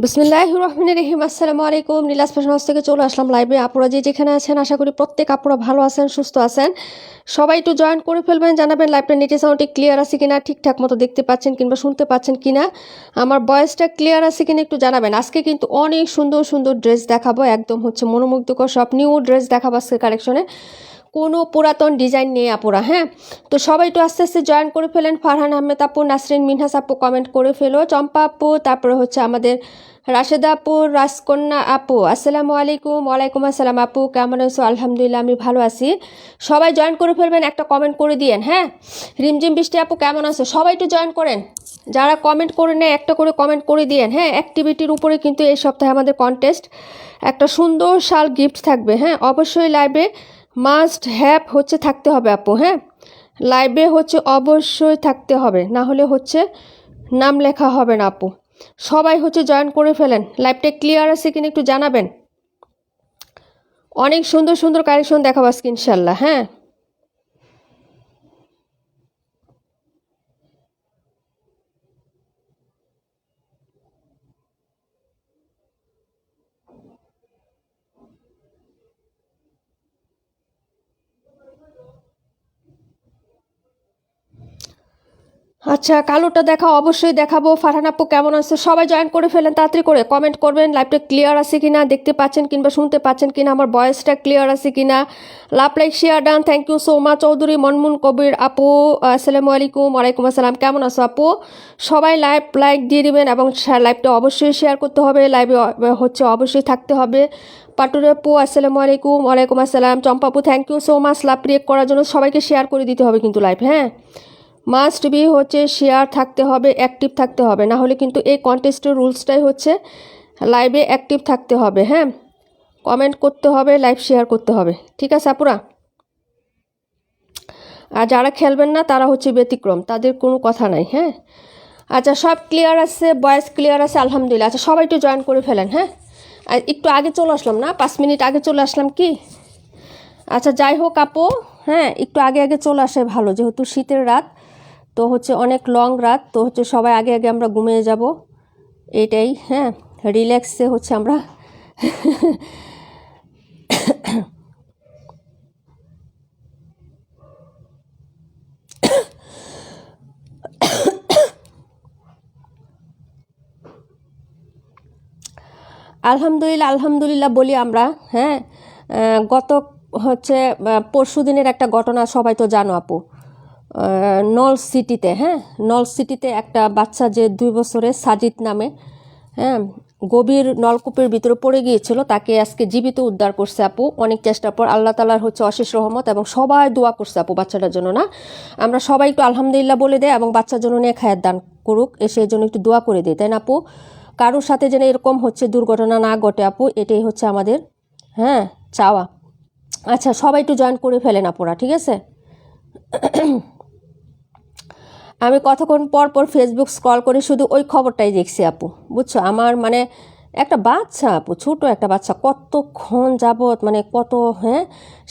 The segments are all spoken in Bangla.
বিসমিল্লাহির রহমানির রহিম। আসসালামু আলাইকুম। নীলাজ ফ্যাশন হাউস থেকে চলে আসলাম লাইভে। আপুরা যে যেখানে আছেন আশা করি প্রত্যেক আপুরা ভালো আছেন, সুস্থ আছেন। সবাই একটু জয়েন করে ফেলবেন, জানাবেন লাইভটা নেটে সাউন্ডে ক্লিয়ার আছে কিনা, ঠিকঠাক মতো দেখতে পাচ্ছেন কিংবা শুনতে পাচ্ছেন কিনা, আমার ভয়েসটা ক্লিয়ার আছে কিনা একটু জানাবেন। আজকে কিন্তু অনেক সুন্দর সুন্দর ড্রেস দেখাবো, একদম হচ্ছে মনোমুগ্ধকর সব নিউ ড্রেস দেখাবো আজকে কালেকশনে, কোনো পুরাতন ডিজাইন নেই আপুরা। হ্যাঁ, তো সবাই একটু আস্তে আস্তে জয়েন করে ফেলেন। ফারহান আহমেদ আপু, নাসরিন মিনহাস আপু কমেন্ট করে ফেলো, চম্পা আপু, তারপরে হচ্ছে আমাদের রাশেদা আপু, রাজকন্যা আপু, আসসালামু আলাইকুম। ওয়ালাইকুম আসসালাম আপু, কেমন আছো? আলহামদুলিল্লাহ আমি ভালো আছি। সবাই জয়েন করে ফেলবেন, একটা কমেন্ট করে দিয়েন। হ্যাঁ, রিমঝিম বৃষ্টি আপু কেমন আছো? সবাই একটু জয়েন করেন, যারা কমেন্ট করে নেয় একটা করে কমেন্ট করে দিয়েন। হ্যাঁ, অ্যাক্টিভিটির উপরে কিন্তু এই সপ্তাহে আমাদের কন্টেস্ট, একটা সুন্দর শাল গিফট থাকবে। হ্যাঁ, অবশ্যই লাইভে মাস্ট হ্যাভ হচ্ছে থাকতে হবে আপু। হ্যাঁ, লাইভে হচ্ছে অবশ্যই থাকতে হবে, না হলে হচ্ছে নাম লেখা হবে না আপু। সবাই হচ্ছে জয়েন করে ফেলেন, লাইভটা ক্লিয়ার আছে কিনা একটু জানাবেন। অনেক সুন্দর সুন্দর কালেকশন দেখাবো আজকে ইনশাল্লাহ। হ্যাঁ, আচ্ছা কালোটা দেখা অবশ্যই দেখাবো। ফারহান আপু কেমন আছে? সবাই জয়েন করে ফেলেন, তাড়াতাড়ি করে কমেন্ট করবেন লাইভটা ক্লিয়ার আছে কিনা, দেখতে পাচ্ছেন কিংবা শুনতে পাচ্ছেন কিনা, আমার ভয়েসটা ক্লিয়ার আছে কিনা। Love like share done, thank you so much. Chowdhury Manmun Kabir আপু, আসসালামু আলাইকুম। ওয়ালাইকুম আসসালাম, কেমন আছো আপু? সবাই লাইক দিয়ে দিবেন এবং লাইভটা অবশ্যই শেয়ার করতে হবে, লাইভে হচ্ছে অবশ্যই থাকতে হবে। পাটুরে আপু আসসালামু আলাইকুম। ওয়ালাইকুম আসসালাম। চম্পা আপু thank you so much love react করার জন্য। সবাইকে শেয়ার করে দিতে হবে কিন্তু লাইভ। হ্যাঁ, মাস্ট বি হচ্ছে শেয়ার থাকতে হবে, অ্যাক্টিভ থাকতে হবে, না হলে কিন্তু এই কন্টেস্টের রুলসটাই হচ্ছে লাইভে অ্যাক্টিভ থাকতে হবে। হ্যাঁ, কমেন্ট করতে হবে, লাইভ শেয়ার করতে হবে, ঠিক আছে আপুরা? আর যারা খেলবেন না তারা হচ্ছে ব্যতিক্রম, তাদের কোনো কথা নাই। হ্যাঁ, আচ্ছা সব ক্লিয়ার আছে, ভয়েস ক্লিয়ার আছে আলহামদুলিল্লাহ। আচ্ছা সবাই একটু জয়েন করে ফেলেন। হ্যাঁ, আর একটু আগে চলে আসলাম না, 5 মিনিট আগে চলে আসলাম কি। আচ্ছা যাই হোক আপু, হ্যাঁ একটু আগে আগে চলে আসে ভালো, যেহেতু শীতের রাত তো হচ্ছে অনেক লং রাত, তো হচ্ছে সবাই আগে আগে আমরা ঘুমিয়ে যাব, এটাই। হ্যাঁ, রিল্যাক্সে হচ্ছে আমরা আলহামদুলিল্লাহ আলহামদুলিল্লাহ বলি আমরা। হ্যাঁ, গত হচ্ছে পরশু দিনের একটা ঘটনা সবাই তো জানো আপু। নল সিটিতে, হ্যাঁ নল সিটিতে একটা বাচ্চা যে 2 বছরের সাজিদ নামে, হ্যাঁ গভীর নলকূপের ভিতরে পড়ে গিয়েছিল, তাকে আজকে জীবিত উদ্ধার করছে আপু। অনেক চেষ্টার পর আল্লাহ তালার হচ্ছে অশেষ রহমত, এবং সবাই দোয়া করছে আপু বাচ্চাটার জন্য। না, আমরা সবাই একটু আলহামদুলিল্লাহ বলে দেয় এবং বাচ্চার জন্য নিয়ে খায়ের দান করুক, এসে জন্য একটু দোয়া করে দিই, তাই না আপু? কারোর সাথে যেন এরকম হচ্ছে দুর্ঘটনা না ঘটে আপু, এটাই হচ্ছে আমাদের হ্যাঁ চাওয়া। আচ্ছা সবাই একটু জয়েন করে ফেলেন আপুরা, ঠিক আছে? আমি কতক্ষণ পর পর ফেসবুক স্ক্রল করে শুধু ওই খবরটাই দেখছি আপু, বুঝছো? আমার মানে একটা বাচ্চা আপু, ছোট একটা বাচ্চা, কতক্ষণ যাবত মানে কত, হ্যাঁ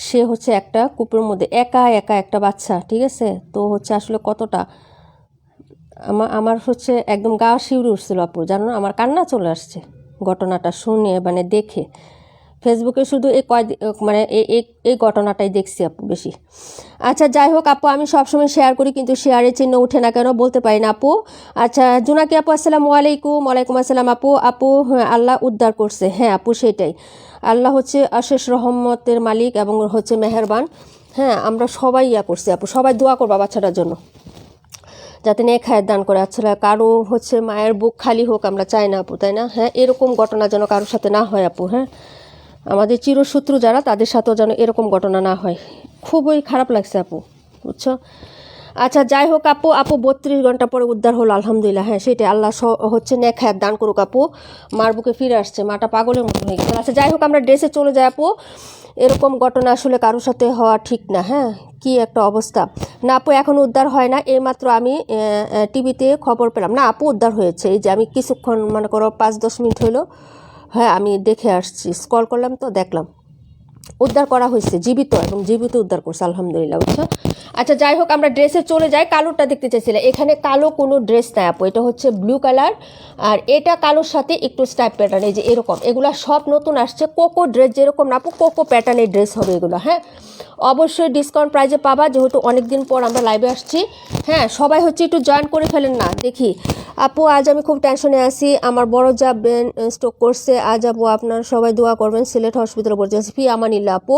সে হচ্ছে একটা কূপের মধ্যে একা একা একটা বাচ্চা, ঠিক আছে? তো হচ্ছে আসলে কতটা আমার হচ্ছে একদম গা শিউরে উঠছিল আপু, জানো না, আমার কান্না চলে আসছে ঘটনাটা শুনে, মানে দেখে। ফেসবুকে শুধু এই মানে এই ঘটনাটাই দেখছি আপু বেশি। আচ্ছা যাই হোক আপু, আমি সবসময় শেয়ার করি কিন্তু শেয়ারের চিহ্ন উঠে না কেন বলতে পারি না আপু। আচ্ছা জোনাকি আপু আসসালামু আলাইকুম। ওয়ালাইকুম আসসালাম আপু। আপু হ্যাঁ, আল্লাহ উদ্ধার করছে। হ্যাঁ আপু সেটাই, আল্লাহ হচ্ছে অশেষ রহমতের মালিক এবং হচ্ছে মেহেরবান। হ্যাঁ, আমরা সবাই করছি আপু, সবাই দোয়া করবা বাচ্চাটার জন্য যাতে নিয়ে খায়ের দান করে। আচ্ছা কারো হচ্ছে মায়ের বুক খালি হোক আমরা চাই না আপু, তাই না? হ্যাঁ, এরকম ঘটনা যেন কারোর সাথে না হয় আপু। হ্যাঁ, আমাদের চিরশত্রু যারা তাদের সাথেও যেন এরকম ঘটনা না হয়। খুবই খারাপ লাগছে আপু, বুঝছো? আচ্ছা যাই হোক আপু, 32 ঘন্টা পরে উদ্ধার হলো আলহামদুলিল্লাহ। হ্যাঁ সেটাই, আল্লাহ হচ্ছে নেখায়াত দান করুক আপু। মার বুকে ফিরে আসছে, মাটা পাগলের মতো হয়ে গেছে। আচ্ছা যাই হোক আমরা ড্রেসে চলে যাই আপু। এরকম ঘটনা আসলে কারোর সাথে হওয়া ঠিক না। হ্যাঁ, কি একটা অবস্থা। না আপু এখন উদ্ধার হয় না, এইমাত্র আমি টিভিতে খবর পেলাম। না আপু উদ্ধার হয়েছে, এই যে আমি কিছুক্ষণ মনে করো 5-10 মিনিট হলো, হ্যাঁ আমি দেখে আসছি, স্ক্রল করলাম তো দেখলাম উদ্ধার করা হয়েছে, জীবিত এবং জীবিত উদ্ধার করছে, আলহামদুলিল্লাহ। বুঝছো? আচ্ছা যাই হোক, আমরা ড্রেসে চলে যাই। কালোটা দেখতে চাইছিলে, এখানে কালো কোনো ড্রেস নাই আপু, এটা হচ্ছে ব্লু কালার, আর এটা কালোর সাথে একটু স্টাইপ প্যাটার্ন, এই যে এরকম, এগুলা সব নতুন আসছে। কোকো ড্রেস যেরকম না আপু, কোকো প্যাটার্নের ড্রেস হবে এগুলো। হ্যাঁ, অবশ্যই ডিসকাউন্ট প্রাইজে পাবা, যেহেতু অনেক দিন পর আমরা লাইভে আসছি। হ্যাঁ, সবাই হচ্ছে একটু জয়েন করে ফেলেন না। দেখি আপু, আজ আমি খুব টেনশনে আছি, আমার বড় যাবেন স্ট্রোক করছে আজ। আপু আপনার সবাই দোয়া করবেন, সিলেট হসপিটালে ভর্তি আছে। ফি আমানিল্লা আপু,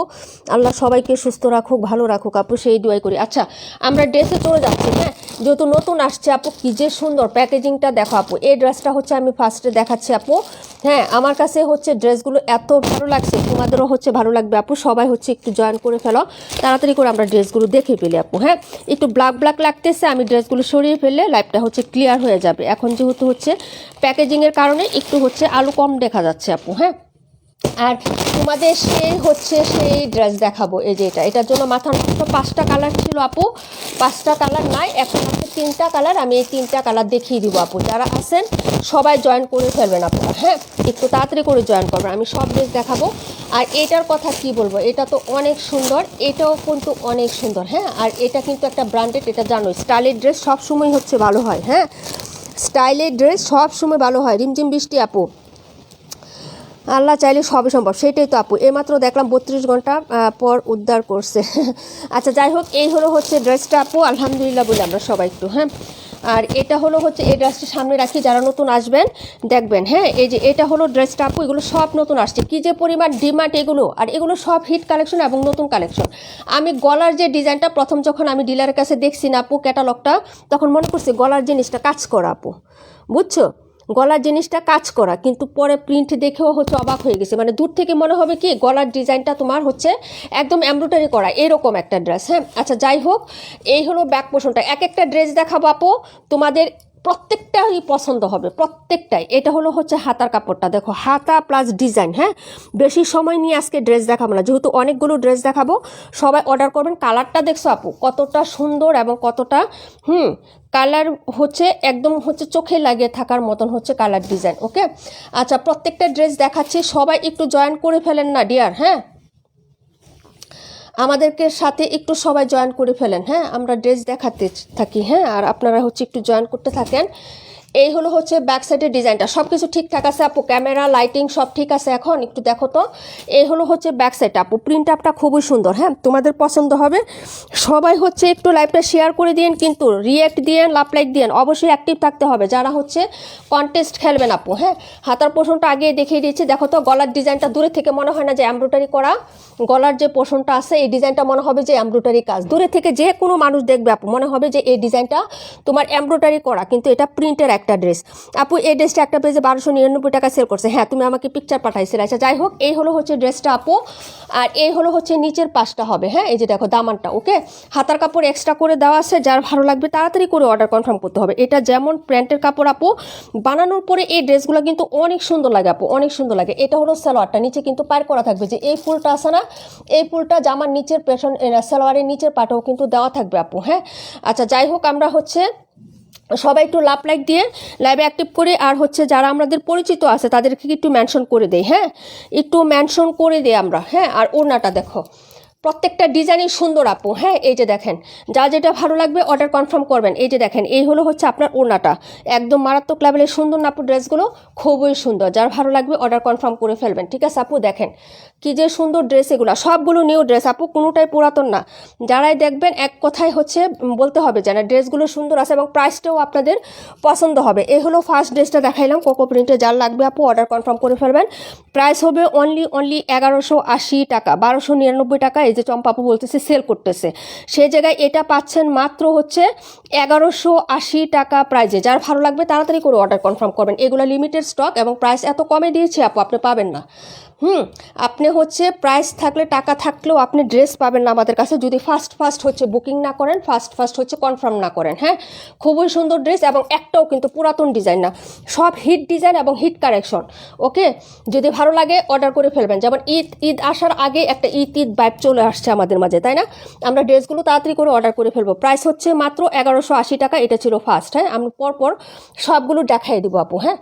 আল্লাহ সবাইকে সুস্থ রাখুক, ভালো রাখুক আপু, সেই দোয়াই করি। আচ্ছা আমরা ড্রেসে চলে যাচ্ছি। হ্যাঁ, যেহেতু নতুন আসছে আপু, কি যে সুন্দর প্যাকেজিংটা দেখো আপু। এই ড্রেসটা হচ্ছে আমি ফার্স্টে দেখাচ্ছি আপু। হ্যাঁ, আমার কাছে হচ্ছে ড্রেসগুলো এত ভালো লাগছে, তোমাদেরও হচ্ছে ভালো লাগবে আপু। সবাই হচ্ছে একটু জয়েন করে ফেলো তাড়াতাড়ি করে, আমরা ড্রেসগুলো দেখে ফেলি আপু। হ্যাঁ, একটু ব্ল্যাক ব্ল্যাক লাগতেছে, আমি ড্রেসগুলো সরিয়ে ফেললে লাইভটা হচ্ছে ক্লিয়ার হয়ে যাবে। এখন যেহেতু হচ্ছে প্যাকেজিংয়ের কারণে একটু হচ্ছে আলু কম দেখা যাচ্ছে আপু। হ্যাঁ, আর তোমাদের সেই ড্রেস দেখাবো, এই যে এটার জন্য মাথা নষ্ট। 5টা কালার ছিল আপু, 5টা কালার নাই, এখন আছে 3টা কালার। আমি এই 3টা কালার দেখিয়ে দিব আপু। যারা আছেন সবাই জয়েন করে ফেলবেন আপনারা। হ্যাঁ, একটু তাড়াতাড়ি করে জয়েন করবেন, আমি সব ড্রেস দেখাবো। আর এটার কথা কি বলবো, এটা তো অনেক সুন্দর, এটাও কিন্তু অনেক সুন্দর। হ্যাঁ, আর এটা কিন্তু একটা ব্র্যান্ডেড, এটা জানোই স্টাইলের ড্রেস সবসময় হচ্ছে ভালো হয়। হ্যাঁ, স্টাইলের ড্রেস সবসময় ভালো হয়। রিমঝিম বৃষ্টি আপু, আল্লাহ চাইলে সবই সম্ভব, সেটাই তো আপু। এইমাত্র দেখলাম 32 ঘন্টা পর উদ্ধার করছে। আচ্ছা যাই হোক, এই হলো হচ্ছে ড্রেসটা আপু, আলহামদুলিল্লাহ বলি আমরা সবাই একটু। হ্যাঁ, আর এটা হলো হচ্ছে, এই ড্রেসটা সামনে রাখি, যারা নতুন আসবেন দেখবেন। হ্যাঁ, এই যে এটা হলো ড্রেসটা আপু, এগুলো সব নতুন আসছে, কি যে পরিমাণ ডিমান্ড এগুলো। আর এগুলো সব হিট কালেকশন এবং নতুন কালেকশন। আমি গলার যে ডিজাইনটা প্রথম যখন আমি ডিলারের কাছে দেখছি না আপু ক্যাটালগটা, তখন মনে করছি গলার জিনিসটা কাজ করা আপু, বুঝছো? গলার জিনিসটা কাজ করা, কিন্তু পরে প্রিন্ট দেখেও হচ্ছে অবাক হয়ে গেছে। মানে দূর থেকে মনে হবে কি গলার ডিজাইনটা তোমার হচ্ছে একদম এমব্রয়ডারি করা, এরকম একটা ড্রেস। হ্যাঁ, আচ্ছা যাই হোক, এই হলো ব্যাক পোর্শনটা। এক একটা ড্রেস দেখাবো আপু, তোমাদের প্রত্যেকটাই পছন্দ হবে, প্রত্যেকটাই। এটা হলো হচ্ছে হাতার কাপড়টা, দেখো হাতা প্লাস ডিজাইন। হ্যাঁ, বেশি সময় নিয়ে আজকে ড্রেস দেখাবো না, যেহেতু অনেকগুলো ড্রেস দেখাবো। সবাই অর্ডার করবেন। কালারটা দেখছো আপু কতটা সুন্দর এবং কতটা কালার হচ্ছে একদম হচ্ছে চোখে লাগিয়ে থাকার মতন হচ্ছে কালার ডিজাইন। ওকে, আচ্ছা প্রত্যেকটা ড্রেস দেখাচ্ছি, সবাই একটু জয়েন করে ফেলেন না ডিয়ার। হ্যাঁ, আমাদেরকে সাথে একটু সবাই জয়েন করে ফেলেন। হ্যাঁ, আমরা ড্রেস দেখাতে থাকি। হ্যাঁ, আর আপনারা হচ্ছে একটু জয়েন করতে থাকেন। এই হলো হচ্ছে ব্যাক সাইডের ডিজাইনটা, সব কিছু ঠিকঠাক আছে আপু, ক্যামেরা লাইটিং সব ঠিক আছে। এখন একটু দেখো তো, এই হলো হচ্ছে ব্যাক সাইড আপু, প্রিন্ট আপটা খুবই সুন্দর। হ্যাঁ, তোমাদের পছন্দ হবে। সবাই হচ্ছে একটু লাইভটা শেয়ার করে দিন, কিন্তু রিয়েক্ট দিয়েন, লাভ লাইক দিয়েন, অবশ্যই অ্যাক্টিভ থাকতে হবে যারা হচ্ছে কন্টেস্ট খেলবেন আপু। হ্যাঁ, হাতার পোর্শনটা আগে দেখিয়ে দিচ্ছি, দেখো তো গলার ডিজাইনটা দূরে থেকে মনে হয় না যে এমব্রয়ডারি করা। গলার যে পোর্শনটা আছে এই ডিজাইনটা মনে হবে যে এমব্রয়ডারি কাজ, দূরে থেকে যে কোনো মানুষ দেখবে আপু মনে হবে যে এই ডিজাইনটা তোমার এমব্রয়ডারি করা, কিন্তু এটা প্রিন্টের একটা ড্রেস আপু। এই ড্রেসটা একটা পেজে 1299 টাকা সেল করছে। হ্যাঁ, তুমি আমাকে পিকচার পাঠাইছিলে। আচ্ছা যাই হোক, এই হলো হচ্ছে ড্রেসটা আপু, আর এই হলো হচ্ছে নিচের পাশটা হবে। হ্যাঁ, এই যে দেখো দামানটা। ওকে, হাতার কাপড় এক্সট্রা করে দেওয়া আছে, যার ভালো লাগবে তাড়াতাড়ি করে অর্ডার কনফার্ম করতে হবে। এটা যেমন প্যান্টের কাপড় আপু, বানানোর পরে এই ড্রেসগুলো কিন্তু অনেক সুন্দর লাগে আপু, অনেক সুন্দর লাগে। এটা হলো সালোয়ারটা, নিচে কিন্তু পার করা থাকবে, যে এই ফুলটা আছে না, এই ফুলটা জামার নিচের পেছন সালোয়ারের নিচের পাটাও কিন্তু দেওয়া থাকবে আপু। হ্যাঁ, আচ্ছা যাই হোক, আমরা হচ্ছে সবাই একটু লাভ লাইক দিয়ে লাইভে অ্যাক্টিভ করি। আর হচ্ছে যারা আমাদের পরিচিত আছে তাদেরকে একটু মেনশন করে দেই। হ্যাঁ, একটু মেনশন করে দেই আমরা। হ্যাঁ, আর ওড়নাটা দেখো, প্রত্যেকটা ডিজাইনই সুন্দর আপু। হ্যাঁ, এই যে দেখেন, যা যেটা ভালো লাগবে অর্ডার কনফার্ম করবেন। এই যে দেখেন, এই হলো হচ্ছে আপনার ওড়নাটা, একদম মারাত্মক লেভেলের সুন্দর না আপু, ড্রেসগুলো খুবই সুন্দর। যার ভালো লাগবে অর্ডার কনফার্ম করে ফেলবেন। ঠিক আছে আপু, দেখেন কি যে সুন্দর ড্রেস, এগুলো সবগুলো নিউ ড্রেস আপু, কোনোটাই পুরাতন না। যারাই দেখবেন এক কথায় হচ্ছে বলতে হবে যে না ড্রেসগুলো সুন্দর আছে এবং প্রাইসটাও আপনাদের পছন্দ হবে। এই হলো ফার্স্ট ড্রেসটা দেখাইলাম কোকো প্রিন্টে, যার লাগবে আপু অর্ডার কনফার্ম করে ফেলবেন। প্রাইস হবে অনলি 1180 টাকা, 1299 টাকা। এই যে চম্পাপু বলতেছে সেল করতেছে, সেই জায়গায় এটা পাচ্ছেন মাত্র হচ্ছে 1180 টাকা প্রাইজে। যার ভালো লাগবে তাড়াতাড়ি করে অর্ডার কনফার্ম করবেন। এগুলো লিমিটেড স্টক এবং প্রাইস এত কমে দিয়েছে আপু, আপনি পাবেন না। আপনি হচ্ছে প্রাইস থাকলে টাকা থাকলেও আপনি ড্রেস পাবেন না আমাদের কাছে যদি ফার্স্ট হচ্ছে বুকিং না করেন, ফার্স্ট হচ্ছে কনফার্ম না করেন। হ্যাঁ, খুবই সুন্দর ড্রেস এবং একটাও কিন্তু পুরাতন ডিজাইন না, সব হিট ডিজাইন এবং হিট কালেকশন। ওকে, যদি ভালো লাগে অর্ডার করে ফেলবেন। যেমন ঈদ আসার আগে একটা ঈদ ভাইব চলে আসছে আমাদের মাঝে, তাই না? আমরা ড্রেসগুলো তাড়াতাড়ি করে অর্ডার করে ফেলবো। প্রাইস হচ্ছে মাত্র 1180 টাকা। এটা ছিল ফার্স্ট। হ্যাঁ, আমি পরপর সবগুলো দেখাই দেবো আপু। হ্যাঁ,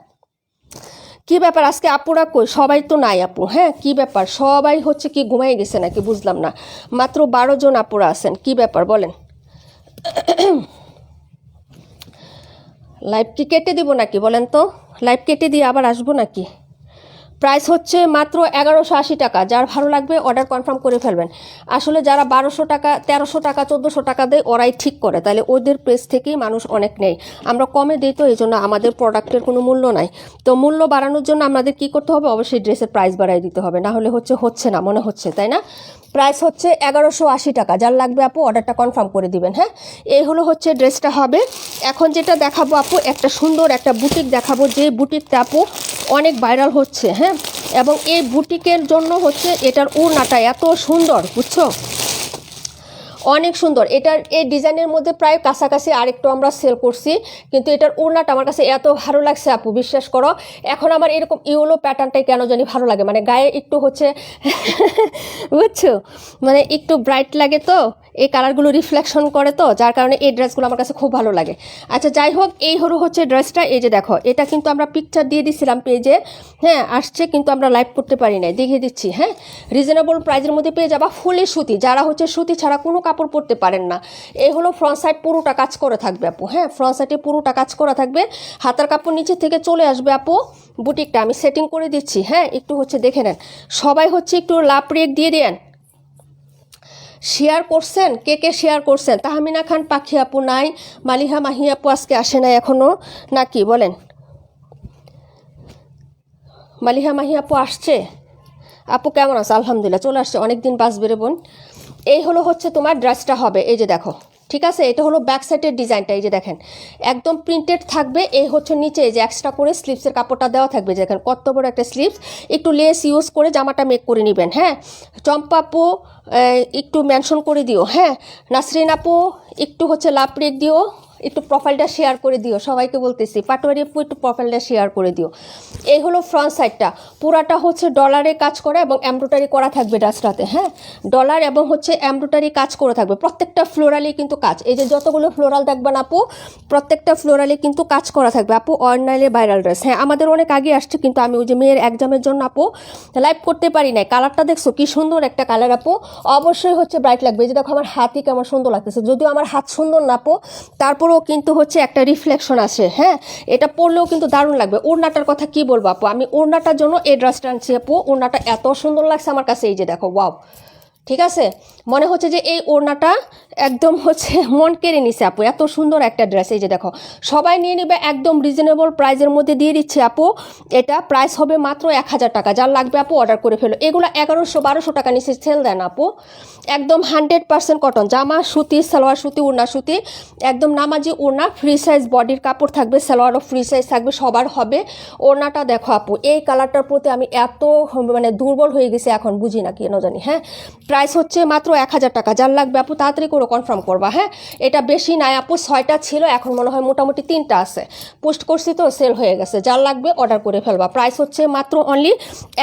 কি ব্যাপার আজকে আপুরা কই? সবাই তো নাই আপু। হ্যাঁ, কি ব্যাপার? সবাই হচ্ছে কি ঘুমাই গেছে নাকি বুঝলাম না। মাত্র 12 জন আপুরা আছেন, কি ব্যাপার বলেন? লাইভ কি কেটে দিব নাকি বলেন তো? লাইভ কেটে দিয়ে আবার আসবো নাকি? প্রাইস হচ্ছে মাত্র 1180 টাকা। যার ভালো লাগবে অর্ডার কনফার্ম করে ফেলবেন। আসলে যারা 1200 টাকা, 1300 টাকা, 1400 টাকা দেয় ওরাই ঠিক করে, তাহলে ওদের প্রেস থেকেই মানুষ অনেক নেই। আমরা কমে দিই তো, এই জন্য আমাদের প্রোডাক্টের কোনো মূল্য নাই। তো মূল্য বাড়ানোর জন্য আমাদের কি করতে হবে? অবশ্যই ড্রেসের প্রাইস বাড়াই দিতে হবে, না হলে হচ্ছে না মনে হচ্ছে, তাই না? প্রাইস হচ্ছে 1180 টাকা। যার লাগবে আপু অর্ডারটা কনফার্ম করে দিবেন। হ্যাঁ, এই হচ্ছে ড্রেসটা হবে। এখন যেটা দেখাবো আপু, একটা সুন্দর একটা বুটিক দেখাবো, যে বুটিকটা আপু অনেক ভাইরাল হচ্ছে। হ্যাঁ, এবং এই বুটিকের জন্য হচ্ছে এটার ওড়নাটা এত সুন্দর, বুঝছো? অনেক সুন্দর। এটার এই ডিজাইনের মধ্যে প্রায় কাছাকাছি আরেকটু আমরা সেল করছি, কিন্তু এটার ওড়নাটা আমার কাছে এত ভালো লাগছে আপু, বিশ্বাস করো। এখন আমার এরকম ইয়েলো প্যাটার্নটাই কেন জানি ভালো লাগে, মানে গায়ে একটু হচ্ছে বুঝছো, মানে একটু ব্রাইট লাগে তো, এই কালারগুলো রিফ্লেকশন করে তো, যার কারণে এই ড্রেসগুলো আমার কাছে খুব ভালো লাগে। আচ্ছা যাই হোক, এই হচ্ছে ড্রেসটা। এই যে দেখো, এটা কিন্তু আমরা পিকচার দিয়ে দিছিলাম পেজে। হ্যাঁ, আসছে, কিন্তু আমরা লাইভ করতে পারি নাই, দেখিয়ে দিচ্ছি। হ্যাঁ, রিজনেবল প্রাইসের মধ্যে পেয়ে যাবা, ফুলি সুতি। যারা হচ্ছে সুতি ছাড়া কোনো কাপড় পরতে পারেন না, এই ফ্রন্ট সাইড পুরোটা কাজ করে থাকবে আপু। হ্যাঁ, ফ্রন্ট সাইডে পুরোটা কাজ করা থাকবে, হাতার কাপড় নিচে থেকে চলে আসবে আপু। বুটিকটা আমি সেটিং করে দিচ্ছি। হ্যাঁ, একটু হচ্ছে দেখে নেন, সবাই হচ্ছে একটু লাভ রেক দিয়ে দেন। শেয়ার করছেন, কে কে শেয়ার করছেন? তাহমিনা খান পাখি আপু নাই, মালিহা মাহি আপু আজকে আসে নাই এখনো নাকি বলেন? মালিহা মাহি আপু আসছে? আপু কেমন আছে? আলহামদুলিল্লাহ, চলে আসছে, অনেকদিন বাঁচবে রে বোন। এই হচ্ছে তোমার ড্রেসটা হবে। এই যে দেখো, ঠিক আছে, এটা ব্যাক সাইডের ডিজাইনটা। এই যে দেখেন, একদম প্রিন্টেড থাকবে। এই হচ্ছে নিচে যে এক্সট্রা করে স্লিপসের কাপড়টা দেওয়া থাকবে, দেখেন কত বড় একটা স্লিপস। একটু লেস ইউজ করে জামাটা মেক করে নেবেন। হ্যাঁ, চম্পা আপু একটু মেনশন করে দিও। হ্যাঁ, নাসরিন আপু একটু হচ্ছে লাভ রেক দিও, একটু প্রোফাইলটা শেয়ার করে দিও। সবাইকে বলতেছি, পাটোয়ারি আপু একটু প্রোফাইলটা শেয়ার করে দিও। এই ফ্রন্ট সাইডটা পুরাটা হচ্ছে ডলারে কাজ করা এবং এমব্রয়ডারি করা থাকবে ড্রেসটাতে। হ্যাঁ, ডলার এবং হচ্ছে এমব্রয়ডারি কাজ করে থাকবে, প্রত্যেকটা ফ্লোরালি কিন্তু কাজ। এই যে যতগুলো ফ্লোরাল দেখবেন আপু, প্রত্যেকটা ফ্লোরালি কিন্তু কাজ করা থাকবে আপু। অনলাইনে ভাইরাল ড্রেস। হ্যাঁ, আমাদের অনেক আগে আসছে, কিন্তু আমি ওই যে মেয়ের এক্সামের জন্য আপু লাইভ করতে পারি নাই। কালারটা দেখছো কি সুন্দর একটা কালার আপু, অবশ্যই হচ্ছে ব্রাইট লাগবে। এই যে দেখো, আমার হাতই কেমন সুন্দর লাগতেছে, যদিও আমার হাত সুন্দর না আপু, তারপরেও কিন্তু হচ্ছে একটা রিফ্লেকশন আসে। হ্যাঁ, এটা পরলেও কিন্তু দারুণ লাগবে। ওড়নাটার কথা কি বলবো আপু, আমি ওড়নাটার জন্য এই ড্রেসটা আনছি আপু। ওড়নাটা এত সুন্দর লাগছে আমার কাছে, এই যে দেখো, ওয়াও। ঠিক আছে, মনে হচ্ছে যে এই ওড়নাটা একদম হচ্ছে মন কেড়ে নিছে আপু, এত সুন্দর একটা ড্রেস। এই যে দেখো, সবাই নিয়ে নেবে, একদম রিজনেবল প্রাইসের মধ্যে দিয়ে দিচ্ছে আপু। এটা প্রাইস হবে মাত্র 1000 টাকা। যার লাগবে আপু অর্ডার করে ফেলো। এগুলো 1100-1200 টাকা নিচে সেল দেন আপু। একদম 100% কটন, জামা সুতি, সালোয়ার সুতি, ওড়না সুতি, একদম নামাজি ওড়না, ফ্রি সাইজ বডির কাপড় থাকবে, সালোয়ারও ফ্রি সাইজ থাকবে, সবার হবে। ওড়নাটা দেখো আপু, এই কালারটার প্রতি আমি এত মানে দুর্বল হয়ে গেছি এখন, বুঝি না কেন জানি। হ্যাঁ, প্রাইস হচ্ছে মাত্র 1000 টাকা। যার লাগবে আপু তাড়াতাড়ি করে কনফার্ম করবা। হ্যাঁ, এটা বেশি নাই আপু, 6টা ছিল, এখন মনে হয় মোটামুটি 3টা আছে। পোস্ট করছি তো সেল হয়ে গেছে। যার লাগবে অর্ডার করে ফেলবা। প্রাইস হচ্ছে মাত্র অনলি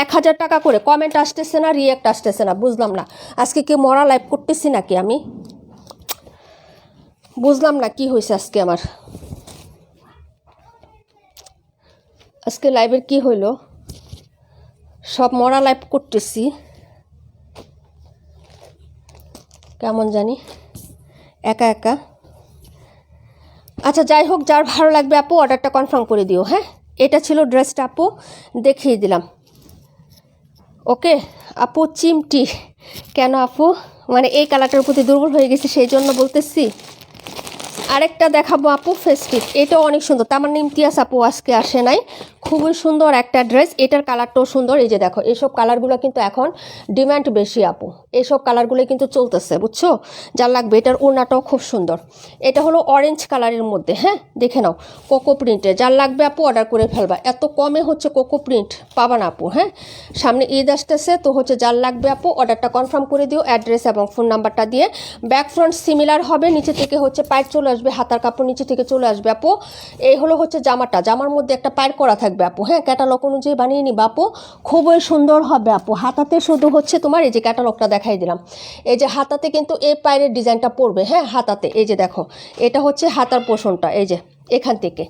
1000 টাকা করে। কমেন্ট আসতেছে না, রিয়েক্ট আসতেছে না, বুঝলাম না আজকে কি মরা লাইভ করতেছি নাকি আমি, বুঝলাম না কি হয়েছে আজকে আমার। আজকে লাইভের কি হইলো, সব মরা লাইভ করতেছি কেমন জানি, একা একা। আচ্ছা যাই হোক, যার ভালো লাগবে আপু অর্ডারটা কনফার্ম করে দিও। হ্যাঁ, এটা ছিল ড্রেসটা আপু, দেখিয়ে দিলাম। ওকে আপু, চিমটি কেন আপু, মানে এই কালারটার প্রতি দুর্বল হয়ে গেছি সেই জন্য বলতেছি। আরেকটা দেখাবো আপু ফেস্টিভ, এটাও অনেক সুন্দর। তার মানে ইমতিয়াজ আপু আজকে আসে নাই, খুবই সুন্দর একটা ড্রেস, এটার কালারটাও সুন্দর। এই যে দেখো এইসব কালারগুলো কিন্তু এখন ডিমান্ড বেশি আপু, এইসব কালারগুলো কিন্তু চলতেছে বুঝছো, যার লাগবে। এটার ওড়নাটাও খুব সুন্দর, এটা হলো অরেঞ্জ কালারের মধ্যে, হ্যাঁ দেখে নাও, কোকো প্রিন্টে। যার লাগবে আপু অর্ডার করে ফেলবা, এত কমে হচ্ছে কোকো প্রিন্ট পাবা না আপু। হ্যাঁ সামনে ঈদ আসতেছে, তো হচ্ছে যার লাগবে আপু অর্ডারটা কনফার্ম করে দিও অ্যাড্রেস এবং ফোন নাম্বারটা দিয়ে। ব্যাক ফ্রন্ট সিমিলার হবে, নিচে থেকে হচ্ছে পায়ের চলে আসবে, হাতার কাপড় নিচে থেকে চলে আসবে আপু। এই হলো হচ্ছে জামাটা, জামার মধ্যে একটা পায়ের করা থাকবে আপু, হ্যাঁ ক্যাটালগ অনুযায়ী বানিয়ে নিবা আপু, খুবই সুন্দর হবে আপু। হাতাতে শুধু হচ্ছে তোমার এই যে ক্যাটালগটা দেখাই দিলাম, এই যে হাতাতে কিন্তু এই পায়ের ডিজাইনটা পড়বে, হ্যাঁ হাতাতে এই যে দেখো এটা হচ্ছে হাতার পোষণটা, এই যে এখান থেকে,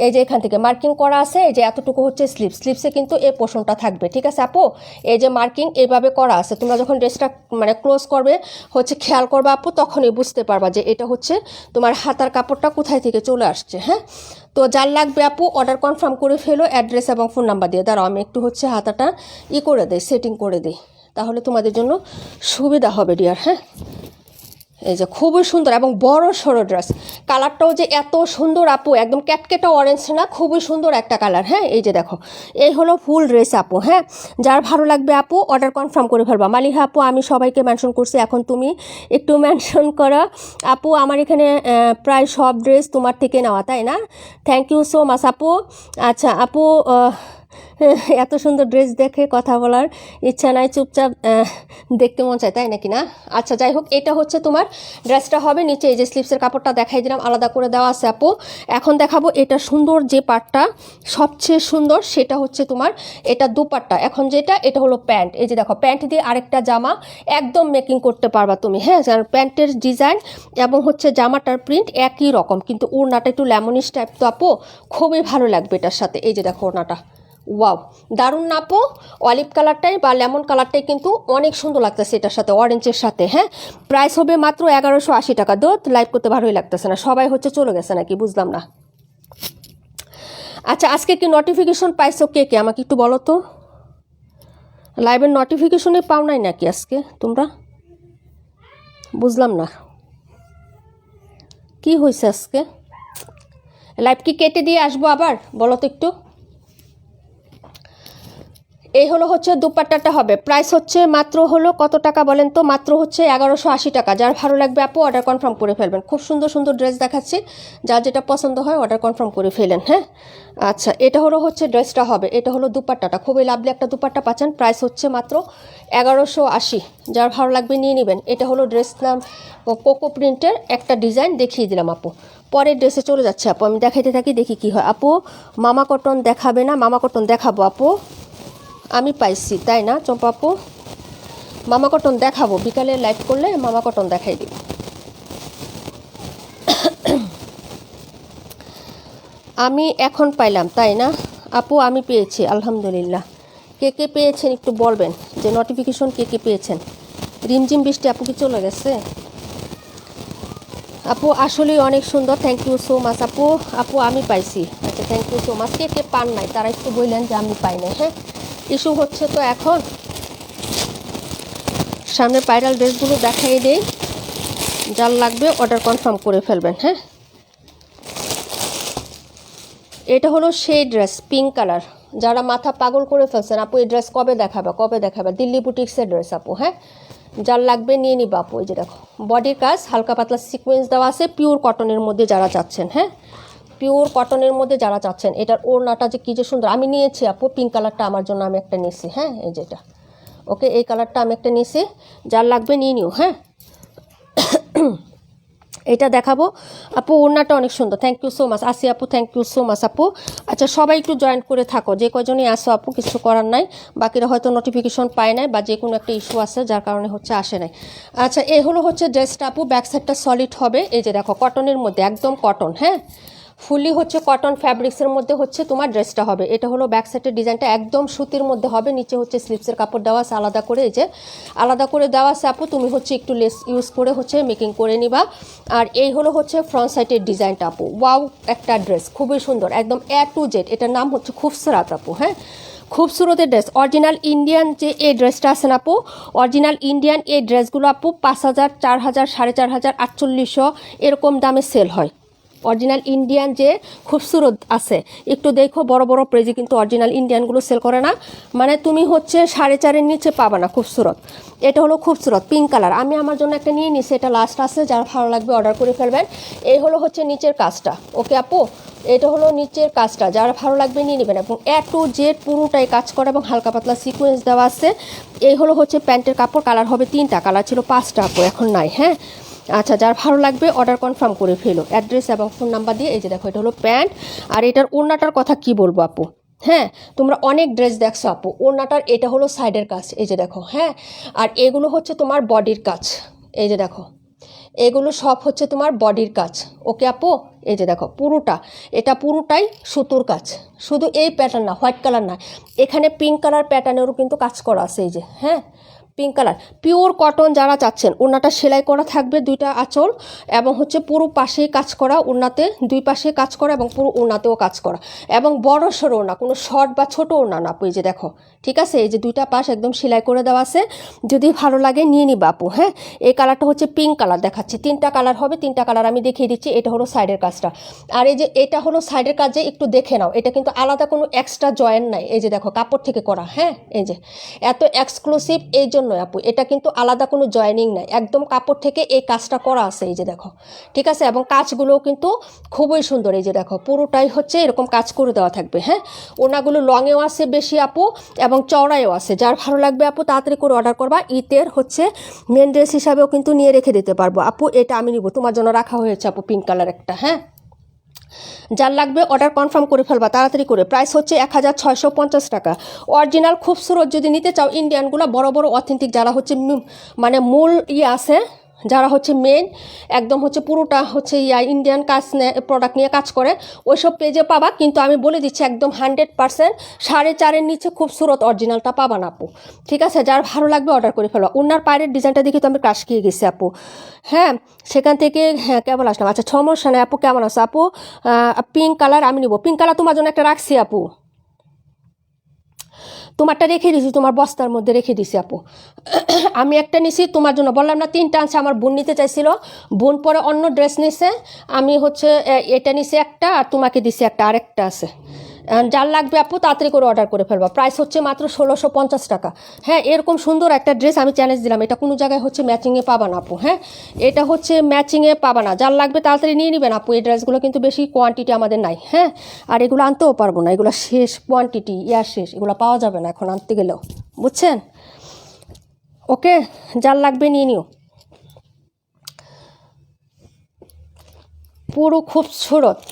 এই যে এখান থেকে মার্কিং করা আছে, এই যে এতটুকু হচ্ছে স্লিপসে কিন্তু এই পোষণটা থাকবে, ঠিক আছে আপু। এই যে মার্কিং এইভাবে করা আছে, তোমরা যখন ড্রেসটা মানে ক্লোজ করবে হচ্ছে খেয়াল করবে আপু, তখনই বুঝতে পারবা যে এটা হচ্ছে তোমার হাতার কাপড়টা কোথায় থেকে চলে আসছে। হ্যাঁ তো যার লাগবে আপু অর্ডার কনফার্ম করে ফেলো অ্যাড্রেস এবং ফোন নাম্বার দিয়ে। দাঁড়াও আমি একটু হচ্ছে হাতাটা করে দিই, সেটিং করে দিই, তাহলে তোমাদের জন্য সুবিধা হবে ডিয়ার। হ্যাঁ এই যে খুবই সুন্দর এবং বড় সড়ো ড্রেস, কালারটাও যে এত সুন্দর আপু, একদম ক্যাটকেটা অরেঞ্জ না, খুবই সুন্দর একটা কালার। হ্যাঁ এই যে দেখো এই হলো ফুল ড্রেস আপু। হ্যাঁ যার ভালো লাগবে আপু অর্ডার কনফার্ম করে ফেলবা। মালিহা আপু আমি সবাইকে মেনশন করছি, এখন তুমি একটু মেনশন করো আপু। আমার এখানে প্রায় সব ড্রেস তোমার থেকে নেওয়া, তাই না? থ্যাংক ইউ সো মাচ আপু। আচ্ছা আপু এত সুন্দর ড্রেস দেখে কথা বলার ইচ্ছা নাই, চুপচাপ দেখতে মন চায়, তাই নাকি না? আচ্ছা যাই হোক, এটা হচ্ছে তোমার ড্রেসটা হবে, নিচে এই যে স্লিপসের কাপড়টা দেখাই দিলাম, আলাদা করে দেওয়া আছে আপু। এখন দেখাবো এটা সুন্দর যে পার্টটা সবচেয়ে সুন্দর, সেটা হচ্ছে তোমার এটা দুপাট্টা। এখন যেটা এটা হলো প্যান্ট, এই যে দেখো প্যান্ট দিয়ে আরেকটা জামা একদম মেকিং করতে পারবা তুমি। হ্যাঁ প্যান্টের ডিজাইন এবং হচ্ছে জামাটার প্রিন্ট একই রকম, কিন্তু ওড়নাটা একটু লেমনিশ টাইপ তো আপু, খুবই ভালো লাগবে এটার সাথে। এই যে দেখো ওড়নাটা, ওয়াও দারুণ না আপু, অলিভ কালারটাই বা লেমন কালারটাই কিন্তু অনেক সুন্দর লাগতেছে এটার সাথে, অরেঞ্জের সাথে। হ্যাঁ প্রাইস হবে মাত্র 1180 টাকা। দোত লাইভ করতে ভালোই লাগতেছে না, সবাই হচ্ছে চলে গেছে নাকি বুঝলাম না। আচ্ছা আজকে কি নোটিফিকেশন পাইছো কে কে আমাকে একটু বলো তো, লাইভের নোটিফিকেশনে পাও নাই নাকি আজকে তোমরা? বুঝলাম না কি হয়েছে আজকে, লাইভ কি কেটে দিয়ে আসবো আবার, বলো তো একটু। এই হলো হচ্ছে দুপাট্টাটা হবে, প্রাইস হচ্ছে মাত্র হলো কত টাকা বলেন তো, মাত্র হচ্ছে 1180 টাকা। যার ভালো লাগবে আপু অর্ডার কনফার্ম করে ফেলবেন, খুব সুন্দর সুন্দর ড্রেস দেখাচ্ছি, যার যেটা পছন্দ হয় অর্ডার কনফার্ম করে ফেলেন। হ্যাঁ আচ্ছা এটা হলো হচ্ছে ড্রেসটা হবে, এটা হলো দুপাট্টাটা, খুবই লাভলি একটা দুপাট্টা পাচ্ছেন, প্রাইস হচ্ছে মাত্র 1180। যার ভালো লাগবে নিয়ে নেবেন। এটা হলো ড্রেস নাম কোকো প্রিন্টের একটা ডিজাইন দেখিয়ে দিলাম আপু। পরের ড্রেসে চলে যাচ্ছে আপু, আমি দেখাইতে থাকি দেখি কি হয়। আপু মামা কটন দেখাবে না? মামা কটন দেখাবো আপু, আমি পাইছি তাই না চম্পা আপু, মামা কটন দেখাবো, বিকালে লাইভ করলে মামা কটন দেখাই দিব। আমি এখন পাইলাম তাই না আপু, আমি পেয়েছি আলহামদুলিল্লাহ। কে কে পেয়েছেন একটু বলবেন যে নোটিফিকেশন কে কে পেয়েছেন। রিমঝিম বৃষ্টি আপু কি চলে গেছে? আপু আসলেই অনেক সুন্দর, থ্যাংক ইউ সো মাচ আপু। আপু আমি পাইছি, আচ্ছা থ্যাংক ইউ সো মাচ। কে কে পান নাই তারা একটু বললেন যে আমি পাই নাই। হ্যাঁ ইস্যু হচ্ছে তো এখন, সামনে ভাইরাল ড্রেসগুলো দেখাই দেই, যার লাগবে অর্ডার কনফার্ম করে ফেলবেন। হ্যাঁ এটা হলো সেই ড্রেস পিঙ্ক কালার, যারা মাথা পাগল করে ফেলছেন আপু এই ড্রেস কবে দেখাবে কবে দেখাবে, দিল্লি বুটিক্সের ড্রেস আপু। হ্যাঁ যার লাগবে নিয়ে নিবা আপু। এই যে দেখো বডির কাজ হালকা পাতলা সিকোয়েন্স দেওয়া আছে, পিওর কটনের মধ্যে যারা চাচ্ছেন। হ্যাঁ পিওর কটনের মধ্যে যারা চাচ্ছেন, এটার ওড়নাটা যে কী যে সুন্দর, আমি নিয়েছি আপু পিঙ্ক কালারটা, আমার জন্য আমি একটা নিয়েছি। হ্যাঁ এই যেটা ওকে, এই কালারটা আমি একটা নিয়েছি, যার লাগবে নিয়ে নিও। হ্যাঁ এটা দেখাবো আপু, ওড়নাটা অনেক সুন্দর, থ্যাংক ইউ সো মাচ আসি আপু, থ্যাংক ইউ সো মাচ আপু। আচ্ছা সবাই একটু জয়েন করে থাকো, যে কয়জনই আসো আপু, কিছু করার নাই, বাকিরা হয়তো নোটিফিকেশন পায় নাই বা যে কোনো একটা ইস্যু আছে যার কারণে হচ্ছে আসে নাই। আচ্ছা এই হলো হচ্ছে ড্রেসটা আপু, ব্যাক সাইডটা সলিড হবে, এই যে দেখো কটনের মধ্যে, একদম কটন। হ্যাঁ ফুলি হচ্ছে কটন ফ্যাব্রিক্সের মধ্যে হচ্ছে তোমার ড্রেসটা হবে। এটা হলো ব্যাক সাইডের ডিজাইনটা, একদম সুতির মধ্যে হবে, নিচে হচ্ছে স্লিপসের কাপড় দেওয়া আছে আলাদা করে, এই যে আলাদা করে দেওয়া আছে আপু, তুমি হচ্ছে একটু লেস ইউজ করে হচ্ছে মেকিং করে নিবা। আর এই হলো হচ্ছে ফ্রন্ট সাইডের ডিজাইনটা আপু, ওয়াও একটা ড্রেস খুবই সুন্দর, একদম এ টু জেড, এটার নাম হচ্ছে খুবসুরাত আপু। হ্যাঁ খুবসুরতের ড্রেস, অরিজিনাল ইন্ডিয়ান যে এই ড্রেসটা আছে না আপু, অরিজিনাল ইন্ডিয়ান এই ড্রেসগুলো আপু 5000, 4000, 4500, 4800 এরকম দামে সেল হয়। অরিজিনাল ইন্ডিয়ান যে খুবসুরত আছে একটু দেখো, বড় বড় পেজে কিন্তু অরিজিনাল ইন্ডিয়ানগুলো সেল করে না, মানে তুমি হচ্ছে 4.5-এর নিচে পাবা না খুবসুরত। এটা হলো খুবসুরত পিঙ্ক কালার, আমি আমার জন্য একটা নিয়ে নিছি, এটা লাস্ট আছে, যারা ভালো লাগবে অর্ডার করে ফেলবেন। এই হলো হচ্ছে নিচের কাজটা, ওকে আপু, এটা হলো নিচের কাজটা, যারা ভালো লাগবে নিয়ে নেবেন। এবং A to Z পুরোটাই কাজ করা এবং হালকা পাতলা সিকোয়েন্স দেওয়া আছে। এই হলো হচ্ছে প্যান্টের কাপড়, কালার হবে 3টা, কালার ছিল 5টা আপু, এখন নাই। হ্যাঁ আচ্ছা, যার ভালো লাগবে অর্ডার কনফার্ম করে ফেলো, অ্যাড্রেস এবং ফোন নাম্বার দিয়ে। এই যে দেখো, এটা হলো প্যান্ট। আর এটার ওড়নাটার কথা কি বলবো আপু, হ্যাঁ তোমরা অনেক ড্রেস দেখছো আপু, ওড়নাটার এটা হলো সাইডের কাজ, এই যে দেখো। হ্যাঁ, আর এগুলো হচ্ছে তোমার বডির কাজ, এই যে দেখো, এগুলো সব হচ্ছে তোমার বডির কাজ, ওকে আপু। এই যে দেখো পুরোটা, এটা পুরোটাই সুতোর কাজ, শুধু এই প্যাটার্ন না, হোয়াইট কালার না, এখানে পিঙ্ক কালার প্যাটার্নেরও কিন্তু কাজ করা আছে, এই যে হ্যাঁ পিঙ্ক কালার পিওর কটন যারা চাচ্ছেন। ওড়নাটা সেলাই করা থাকবে 2টা আঁচল, এবং হচ্ছে পুরো পাশেই কাজ করা, ওড়নাতে 2 পাশে কাজ করা এবং পুরো ওড়নাতেও কাজ করা, এবং বড় সড়ো ওড়না, কোনো শর্ট বা ছোট ওড়না না আপু। এই যে দেখো, ঠিক আছে, এই যে 2টা পাশ একদম সেলাই করে দেওয়া আছে, যদি ভালো লাগে নিয়ে নিবা আপু। হ্যাঁ, এই কালারটা হচ্ছে পিঙ্ক কালার দেখাচ্ছি, 3টা কালার হবে, 3টা কালার আমি দেখিয়ে দিচ্ছি। এটা হলো সাইডের কাজটা, আর এই যে এটা হলো সাইডের কাজে, একটু দেখে নাও, এটা কিন্তু আলাদা কোনো এক্সট্রা জয়েন্ট নাই, এই যে দেখো কাপড় থেকে করা। হ্যাঁ, এই যে এত এক্সক্লুসিভ এই জন্য আপু, এটা কিন্তু আলাদা কোনো জয়েনিং নাই, একদম কাপড় থেকে এই কাজটা করা আছে, এই যে দেখো, ঠিক আছে। এবং কাজগুলোও কিন্তু খুবই সুন্দর, এই যে দেখো পুরোটাই হচ্ছে এরকম কাজ করে দেওয়া থাকবে। হ্যাঁ, ওনাগুলো লংয়েও আছে বেশি আপু, এবং চওড়ায়ও আছে, যার ভালো লাগবে আপু তাড়াতাড়ি করে অর্ডার করবা। ঈদের হচ্ছে মেন ড্রেস হিসাবেও কিন্তু নিয়ে রেখে দিতে পারবো আপু, এটা আমি নিব, তোমার জন্য রাখা হয়েছে আপু পিঙ্ক কালার একটা। হ্যাঁ, যার লাগবে অর্ডার কনফার্ম করে ফেলবা তাড়াতাড়ি করে। প্রাইস হচ্ছে 1650 টাকা। অরিজিনাল খুবসুরত যদি নিতে চাও, ইন্ডিয়ানগুলো বড় বড় অথেন্টিক, যারা হচ্ছে মূল আছে, যারা হচ্ছে মেন একদম হচ্ছে পুরোটা হচ্ছে ইন্ডিয়ান কাজ প্রোডাক্ট নিয়ে কাজ করে, ওইসব পেজে পাবা। কিন্তু আমি বলে দিচ্ছি একদম 100% 4.5-এর নিচে খুবসুরত অরিজিনালটা পাবা না আপু, ঠিক আছে। যার ভালো লাগবে অর্ডার করে ফেলো। ওনার পায়ের ডিজাইনটা দেখে তো আমি ক্রাশ খেয়ে গেছি আপু। হ্যাঁ, সেখান থেকে হ্যাঁ কেমন আসলাম। আচ্ছা, সমস্যা নেই আপু, কেমন আছে আপু? পিঙ্ক কালার আমি নিব, পিঙ্ক কালার তোমার জন্য একটা রাখছি আপু, তোমারটা রেখে দিছি, তোমার বস্তার মধ্যে রেখে দিছি আপু। আমি একটা নিছি তোমার জন্য, বললাম না 3টা আছে, আমার বোন নিতে চাইছিল, বোন পরে অন্য ড্রেস নিছে, আমি হচ্ছে এটা নিছি একটা, আর তোমাকে দিছি একটা, আরেকটা আছে। যার লাগবে আপু তাড়াতাড়ি করে অর্ডার করে ফেলবা। প্রাইস হচ্ছে মাত্র 1650 টাকা। হ্যাঁ, এরকম সুন্দর একটা ড্রেস আমি চ্যালেঞ্জ দিলাম, এটা কোনো জায়গায় হচ্ছে ম্যাচিংয়ে পাবা না আপু। হ্যাঁ, এটা হচ্ছে ম্যাচিংয়ে পাবা না, যার লাগবে তাড়াতাড়ি নিয়ে নেবেন আপু। এই ড্রেসগুলো কিন্তু বেশি কোয়ান্টিটি আমাদের নাই। হ্যাঁ, আর এগুলো আনতেও পারবো না, এগুলো শেষ কোয়ান্টিটি, শেষ, এগুলো পাওয়া যাবে না এখন আনতে গেলেও, বুঝছেন? ওকে, যার লাগবে নিয়ে নিও, পুরো খুবসুরত।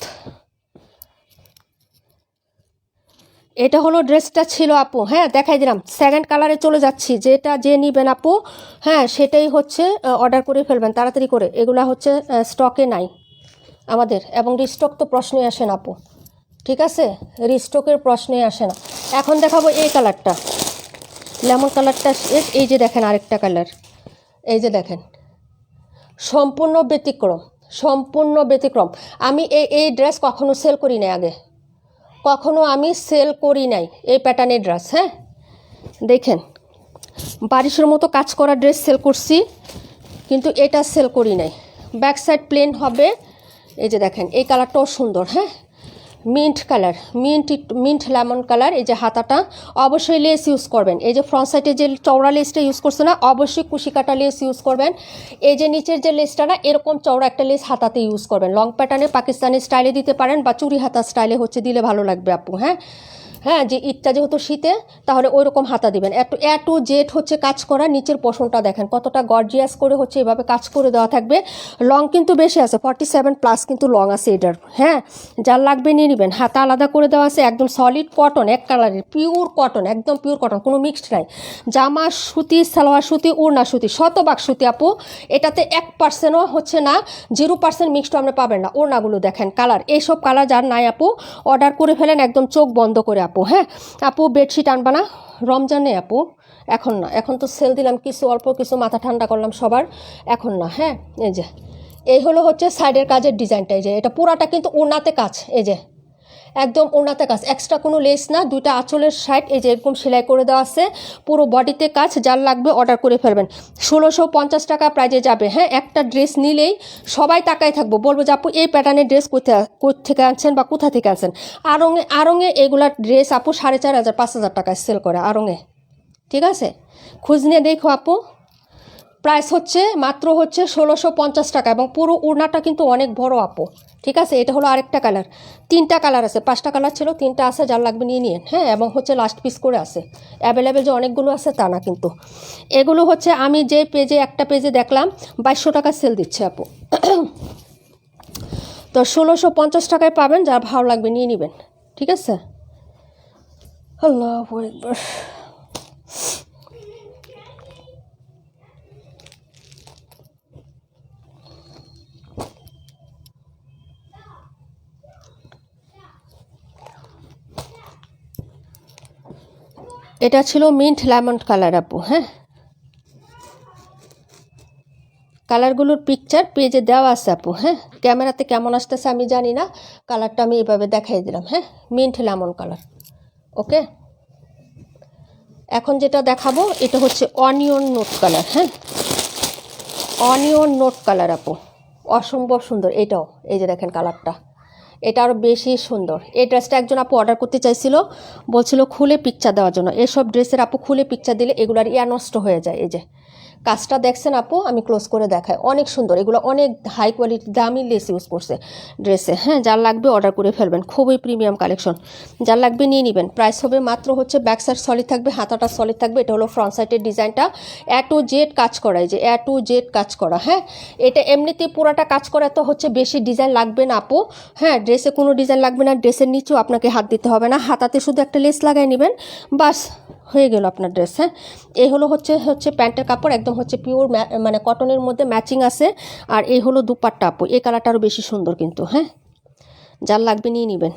এটা হলো ড্রেসটা ছিল আপু। হ্যাঁ, দেখাই দিলাম, সেকেন্ড কালারে চলে যাচ্ছি, যেটা যে নিবেন আপু হ্যাঁ সেটাই হচ্ছে অর্ডার করে ফেলবেন তাড়াতাড়ি করে। এগুলা হচ্ছে স্টকে নাই আমাদের, এবং রিস্টক তো প্রশ্নই আসে না আপু, ঠিক আছে, রিস্টকের প্রশ্নই আসে না। এখন দেখাবো এই কালারটা, লেমন কালারটা। এই যে দেখেন আরেকটা কালার, এই যে দেখেন, সম্পূর্ণ ব্যতিক্রম, সম্পূর্ণ ব্যতিক্রম। আমি এই ড্রেস কখনো সেল করি নাই আগে, কখনো আমি সেল করি নাই এই প্যাটার্নের ড্রেস। হ্যাঁ, দেখেন বারিশের মতো কাজ করা ড্রেস সেল করছি, কিন্তু এটা সেল করি নাই। ব্যাক সাইড প্লেন হবে, এই যে দেখেন এই কালারটাও সুন্দর। হ্যাঁ, mint colour, mint lemon colour. এই যে হাতাটা অবশ্যই লেস ইউজ করবেন, এই যে ফ্রন্ট সাইডে যে চওড়া লেসটা ইউজ করছে না, অবশ্যই কুশি কাটা লেস ইউজ করবেন। এই যে নিচের যে লেসটা না, এরকম চওড়া একটা লেস হাতাতে ইউজ করবেন। লং প্যাটার্নে পাকিস্তানি স্টাইলে দিতে পারেন, বা চুরি হাতা স্টাইলে হচ্ছে দিলে ভালো লাগবে আপু। হ্যাঁ হ্যাঁ, যে ঈদটা যেহেতু শীতে, তাহলে ওই রকম হাতা দিবেন। এ টু জেড হচ্ছে কাজ করা, নিচের পোষণটা দেখেন কতটা গর্জিয়াস করে হচ্ছে এভাবে কাজ করে দেওয়া থাকবে। লং কিন্তু বেশি আছে, 47+ কিন্তু লং আছে এটার। হ্যাঁ, যার লাগবে নিয়ে নেবেন। হাতা আলাদা করে দেওয়া আছে, একদম সলিড কটন, এক কালারের পিওর কটন, একদম পিওর কটন, কোনো মিক্সড নাই। জামা সুতি, সালোয়ার সুতি, ওড়না সুতি, শতভাগ সুতি আপু। এটাতে 1%ও হচ্ছে না, 0% মিক্সড আমরা পাবেন না। ওড়নাগুলো দেখেন কালার, এইসব কালার যার নাই আপু অর্ডার করে ফেলেন একদম চোখ বন্ধ করে আপু। হ্যাঁ আপু, বেডশিট আনবা না রমজানে আপু? এখন না, এখন তো সেল দিলাম কিছু, অল্প কিছু মাথা ঠান্ডা করলাম সবার, এখন না। হ্যাঁ, এই যে এই হলো হচ্ছে সাইডের কাজের ডিজাইনটা, এই যে এটা পুরাটা কিন্তু ওড়নাতে কাজ, এই যে একদম ওড়নাতে কাজ, এক্সট্রা কোনো লেস না, দুইটা আঁচলের সাইড এই যে এরকম সেলাই করে দেওয়া আছে, পুরো বডিতে কাজ। যার লাগবে অর্ডার করে ফেলবেন। 1650 টাকা প্রাইজে যাবে। হ্যাঁ, একটা ড্রেস নিলেই সবাই তাকায় থাকবো, বলবো যে আপু এই প্যাটার্নের ড্রেস থেকে আনছেন বা কোথা থেকে আনছেন। আড়ঙে এগুলার ড্রেস আপু 4500 5000 টাকায় সেল করে আড়ঙে। ঠিক আছে, খোঁজ নিয়ে দেখো আপু। প্রাইস হচ্ছে মাত্র হচ্ছে 1650 টাকা, এবং পুরো ওড়নাটা কিন্তু অনেক বড় আপু। ঠিক আছে, এটা হলো আরেকটা কালার। 3টা কালার আছে, 5টা কালার ছিল, 3টা আছে, যার লাগবে নিয়ে নিন। হ্যাঁ, এবং হচ্ছে লাস্ট পিস করে আছে, অ্যাভেলেবেল যে অনেকগুলো আছে তা না কিন্তু। এগুলো হচ্ছে আমি যে একটা পেজে দেখলাম 2200 টাকা সেল দিচ্ছে আপু। তো 1650 টাকায় পাবেন, যার ভালো লাগবে নিয়ে নেবেন। ঠিক আছে, আল্লাহু আকবার। এটা ছিল মিন্ট লেমন কালার আপু। হ্যাঁ, কালারগুলোর পিকচার পেজে দেওয়া আছে আপু। হ্যাঁ, ক্যামেরাতে কেমন আসতেছে আমি জানি না, কালারটা আমি এভাবে দেখাই দিলাম। হ্যাঁ, মিন্ট লেমন কালার। ওকে, এখন যেটা দেখাবো এটা হচ্ছে অনিয়ন নোট কালার। হ্যাঁ, অনিয়ন নোট কালার আপু, অসম্ভব সুন্দর এটাও। এই যে দেখেন কালারটা, এটা আরও বেশি সুন্দর। এই ড্রেসটা একজন আপু অর্ডার করতে চাইছিল, বলছিল খুলে পিকচার দেওয়ার জন্য। এসব ড্রেসের আপু খুলে পিকচার দিলে এগুলার নষ্ট হয়ে যায়। এই যে কাজটা দেখছেন আপু, আমি ক্লোজ করে দেখাই, অনেক সুন্দর। এগুলো অনেক হাই কোয়ালিটি দামি লেস ইউজ করছে ড্রেসে। হ্যাঁ, যার লাগবে অর্ডার করে ফেলবেন, খুবই প্রিমিয়াম কালেকশন। যার লাগবে নিয়ে নেবেন। প্রাইস হবে মাত্র হচ্ছে, ব্যাক সাইড সলিড থাকবে, হাতাটা সলিড থাকবে। এটা হলো ফ্রন্ট সাইডের ডিজাইনটা, A to Z কাজ করা। এই যে A to Z কাজ করা। হ্যাঁ, এটা এমনিতে পুরাটা কাজ করা, তো হচ্ছে বেশি ডিজাইন লাগবে না আপু। হ্যাঁ, ড্রেসে কোনো ডিজাইন লাগবে না, ড্রেসের নিচেও আপনাকে হাত দিতে হবে না, হাতাতে শুধু একটা লেস লাগাই নেবেন, বাস হয়ে গেল আপনার ড্রেস। হ্যাঁ, এই হলো হচ্ছে প্যান্টের কাপড়, একদম হচ্ছে পিওর মানে কটনের মধ্যে ম্যাচিং আছে। আর এই হলো দুপাট্টা আপু, এই কালারটা আরও বেশি সুন্দর কিন্তু। হ্যাঁ, যার লাগবে নিয়ে নেবেন।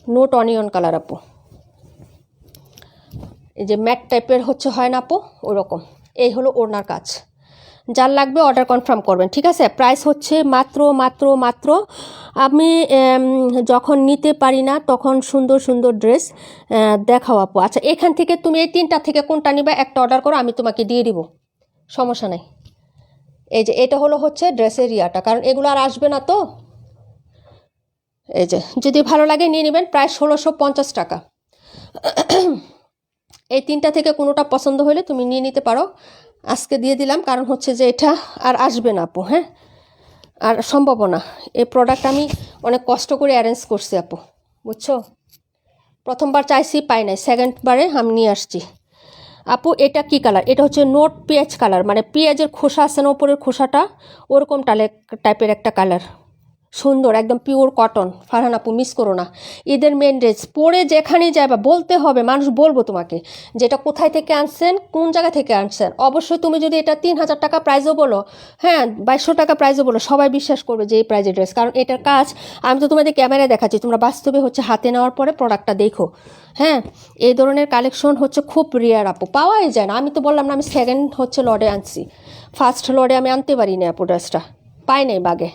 নোট অনিয়ন কালার আপু, এই যে ম্যাট টাইপের হচ্ছে হয় না আপু, ওরকম। এই হলো ওড়নার কাজ। যার লাগবে অর্ডার কনফার্ম করবেন। ঠিক আছে, প্রাইস হচ্ছে মাত্র মাত্র মাত্র, আমি যখন নিতে পারি না তখন সুন্দর সুন্দর ড্রেস দেখাও আপু। আচ্ছা, এখান থেকে তুমি এই 3টা থেকে কোনটা নিবে একটা অর্ডার করো, আমি তোমাকে দিয়ে দিব, সমস্যা নেই। এই যে এটা হচ্ছে ড্রেসের ইয়াটা, কারণ এগুলো আর আসবে না তো। এই যে যদি ভালো লাগে নিয়ে নেবেন, প্রায় 1650 টাকা। এই 3টা থেকে কোনোটা পছন্দ হলে তুমি নিয়ে নিতে পারো, আজকে দিয়ে দিলাম, কারণ হচ্ছে যে এটা আর আসবে না আপু। হ্যাঁ, আর সম্ভব না। এই প্রোডাক্ট আমি অনেক কষ্ট করে অ্যারেঞ্জ করছি আপু, বুঝছো। প্রথমবার চাইছি, পাই নাই, সেকেন্ডবারে আমি নিয়ে আসছি আপু। এটা কি কালার? এটা হচ্ছে নোট পেঁয়াজ কালার, মানে পেঁয়াজের খোসা আছে না উপরের খোসাটা, ওরকম টাইপের একটা কালার, সুন্দর, একদম পিওর কটন। ফারহান আপু মিস করো না, ঈদের মেন ড্রেস পরে যেখানেই যাবা বলতে হবে, মানুষ বলবো তোমাকে যেটা কোথায় থেকে আনছেন, কোন জায়গা থেকে আনছেন। অবশ্যই তুমি যদি এটা 3000 টাকা প্রাইসও বলো, হ্যাঁ 2200 টাকা প্রাইসও বলো, সবাই বিশ্বাস করবে যে এই প্রাইজের ড্রেস, কারণ এটার কাজ আমি তো তোমাদের ক্যামেরায় দেখাচ্ছি, তোমরা বাস্তবে হচ্ছে হাতে নেওয়ার পরে প্রোডাক্টটা দেখো। হ্যাঁ, এই ধরনের কালেকশন হচ্ছে খুব রেয়ার আপু, পাওয়াই যায় না। আমি তো বললাম না, আমি সেকেন্ড হচ্ছে লডে আনছি, ফার্স্ট লডে আমি আনতে পারি না আপু, ড্রেসটা পাই নাই বাগে,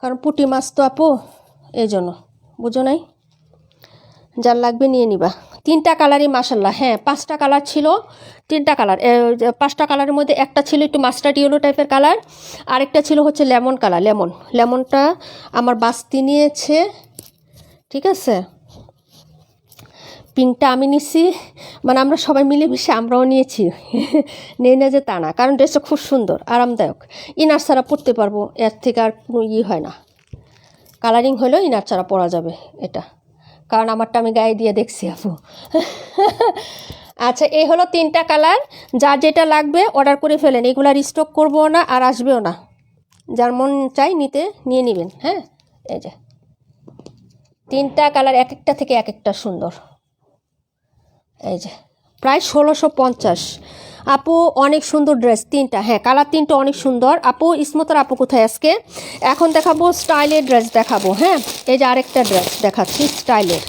কারণ পুঁটি মাছ তো আপু, এই জন্য, বুঝো নাই। যার লাগবে নিয়ে নিবা। 3টা কালারই মাসাল্লাহ। হ্যাঁ, 5টা কালার ছিল, 3টা কালার, 5টা কালারের মধ্যে একটা ছিল একটু মাস্টার্ড ইয়েলো টাইপের কালার, আরেকটা ছিল হচ্ছে লেমন কালার। লেমনটা আমার বাস্তি নিয়েছে। ঠিক আছে, পিঙ্কটা আমি নিছি, মানে আমরা সবাই মিলেমিশে আমরাও নিয়েছি, নেই না যে তা না, কারণ ড্রেসটা খুব সুন্দর, আরামদায়ক। ইনার ছাড়া পরতে পারবো, এর থেকে আর কোনো হয় না। কালারিং হলেও ইনার ছাড়া পরা যাবে এটা, কারণ আমারটা আমি গায়ে দিয়ে দেখছি আপু। আচ্ছা, এই হলো 3টা কালার, যার যেটা লাগবে অর্ডার করে ফেলেন, এগুলো স্টক করবো না আর আসবেও না, যার মন চাই নিতে নিয়ে নেবেন। হ্যাঁ, এই যে 3টা কালার, এক একটা থেকে এক একটা সুন্দর। এই যে প্রায় 1650 আপু, অনেক সুন্দর ড্রেস 3টা। হ্যাঁ, কালার 3টা অনেক সুন্দর আপু। ইসমতার আপু কোথায় আজকে? এখন দেখাবো স্টাইলের ড্রেস দেখাবো। হ্যাঁ, এই যে আরেকটা ড্রেস দেখাচ্ছি স্টাইলের।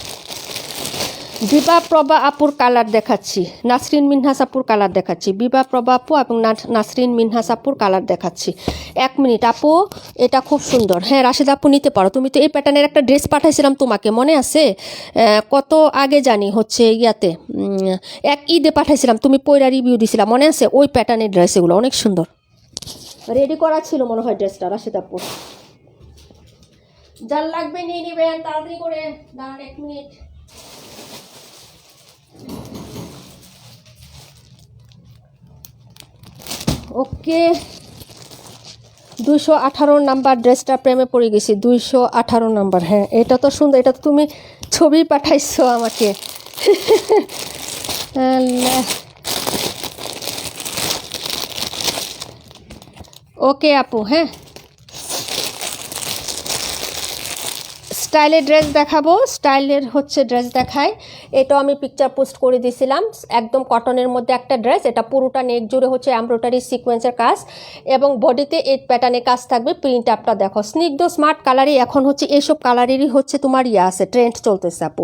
বিভা প্রভা আপুর কালার দেখাচ্ছি, নাসরিন মিনহাস আপুর কালার দেখাচ্ছি, বিভা প্রভা আপু এবং নাসরিন মিনহাস আপুর কালার দেখাচ্ছি। 1 মিনিট আপু, এটা খুব সুন্দর। হ্যাঁ রাশিদ আপু নিতে পারো। তুমি তো এই প্যাটার্নের একটা ড্রেস পাঠাইছিলাম তোমাকে, মনে আছে? কত আগে জানি হচ্ছে ইয়াতে এক ঈদে পাঠাইছিলাম, তুমি পয়রা রিভিউ দিছিলাম, মনে আছে? ওই প্যাটার্নের ড্রেস, এগুলো অনেক সুন্দর। রেডি করা ছিল মনে হয় ড্রেসটা রাশিদ আপু। যার লাগবে নিয়ে নেবেন তাড়াতাড়ি করে, দাঁড়ান 1 মিনিট। ওকে, 218 নাম্বার ড্রেসটা প্রেমে পড়ে গেছি। 218 নাম্বার, হ্যাঁ এটা তো সুন্দর, এটা তো তুমি ছবি পাঠাইছো আমাকে। ওকে আপু, হ্যাঁ স্টাইলের ড্রেস দেখাবো, স্টাইলের হচ্ছে ড্রেস দেখায়। এটাও আমি পিকচার পোস্ট করে দিয়েছিলাম, একদম কটনের মধ্যে একটা ড্রেস। এটা পুরোটা নেক জুড়ে হচ্ছে এমব্রয়ডারি সিকোয়েন্সের কাজ এবং বডিতে এই প্যাটার্নের কাজ থাকবে। প্রিন্ট আপটা দেখো, স্নিগ্ধ স্মার্ট কালারই এখন হচ্ছে, এইসব কালারেরই হচ্ছে তোমার আছে, ট্রেন্ড চলতেছে আপু।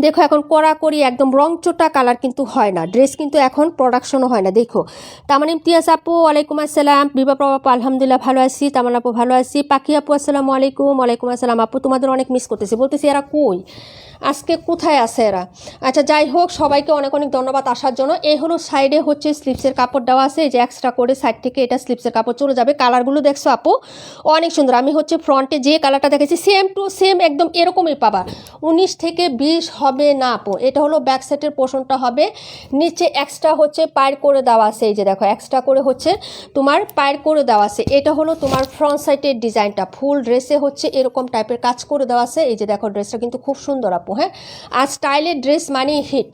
দেখো এখন কড়াকড়ি একদম রংচোটা কালার কিন্তু হয় না, ড্রেস কিন্তু এখন প্রোডাকশনও হয় না। দেখো তামানিম তিয়াস আপু ওয়ালাইকুম আসসালাম, বিভা প্রভা আপু আলহামদুলিল্লাহ ভালো আছি, তামান আপু ভালো আছি, পাখি আপু আসসালামু আলাইকুম। ওয়ালাইকুম আসসালাম আপু, তোমাদের অনেক মিস করতেছি, বলতেছি এরা কই, আজকে কোথায় আছে এরা। আচ্ছা যাই হোক, সবাইকে অনেক অনেক ধন্যবাদ আসার জন্য। এই হলো সাইডে হচ্ছে স্লিপসের কাপড় দেওয়া আছে, এই যে এক্সট্রা করে সাইড থেকে এটা স্লিপসের কাপড় চলে যাবে। কালারগুলো দেখছো আপু অনেক সুন্দর। আমি হচ্ছে ফ্রন্টে যে কালারটা দেখেছি সেম টু সেম একদম এরকমই পাবা, 19 থেকে 20 হবে না আপু। এটা হলো ব্যাক সাইডের পোর্শনটা হবে, নিচে এক্সট্রা হচ্ছে পায়ের করে দেওয়া আছে, এই যে দেখো এক্সট্রা করে হচ্ছে তোমার পায়ের করে দেওয়া আছে। এটা হলো তোমার ফ্রন্ট সাইডের ডিজাইনটা, ফুল ড্রেসে হচ্ছে এরকম টাইপের কাজ করে দেওয়া আছে। এই যে দেখো ড্রেসটা কিন্তু খুব সুন্দর আপু। হ্যাঁ আর স্টাইলের ড্রেস মানেই হিট,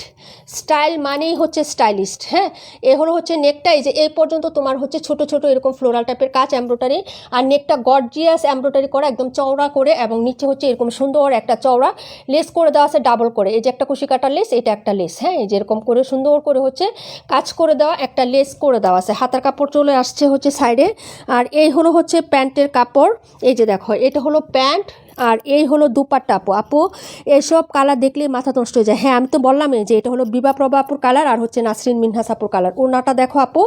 স্টাইল মানেই হচ্ছে স্টাইলিস্ট। হ্যাঁ এ হলো হচ্ছে নেকটা, এই যে এই পর্যন্ত তোমার হচ্ছে ছোট ছোট এরকম ফ্লোরাল টাইপের কাজ এমব্রয়ডারি, আর নেকটা গর্জিয়াস এমব্রয়ডারি করা একদম চওড়া করে, এবং নিচে হচ্ছে এরকম সুন্দর একটা চওড়া লেস করে দেওয়া আছে ডাবল করে। এই যে একটা কুশি কাটার লেস, এটা একটা লেস, হ্যাঁ এই যে এরকম করে সুন্দর করে হচ্ছে কাজ করে দেওয়া, একটা লেস করে দেওয়া আছে। হাতার কাপড় চলে আসছে হচ্ছে সাইডে। আর এই হলো হচ্ছে প্যান্টের কাপড়, এই যে দেখো এটা হলো প্যান্ট, আর এই হলো দুপাট্টা আপু। আপু এসব কালার দেখলেই মাথা নষ্ট হয়ে যায়। হ্যাঁ আমি তো বললামই যে এটা হলো বিভা প্রভা আপুর কালার আর হচ্ছে নাসরিন মিনহাস আপুর কালার। ওড়নাটা দেখো আপু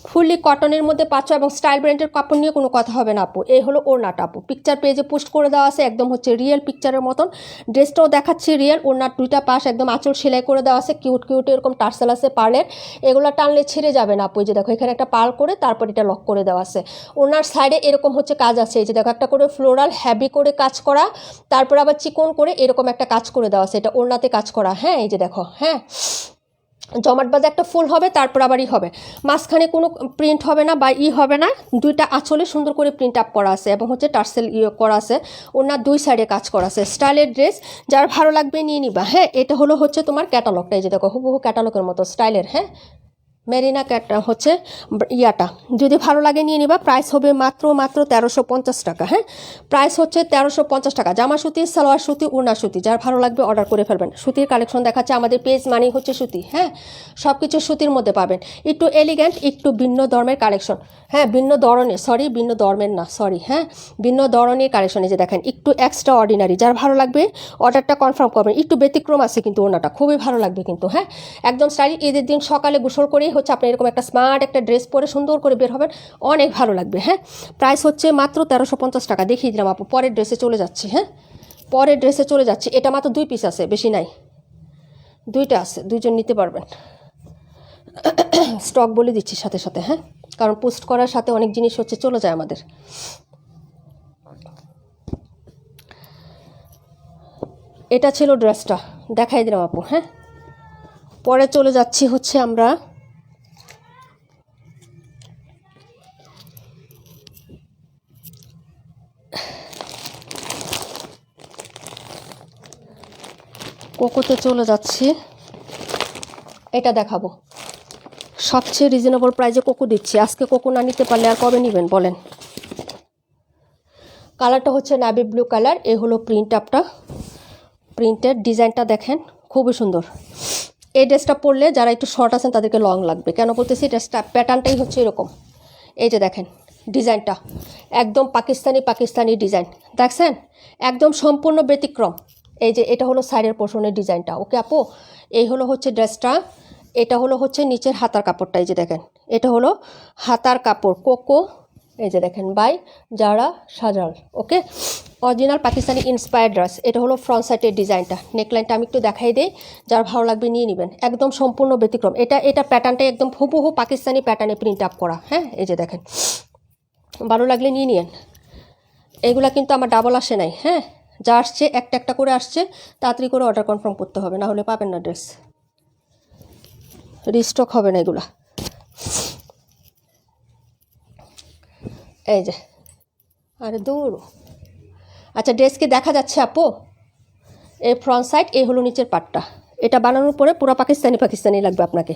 ফুললি কটনের মধ্যে পাচ্ছ, এবং স্টাইল ব্র্যান্ডের কাপড় নিয়ে কোনো কথা হবে না আপু। এই হলো ওড়নাটা আপু, পিকচার পেজে পোস্ট করে দেওয়া আছে, একদম হচ্ছে রিয়েল পিকচারের মতন। ড্রেসটাও দেখাচ্ছি রিয়েল, ওড়নার দুইটা পাশ একদম আঁচল সেলাই করে দেওয়া আছে, কিউট কিউট এরকম টার্সেল আছে পার্লের, এগুলো টানলে ছিঁড়ে যাবে না আপু। এই যে দেখো এখানে একটা পার্ল করে তারপর এটা লক করে দেওয়া আছে। ওড়নার সাইডে এরকম হচ্ছে কাজ আছে, এই যে দেখো একটা করে ফ্লোরাল হ্যাভি করে কাজ করা, তারপর আবার চিকন করে এরকম একটা কাজ করে দেওয়া আছে, এটা ওড়নাতে কাজ করা। হ্যাঁ এই যে দেখো, হ্যাঁ জমাট বাঁধা একটা ফুল হবে, তারপর আবার হবে, মাঝখানে কোনো প্রিন্ট হবে না বা হবে না, দুইটা আঁচলে সুন্দর করে প্রিন্ট আপ করা আছে এবং হচ্ছে টার্সেল করা আছে, ওনার দুই সাইডে কাজ করা আছে। স্টাইলের ড্রেস যার ভালো লাগবে নিয়ে নিবা। হ্যাঁ এটা হলো হচ্ছে তোমার ক্যাটালগটা, এই যে দেখো হুবহু ক্যাটালগের মতো স্টাইলের। হ্যাঁ মেরিনা ক্যাটটা হচ্ছে ইয়াটা, যদি ভালো লাগে নিয়ে নিবা। প্রাইস হবে মাত্র 1350 টাকা। হ্যাঁ প্রাইস হচ্ছে 1350 টাকা। জামা সুতি, সালোয়ার সুতি, ওড়না সুতি, যার ভালো লাগবে অর্ডার করে ফেলবেন। সুতির কালেকশন দেখাচ্ছে আমাদের পেজ, মানেই হচ্ছে সুতি। হ্যাঁ সব কিছু সুতির মধ্যে পাবেন, একটু এলিগ্যান্ট, একটু ভিন্ন ধর্মের কালেকশন। হ্যাঁ ভিন্ন ধরনের, ভিন্ন ধর্মের না, হ্যাঁ ভিন্ন ধরনের কালেকশন। এই যে দেখেন একটু এক্সট্রা অর্ডিনারি, যার ভালো লাগবে অর্ডারটা কনফার্ম করবেন। একটু ব্যতিক্রম আছে কিন্তু ওড়নাটা খুবই ভালো লাগবে কিন্তু। হ্যাঁ একদম স্টাইল, ঈদের দিন সকালে গোসল করেই হচ্ছে আপনি এরকম একটা স্মার্ট একটা ড্রেস পরে সুন্দর করে বের হবেন, অনেক ভালো লাগবে। হ্যাঁ প্রাইস হচ্ছে মাত্র 1350 টাকা। দেখিয়ে দিলাম আপু, পরের ড্রেসে চলে যাচ্ছি। হ্যাঁ পরের ড্রেসে চলে যাচ্ছি, এটা মাত্র 2 পিস আছে, বেশি নাই, 2টা আছে, 2জন নিতে পারবেন। স্টক বলে দিচ্ছি সাথে সাথে, হ্যাঁ কারণ পোস্ট করার সাথে অনেক জিনিস হচ্ছে চলে যায় আমাদের। এটা ছিল ড্রেসটা, দেখাই দিলাম আপু। হ্যাঁ পরে চলে যাচ্ছি হচ্ছে আমরা কোকোতে চলে যাচ্ছি, এটা দেখাবো। সবচেয়ে রিজনেবল প্রাইসে কোকো দিচ্ছি আজকে। কোকো না নিতে পারলে আর কবে নেবেন বলেন। কালারটা হচ্ছে নাভি ব্লু কালার। এ হলো প্রিন্ট আপটা, প্রিন্টের ডিজাইনটা দেখেন খুবই সুন্দর। এই ড্রেসটা পরলে যারা একটু শর্ট আছেন তাদেরকে লং লাগবে। কেন বলতেছি, ড্রেসটা প্যাটার্নটাই হচ্ছে এরকম। এই যে দেখেন ডিজাইনটা একদম পাকিস্তানি ডিজাইন, দেখছেন একদম সম্পূর্ণ ব্যতিক্রম। এই যে এটা হলো সাইডের পোর্শনের ডিজাইনটা। ওকে আপু, এই হলো হচ্ছে ড্রেসটা। এটা হলো হচ্ছে নিচের হাতার কাপড়টা, এই যে দেখেন এটা হলো হাতার কাপড় কোকো, এই যে দেখেন বাই যারা সাজাল। ওকে, অরিজিনাল পাকিস্তানি ইন্সপায়ার্ড ড্রেস। এটা হলো ফ্রন্ট সাইডের ডিজাইনটা। নেকলাইনটা আমি একটু দেখাই দিই, যার ভালো লাগবে নিয়ে নেবেন। একদম সম্পূর্ণ ব্যতিক্রম। এটা প্যাটার্নটা একদম হুবহু পাকিস্তানি প্যাটার্নে প্রিন্ট আপ করা। হ্যাঁ, এই যে দেখেন, ভালো লাগলে নিয়ে নিন। এগুলা কিন্তু আমার ডাবল আসে নাই। হ্যাঁ, যা আসছে একটা একটা করে আসছে, তাড়াতাড়ি করে অর্ডার কনফার্ম করতে হবে, না হলে পাবেন না ড্রেস, রিস্টক হবে না এগুলা। এই যে, আরে দূর। আচ্ছা, ড্রেস কি দেখা যাচ্ছে আপু? এই ফ্রন্ট সাইড, এই হলো নিচের পাটটা। এটা বানানোর পরে পুরো পাকিস্তানি পাকিস্তানি লাগবে আপনাকে।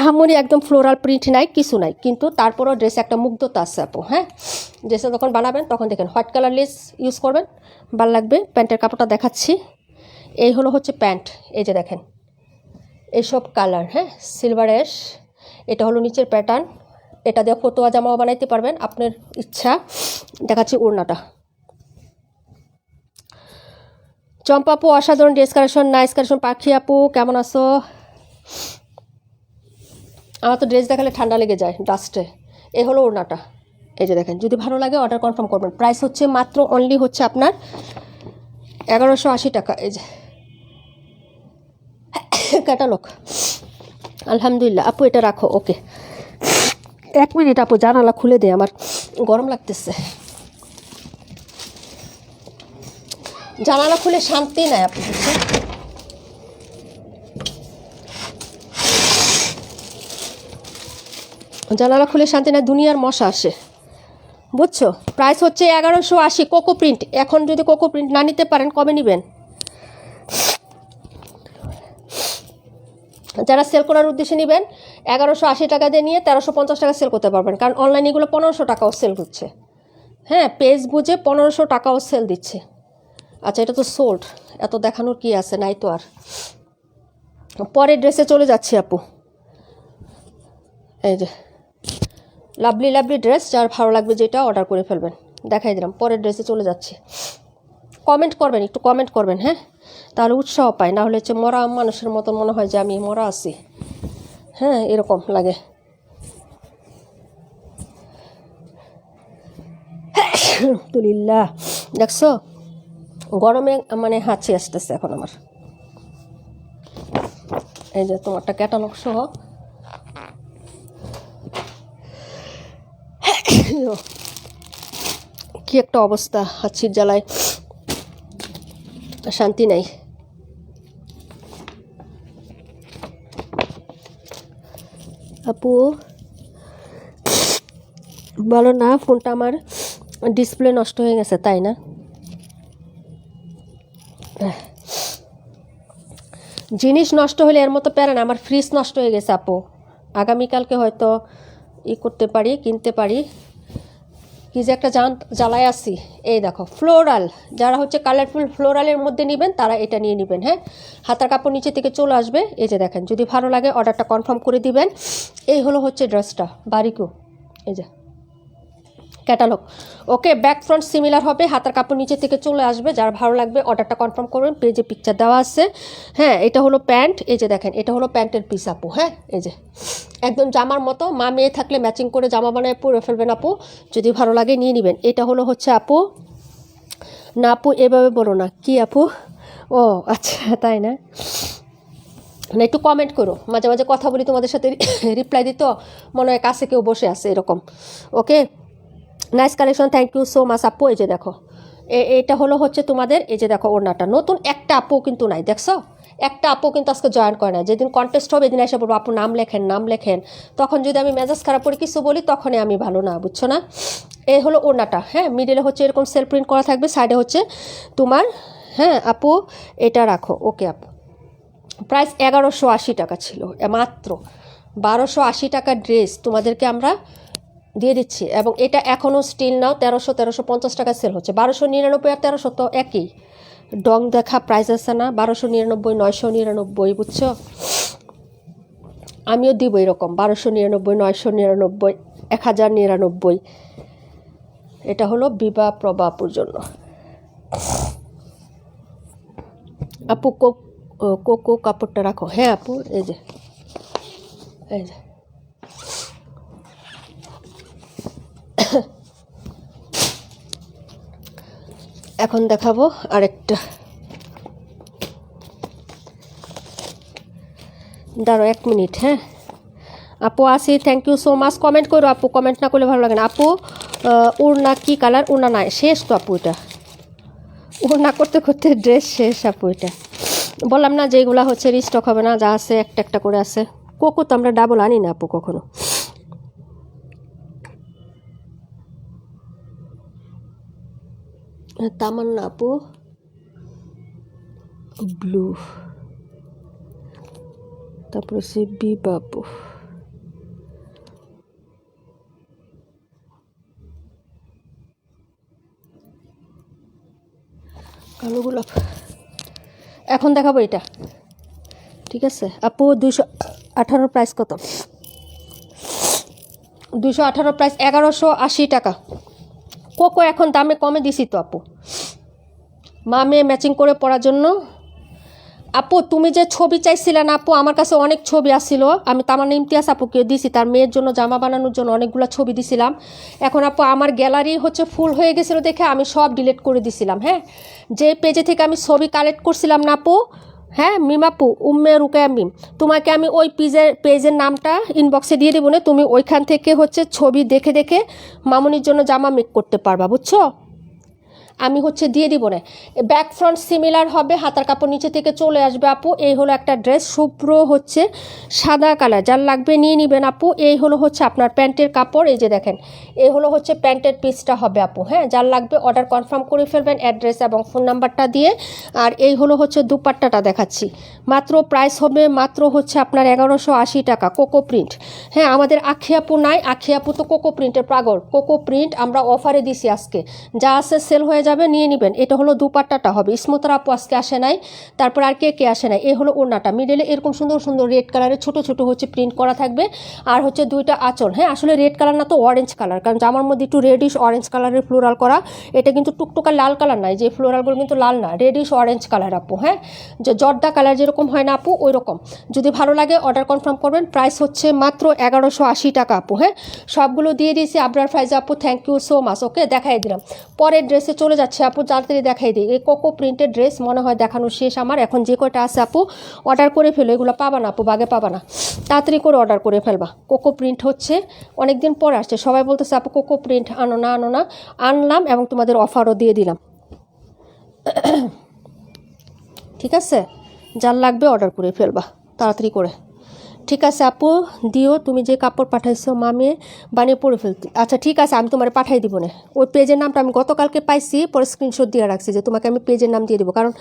আহামরি একদম ফ্লোরাল প্রিন্ট নাই, কিছু নাই, কিন্তু তারপরও ড্রেসে একটা মুগ্ধতা আছে আপু। হ্যাঁ, ড্রেসে যখন বানাবেন তখন দেখেন হোয়াইট কালার লেস ইউজ করবেন, ভালো লাগবে। প্যান্টের কাপড়টা দেখাচ্ছি। এই হলো হচ্ছে প্যান্ট, এই যে দেখেন এইসব কালার। হ্যাঁ, সিলভার অ্যাশ। এটা হলো নিচের প্যাটার্ন। এটা দিয়ে ফতোয়া জামাও বানাইতে পারবেন, আপনার ইচ্ছা। দেখাচ্ছি ওড়নাটা। চম্পা আপু অসাধারণ ড্রেস কালেকশন, নাইস কালেকশন। পাখি আপু কেমন আছো? আমার তো ড্রেস দেখালে ঠান্ডা লেগে যায় ডাস্টে। এই হলো ওড়নাটা, এই যে দেখেন। যদি ভালো লাগে অর্ডার কনফার্ম করবেন। প্রাইস হচ্ছে মাত্র অনলি হচ্ছে আপনার 1180 টাকা। এই যে ক্যাটালগ। আলহামদুলিল্লাহ আপু, এটা রাখো। ওকে, 1 মিনিট আপু, জানালা খুলে দে, আমার গরম লাগতেছে। জানালা খুলে শান্তি নাই আপু, বুঝছেন? জানালা খুলে শান্তি নাই, দুনিয়ার মশা আসে, বুঝছো? প্রাইস হচ্ছে 1180 কোকো প্রিন্ট। এখন যদি কোকো প্রিন্ট না নিতে পারেন, কবে নেবেন? যারা সেল করার উদ্দেশ্যে নেবেন 1180 টাকা দিয়ে নিয়ে 1350 টাকা সেল করতে পারবেন, কারণ অনলাইনে এগুলো 1500 টাকাও সেল হচ্ছে। হ্যাঁ, পেজ বুঝে 1500 টাকাও সেল দিচ্ছে। আচ্ছা, এটা তো সোল্ড, এত দেখানোর কি আছে, নাই তো আর। পরের ড্রেসে চলে যাচ্ছি আপু। এই যে লাভলি লাভলি ড্রেস, যার ভালো লাগবে যেটা অর্ডার করে ফেলবেন। দেখাই দিলাম, পরের ড্রেসে চলে যাচ্ছি। কমেন্ট করবেন, একটু কমেন্ট করবেন। হ্যাঁ, তাহলে উৎসাহ পাই, না হলে হচ্ছে মরা মানুষের মতন মনে হয় যে আমি মরা আছি। হ্যাঁ, এরকম লাগে। আলহামদুলিল্লাহ, দেখছো গরমে মানে হাঁচি আসতেছে এখন আমার। এই যে তোমারটা ক্যাটালগ সহ। কি একটা অবস্থা, হাঁচির জ্বালায় শান্তি নাই। আপু বলো না, ফোনটা আমার ডিসপ্লে নষ্ট হয়ে গেছে, তাই না? জিনিস নষ্ট হলে এর মতো প্যারা না, আমার ফ্রিজ নষ্ট হয়ে গেছে আপু। আগামীকালকে হয়তো করতে পারি, কিনতে পারি। কি যে একটা জ্বালায় আসি। এই দেখো ফ্লোরাল, যারা হচ্ছে কালারফুল ফ্লোরালের মধ্যে নেবেন তারা এটা নিয়ে নেবেন। হ্যাঁ, হাতার কাপড় নিচে থেকে চলে আসবে। এই যে দেখেন, যদি ভালো লাগে অর্ডারটা কনফার্ম করে দিবেন। এই হলো হচ্ছে ড্রেসটা, বারিকু। এই যে ক্যাটালগ। ওকে, ব্যাক ফ্রন্ট সিমিলার হবে, হাতার কাপড় নিচে থেকে চলে আসবে। যার ভালো লাগবে অর্ডারটা কনফার্ম করবেন, পেজে পিকচার দেওয়া আছে। হ্যাঁ, এটা হলো প্যান্ট, এই যে দেখেন এটা হলো প্যান্টের পিস আপু। হ্যাঁ, এই যে একদম জামার মতো, মা মেয়ে থাকলে ম্যাচিং করে জামা বানায় পরে ফেলবেন আপু। যদি ভালো লাগে নিয়ে নেবেন। এটা হলো হচ্ছে আপু, না আপু এভাবে বলো না। কি আপু? ও আচ্ছা, তাই না? না, একটু কমেন্ট করো, মাঝে মাঝে কথা বলি তোমাদের সাথে, রিপ্লাই দিত মনে হয় কাছে কেউ বসে আছে এরকম। Okay, nice collection, thank you so much আপু। এই যে দেখো, এটা হলো হচ্ছে তোমাদের, এই যে দেখো ওড়নাটা নতুন। একটা আপু কিন্তু নাই, দেখছো? একটা আপু কিন্তু আজকে জয়েন করে না। যেদিন কন্টেস্ট হবে এদিন এসে বলবো আপু নাম লেখেন, নাম লেখেন। তখন যদি আমি মেজাজ খারাপ করে কিছু বলি, তখনই আমি ভালো না, বুঝছো না? এই হলো ওড়নাটা। হ্যাঁ, মিডলে হচ্ছে এরকম সেল প্রিন্ট করা থাকবে, সাইডে হচ্ছে তোমার। হ্যাঁ আপু, এটা রাখো। ওকে আপু, প্রাইস 1180 টাকা ছিল, মাত্র 1280 টাকা ড্রেস তোমাদেরকে আমরা দিয়ে দিচ্ছি। এবং এটা এখনও স্টিল নাও 1350 টাকা সেল হচ্ছে। 1299 আর 1300 তো একই, ডং দেখা প্রাইস আছে না? 1299, 999, বুঝছো? আমিও দিব এরকম 1299, 999, 1099। এটা হলো বিবাহ প্রবাপুর জন্য। আপু কোকো কাপড়টা রাখো। হ্যাঁ আপু, এই যে এই যে এখন দেখাবো আরেকটা। দাঁড়ো 1 মিনিট। হ্যাঁ আপু আসি, thank you so much. Comment করো আপু, কমেন্ট না করলে ভালো লাগে না আপু। উড়না কি কালার? উড়না নাই, শেষ তো আপু এটা। উড়না করতে করতে ড্রেস শেষ আপু এটা। বললাম না যেগুলো হচ্ছে রিস্টক হবে না, যা আছে একটা একটা করে আছে। কোকো তো আমরা ডাবল আনি না আপু কখনো। তামান্না আপু ব্লু, তারপরে সে বিবা আপু কালো গোলাপ। এখন দেখাবো এটা, ঠিক আছে আপু। 218 প্রাইস কত? 218 প্রাইস 1180 টাকা। কোকো এখন দামে কমে দিছি তো আপু, মা মেয়ে ম্যাচিং করে পরার জন্য। আপু তুমি যে ছবি চাইছিলে না আপু, আমার কাছে অনেক ছবি আসছিল, আমি তামান্না ইমতিয়াজ আপুকে দিছি, তার মেয়ের জন্য জামা বানানোর জন্য অনেকগুলো ছবি দিছিলাম। এখন আপু আমার গ্যালারি হচ্ছে ফুল হয়ে গেছিলো দেখে আমি সব ডিলিট করে দিছিলাম। হ্যাঁ, যে পেজে থেকে আমি ছবি কালেক্ট করছিলাম না আপু, হ্যাঁ মিমাপু উম্মে রুকায়া মিম, তোমাকে আমি ওই পেজের নামটা ইনবক্সে দিয়ে দেবো না, তুমি ওইখান থেকে হচ্ছে ছবি দেখে দেখে মামুনির জন্য জামা মেক করতে পারবা, বুঝছো? আমি হচ্ছে দিয়ে দিব না। ব্যাক ফ্রন্ট সিমিলার হবে, হাতার কাপড় নিচে থেকে চলে আসবে আপু। এই হলো একটা ড্রেস, শুভ্র হচ্ছে সাদা কালার, যার লাগবে নিয়ে নেবেন আপু। এই হলো হচ্ছে আপনার প্যান্টের কাপড়, এই যে দেখেন, এই হলো হচ্ছে প্যান্টের পিসটা হবে আপু। হ্যাঁ, যার লাগবে অর্ডার কনফার্ম করে ফেলবেন অ্যাড্রেস এবং ফোন নাম্বারটা দিয়ে। আর এই হলো হচ্ছে দুপাট্টাটা দেখাচ্ছি, মাত্র প্রাইস হবে মাত্র হচ্ছে আপনার 1180 টাকা, কোকো প্রিন্ট। হ্যাঁ, আমাদের আখি আপু নাই, আখি আপু তো কোকো প্রিন্টের পাগল। কোকো প্রিন্ট আমরা অফারে দিছি আজকে, যা আছে সেল হয়ে যাবে, নিয়ে নেবেন। এটা হলো দুপাট্টাটা হবে, স্মুতার আপু আজকে আসে নাই, তারপর আর কে কে আসে নাই। এই হলো ওড়নাটা, মিডলে এরকম সুন্দর সুন্দর রেড কালারের ছোট ছোট হচ্ছে প্রিন্ট করা থাকবে। আর হচ্ছে দুইটা আঁচল, হ্যাঁ আসলে রেড কালার না তো অরেঞ্জ কালার, কারণ জামার মধ্যে একটু রেডিশ অরেঞ্জ কালারের ফ্লোরাল করা। এটা কিন্তু টুকটুকা লাল কালার নাই, যে ফ্লোরালগুলো কিন্তু লাল না, রেডিশ অরেঞ্জ কালার আপু। হ্যাঁ, যে জর্দা কালার যেরকম হয় না আপু, ওই রকম। যদি ভালো লাগে অর্ডার কনফার্ম করবেন, প্রাইস হচ্ছে মাত্র 1180 টাকা আপু। হ্যাঁ, সবগুলো দিয়ে দিয়েছি আবরার ফাইজা আপু, থ্যাংক ইউ সো মাচ। ওকে, দেখাই দিলাম। পরের ড্রেসে চলে যাচ্ছে আপু, তাড়াতাড়ি দেখাই দিই। এই কোকো প্রিন্টের ড্রেস মনে হয় দেখানো শেষ আমার, এখন যে কয়টা আছে আপু অর্ডার করে ফেলো, এগুলো পাবা না আপু, বাগে পাবা না, তাড়াতাড়ি করে অর্ডার করে ফেলবা। কোকো প্রিন্ট হচ্ছে অনেকদিন পরে আসছে, সবাই বলতেছে আপু কোকো প্রিন্ট আনো না আনো না, আনলাম এবং তোমাদের অফারও দিয়ে দিলাম। ঠিক আছে, যার লাগবে অর্ডার করে ফেলবা তাড়াতাড়ি করে। ঠিক আছে আপু, দিও। তুমি যে কাপড় পাঠাইছো মামিয়ে বানিয়ে পরে ফেলতে, আচ্ছা ঠিক আছে, আমি তোমার পাঠাই দিব না। ওই পেজের নামটা আমি গতকালকে পাইছি, পরে স্ক্রিনশট দিয়ে রাখছি যে তোমাকে আমি পেজের নাম দিয়ে দিব, কারণ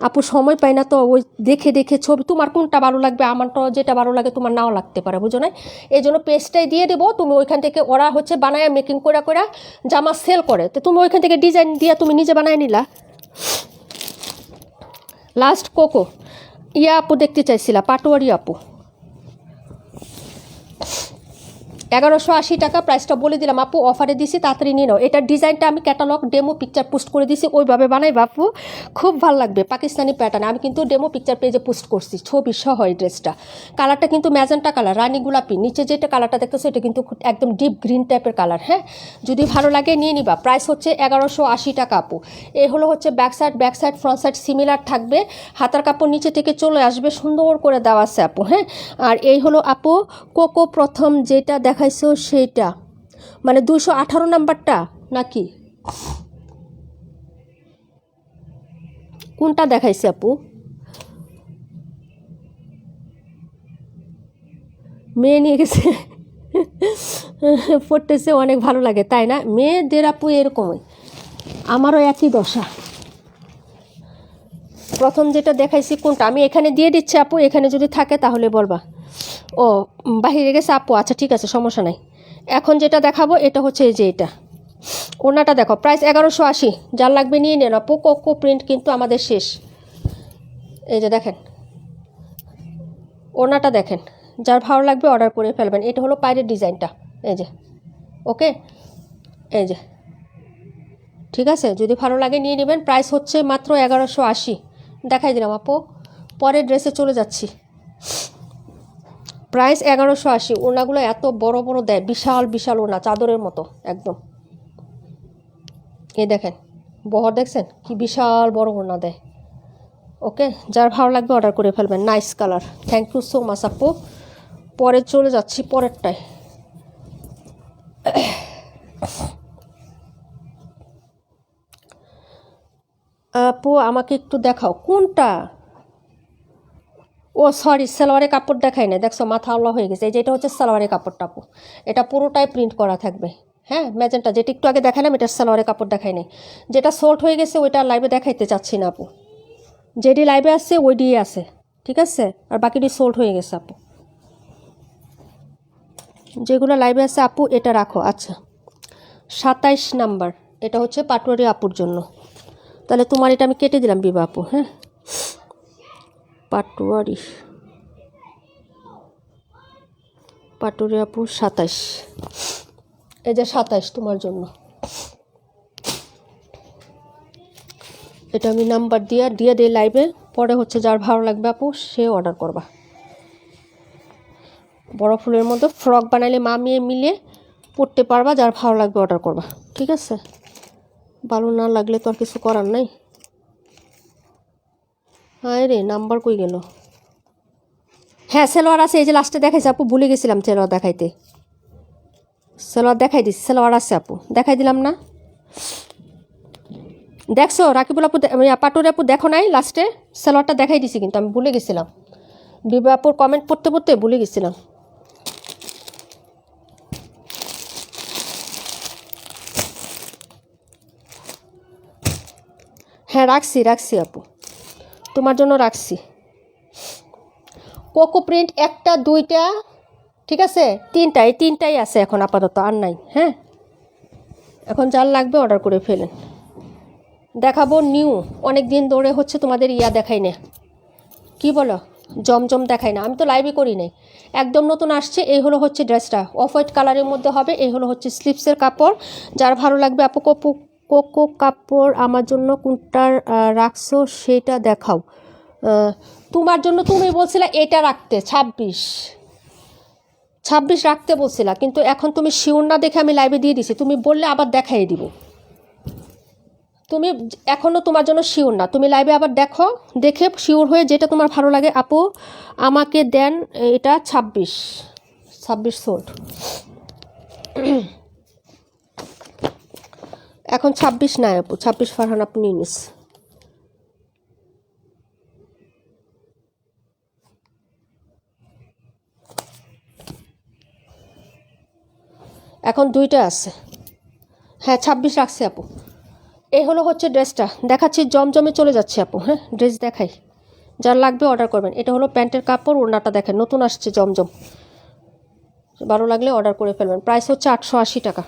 আপু সময় পাই না তো, ওই দেখে দেখে ছবি তোমার কোনটা ভালো লাগবে, আমারটা যেটা ভালো লাগে তোমার নাও লাগতে পারে, বুঝো না? এই জন্য পেজটাই দিয়ে দেবো, তুমি ওইখান থেকে, ওরা হচ্ছে বানায় মেকিং করে করে জামা সেল করে, তো তুমি ওইখান থেকে ডিজাইন দিয়ে তুমি নিজে বানায় নিলা। লাস্ট কোকো ইয়া আপু দেখতে চাইছিলা, পাটোয়ারি আপু, 1180 টাকা, প্রাইসটা বলে দিলাম আপু, অফারে দিছি, তাড়াতাড়ি নিয়ে নাও। এটার ডিজাইনটা আমি ক্যাটালগ ডেমো পিকচার পোস্ট করে দিছি, ওইভাবে বানাই বাপু, খুব ভালো লাগবে, পাকিস্তানি প্যাটার্ন। আমি কিন্তু ডেমো পিকচার পেজে পোস্ট করছি ছবি সহ এই ড্রেসটা। কালারটা কিন্তু ম্যাজেন্টা কালার, রানী গোলাপি, নিচে যেটা কালারটা দেখতেছো এটা কিন্তু একদম ডিপ গ্রিন টাইপের কালার। হ্যাঁ, যদি ভালো লাগে নিয়ে নিবা, প্রাইস হচ্ছে 1180 টাকা আপু। এই হলো হচ্ছে back side front side similar থাকবে, হাতার কাপড় নিচে থেকে চলে আসবে, সুন্দর করে দেওয়া আছে আপু। হ্যাঁ, আর এই হলো আপু কোকো প্রথম যেটা দেখাইছো সেইটা, মানে 218 নাম্বারটা নাকি কোনটা দেখাইছে আপু? মেয়ে নিয়ে গেছে পড়তেছে, অনেক ভালো লাগে তাই না? মেয়েদের আপু এরকমই, আমারও একই দশা। প্রথম যেটা দেখাইছি কোনটা, আমি এখানে দিয়ে দিচ্ছি আপু, এখানে যদি থাকে তাহলে বলবা। ও বাহিরে গেছে আপু, আচ্ছা ঠিক আছে, সমস্যা নাই। এখন যেটা দেখাবো এটা হচ্ছে এই যে এটা, ওনাটা দেখো, প্রাইস 1180, যার লাগবে নিয়ে নেন আপু। কোকো প্রিন্ট কিন্তু আমাদের শেষ। এই যে দেখেন ওনাটা দেখেন, যার ভালো লাগবে অর্ডার করে ফেলবেন। এটা হলো পায়ের ডিজাইনটা, এই যে, ওকে, এই যে, ঠিক আছে, যদি ভালো লাগে নিয়ে নেবেন। প্রাইস হচ্ছে মাত্র 1180, দেখাই দিলাম আপু। পরের ড্রেসে চলে যাচ্ছি। প্রাইস 1180। ওড়নাগুলো এত বড় বড় দেয়, বিশাল বিশাল ওড়না, চাদরের মতো একদম। এই দেখেন বহর, দেখছেন কি বিশাল বড় ওড়না দেয়। ওকে, যার ভালো লাগবে অর্ডার করে ফেলবেন। Nice colour, thank you so much আপু। পরে চলে যাচ্ছি পরেরটায়। আপু আমাকে একটু দেখাও কোনটা। ও সরি, সালোয়ারের কাপড় দেখাই না, দেখছো মাথা আল্লাহ হয়ে গেছে। এই যে এটা হচ্ছে সালোয়ারের কাপড়টা আপু, এটা পুরোটাই প্রিন্ট করা থাকবে। হ্যাঁ, ম্যাজেন্টা যেটা একটু আগে দেখালাম, এটা সালোয়ারের কাপড় দেখাই নাই। যেটা সোল্ড হয়ে গেছে ওইটা লাইভে দেখাইতে চাচ্ছি না আপু। যেটি লাইভে আসছে ওইটি আছে, ঠিক আছে, আর বাকিটি সোল্ড হয়ে গেছে আপু। যেগুলো লাইভে আছে আপু এটা রাখো। আচ্ছা, 27 নাম্বার, এটা হচ্ছে পাটোয়ারি আপুর জন্য। তাহলে তোমার এটা আমি কেটে দিলাম বিবা আপু। হ্যাঁ, পাটোয়ারি আপু 27। এই যে 27 তোমার জন্য। এটা আমি নাম্বার দিয়ে দিই লাইভে। পরে হচ্ছে যার ভালো লাগবে আপু সে অর্ডার করবা। বড় ফুলের মধ্যে ফ্রক বানাইলে মামিয়ে মিলে পরতে পারবা, যার ভালো লাগবে অর্ডার করবা, ঠিক আছে। ভালো না লাগলে তো আর কিছু করার নাই। হায় রে, নাম্বার কই গেল। হ্যাঁ, সেলোয়ার আছে, এই যে লাস্টে দেখাইছে আপু, ভুলে গেছিলাম সেলোয়ার দেখাইতে। সেলোয়ার দেখাই দিচ্ছি, সেলোয়ার আছে আপু, দেখাই দিলাম না। দেখছো রাকিবুল আপু, পাটোয়ারি আপু দেখো নাই লাস্টে সেলোয়ারটা দেখাই দিছি, কিন্তু আমি ভুলে গেছিলাম। বিবা আপুর কমেন্ট পড়তে পড়তে ভুলে গেছিলাম। হ্যাঁ রাখছি আপু, তোমার জন্য রাখছি। কোকো প্রিন্ট একটা দুইটা, ঠিক আছে, এই তিনটাই আছে এখন আপাতত, আর নাই। হ্যাঁ, এখন যার লাগবে অর্ডার করে ফেলেন। দেখাবো নিউ, অনেক দিন ধরে হচ্ছে তোমাদের দেখাই না, কি বলো, জমজম দেখাই না, আমি তো লাইভই করি নাই। একদম নতুন আসছে। এই হলো হচ্ছে ড্রেসটা, অফ হোয়াইট কালারের মধ্যে হবে। এই হলো হচ্ছে স্লিপসের কাপড়। যার ভালো লাগবে আপু কোকো কাপড় আমার জন্য কোনটা রাখছো সেটা দেখাও। তোমার জন্য তুমি বলছিলা এটা রাখতে, 26 রাখতে বলছিলা, কিন্তু এখন তুমি শিওর না দেখে আমি লাইভে দিয়ে দিছি। তুমি বললে আবার দেখাই দিব। তুমি এখনও তোমার জন্য শিওর না, তুমি লাইভে আবার দেখো, দেখে শিওর হয়ে যেটা তোমার ভালো লাগে আপু আমাকে দেন। এটা 26 সোল্ড। এখন 26 নাই আপু, 26 ফারহান আপু নিয়ে নিস। এখন দুইটা আছে। হ্যাঁ 26 রাখছি আপু। এই হলো হচ্ছে ড্রেসটা, দেখাচ্ছি জমজমে চলে যাচ্ছে আপু। হ্যাঁ, ড্রেস দেখাই, যার লাগবে অর্ডার করবেন। এটা হলো প্যান্টের কাপড়, ওড়নাটা দেখেন নতুন আসছে জমজম, ভালো লাগলে অর্ডার করে ফেলবেন। প্রাইস হচ্ছে 880 টাকা।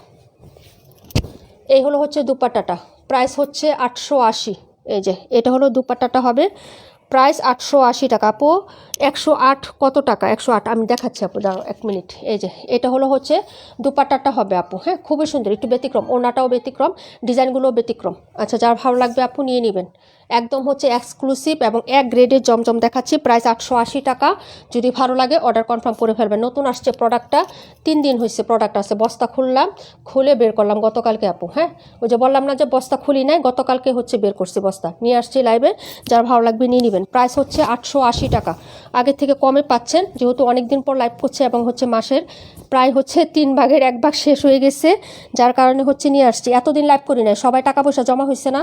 এই হলো হচ্ছে দুপাট্টাটা, প্রাইস হচ্ছে 880। এই যে এটা হলো দুপাট্টাটা হবে, প্রাইস 880 টাকা আপু। 108 কত টাকা, 108 আমি দেখাচ্ছি আপু, দাঁড়াও 1 মিনিট। এই যে এটা হলো হচ্ছে দুপাট্টাটা হবে আপু। হ্যাঁ, খুবই সুন্দর, একটু ব্যতিক্রম, ওড়নাটাও ব্যতিক্রম, ডিজাইনগুলোও ব্যতিক্রম। আচ্ছা, যার ভালো লাগবে আপু নিয়ে নেবেন। একদম হচ্ছে এক্সক্লুসিভ এবং এক গ্রেডের জমজম দেখাচ্ছি, প্রাইস 880 টাকা। যদি ভালো লাগে অর্ডার কনফার্ম করে ফেলবেন। নতুন আসছে প্রোডাক্টটা, 3 দিন হয়েছে প্রোডাক্ট আছে। বস্তা খুললাম, খুলে বের করলাম গতকালকে আপু। হ্যাঁ, ওই যে বললাম না যে বস্তা খুলি নাই, গতকালকে হচ্ছে বের করছি বস্তা, নিয়ে আসছি লাইভে। যার ভালো লাগবে নিয়ে নেবেন। প্রাইস হচ্ছে 880 টাকা। আগের থেকে কমে পাচ্ছেন, যেহেতু অনেক দিন পর লাইভ করছে এবং হচ্ছে মাসের প্রায় হচ্ছে 3 ভাগের 1 ভাগ শেষ হয়ে গেছে, যার কারণে হচ্ছে নিয়ে আসছি। এতদিন লাইভ করি নাই, সবাই টাকা পয়সা জমা হয়েছে না,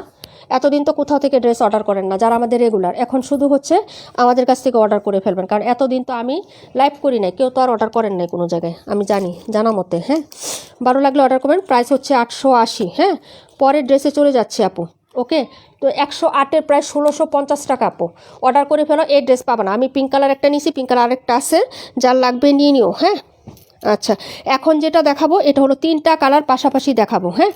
এতদিন তো কোথাও থেকে ড্রেস অর্ডার করেন না যারা আমাদের রেগুলার। এখন শুধু হচ্ছে আমাদের কাছ থেকে অর্ডার করে ফেলবেন, কারণ এতদিন তো আমি লাইভ করি নাই, কেউ তো আর অর্ডার করেন নাই কোনো জায়গায়, আমি জানা মতে। হ্যাঁ, ভালো লাগলে অর্ডার করবেন। প্রাইস হচ্ছে 880। হ্যাঁ, পরের ড্রেসে চলে যাচ্ছে আপু। ওকে, তো 108-এর প্রায় 1650 টাকা আপু। অর্ডার করে ফেলো, এই ড্রেস পাবা না। আমি পিঙ্ক কালার একটা নিয়েছি, পিঙ্ক কালার আরেকটা আছে, যার লাগবে নিয়ে নিও। হ্যাঁ, আচ্ছা, এখন যেটা দেখাবো এটা হলো 3টা কালার পাশাপাশি দেখাবো। হ্যাঁ,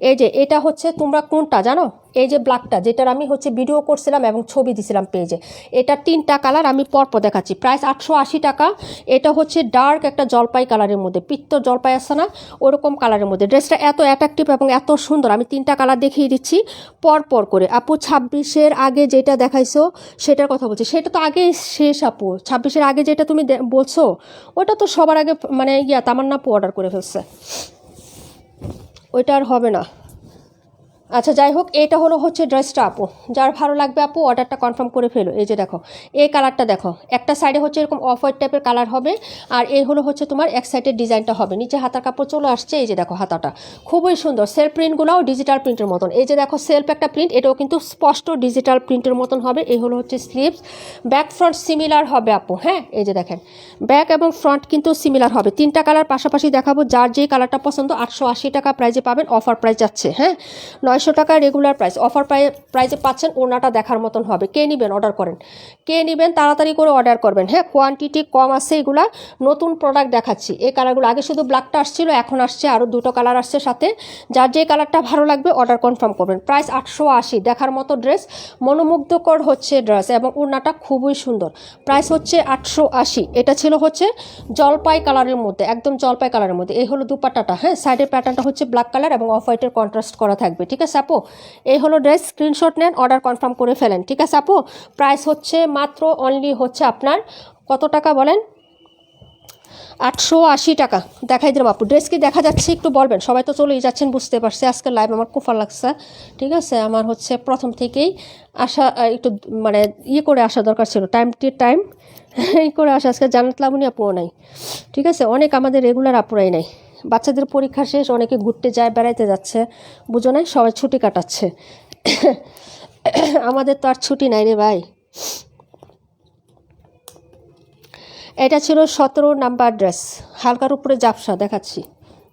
এই যে এটা হচ্ছে, তোমরা কোনটা জানো, এই যে ব্ল্যাকটা, যেটার আমি হচ্ছে ভিডিও করছিলাম এবং ছবি দিছিলাম পেজে, এটা 3টা কালার আমি পরপর দেখাচ্ছি। প্রাইস 880 টাকা। এটা হচ্ছে ডার্ক একটা জলপাই কালারের মধ্যে, পিত্ত জলপাই আছে না, ওরকম কালারের মধ্যে। ড্রেসটা এত অ্যাট্রাকটিভ এবং এত সুন্দর, আমি 3টা কালার দেখিয়ে দিচ্ছি পরপর করে। আপু 26-এর আগে যেটা দেখাইছো সেটার কথা বলছি, সেটা তো আগে শেষ আপু। 26-এর আগে যেটা তুমি বলছো ওটা তো সবার আগে মানে তামান্না আপু অর্ডার করে ফেলছে, ওইটা আর হবে না। আচ্ছা যাই হোক, এটা হচ্ছে ড্রেসটা আপু, যার ভালো লাগবে আপু অর্ডারটা কনফার্ম করে ফেলো। এই যে দেখো এই কালারটা দেখো, একটা সাইডে হচ্ছে এরকম অফ হোয়াইট টাইপের কালার হবে, আর এই হচ্ছে তোমার এক সাইডের ডিজাইনটা হবে। নিচে হাতার কাপড় চলে আসছে, এই যে দেখো হাতাটা খুবই সুন্দর। সেলফ প্রিন্টগুলোও ডিজিটাল প্রিন্টের মতন। এই যে দেখো সেলফ একটা প্রিন্ট, এটাও কিন্তু স্পষ্ট ডিজিটাল প্রিন্টের মতন হবে। এই হচ্ছে স্লিভস, ব্যাক ফ্রন্ট সিমিলার হবে আপু। হ্যাঁ এই যে দেখেন ব্যাক এবং ফ্রন্ট কিন্তু সিমিলার হবে। 3টা কালার পাশাপাশি দেখাবো, যার যেই কালারটা পছন্দ 880 টাকা প্রাইজে পাবেন। অফার প্রাইস যাচ্ছে, হ্যাঁ 900 টাকা রেগুলার প্রাইস, অফার প্রাইসে পাচ্ছেন। ওনাটা দেখার মতন হবে। কে নেবেন অর্ডার করেন, কে নেবেন তাড়াতাড়ি করে অর্ডার করবেন। হ্যাঁ কোয়ান্টিটি কম আছে, এগুলা নতুন প্রোডাক্ট দেখাচ্ছি। এই কালারগুলো আগে শুধু ব্ল্যাকটা আসছিল, এখন আসছে আরও 2টো কালার আসছে সাথে। যার যে কালারটা ভালো লাগবে অর্ডার কনফার্ম করবেন। প্রাইস 880, দেখার মতো ড্রেস, মনোমুগ্ধকর হচ্ছে ড্রেস এবং ওড়নাটা খুবই সুন্দর। প্রাইস হচ্ছে 880। এটা ছিল হচ্ছে জলপাই কালারের মধ্যে, একদম জলপাই কালারের মধ্যে। এই হলো দুপাট্টাটা, হ্যাঁ সাইডের প্যাটার্নটা হচ্ছে ব্ল্যাক কালার এবং অফ হোয়াইটের কন্ট্রাস্ট করা থাকবে। ঠিক আছে আপু, এই হলো ড্রেস, স্ক্রিনশট নেন, অর্ডার কনফার্ম করে ফেলেন। ঠিক আছে আপু, প্রাইস হচ্ছে মাত্র অনলি হচ্ছে আপনার কত টাকা বলেন, 880 টাকা। দেখাই দিলাম আপু, ড্রেস কি দেখা যাচ্ছে একটু বলবেন। সবাই তো চলেই যাচ্ছেন বুঝতে পারছি, আজকে লাইভ আমার কুফা লাগছে। ঠিক আছে, আমার হচ্ছে প্রথম থেকেই আসা একটু মানে করে আসা দরকার ছিল, টাইম এই করে আসা। আজকে জান্নাত লাবণী আপুও নাই, ঠিক আছে, অনেক আমাদের রেগুলার আপুরাই নাই। বাচ্চাদের পরীক্ষা শেষ, অনেকে ঘুরতে যায়, বেড়াইতে যাচ্ছে, বুঝো নাই, সবাই ছুটি কাটাচ্ছে। আমাদের তো আর ছুটি নাই রে ভাই। এটা ছিল 17 নাম্বার ড্রেস, হালকার উপরে জাপসা দেখাচ্ছি,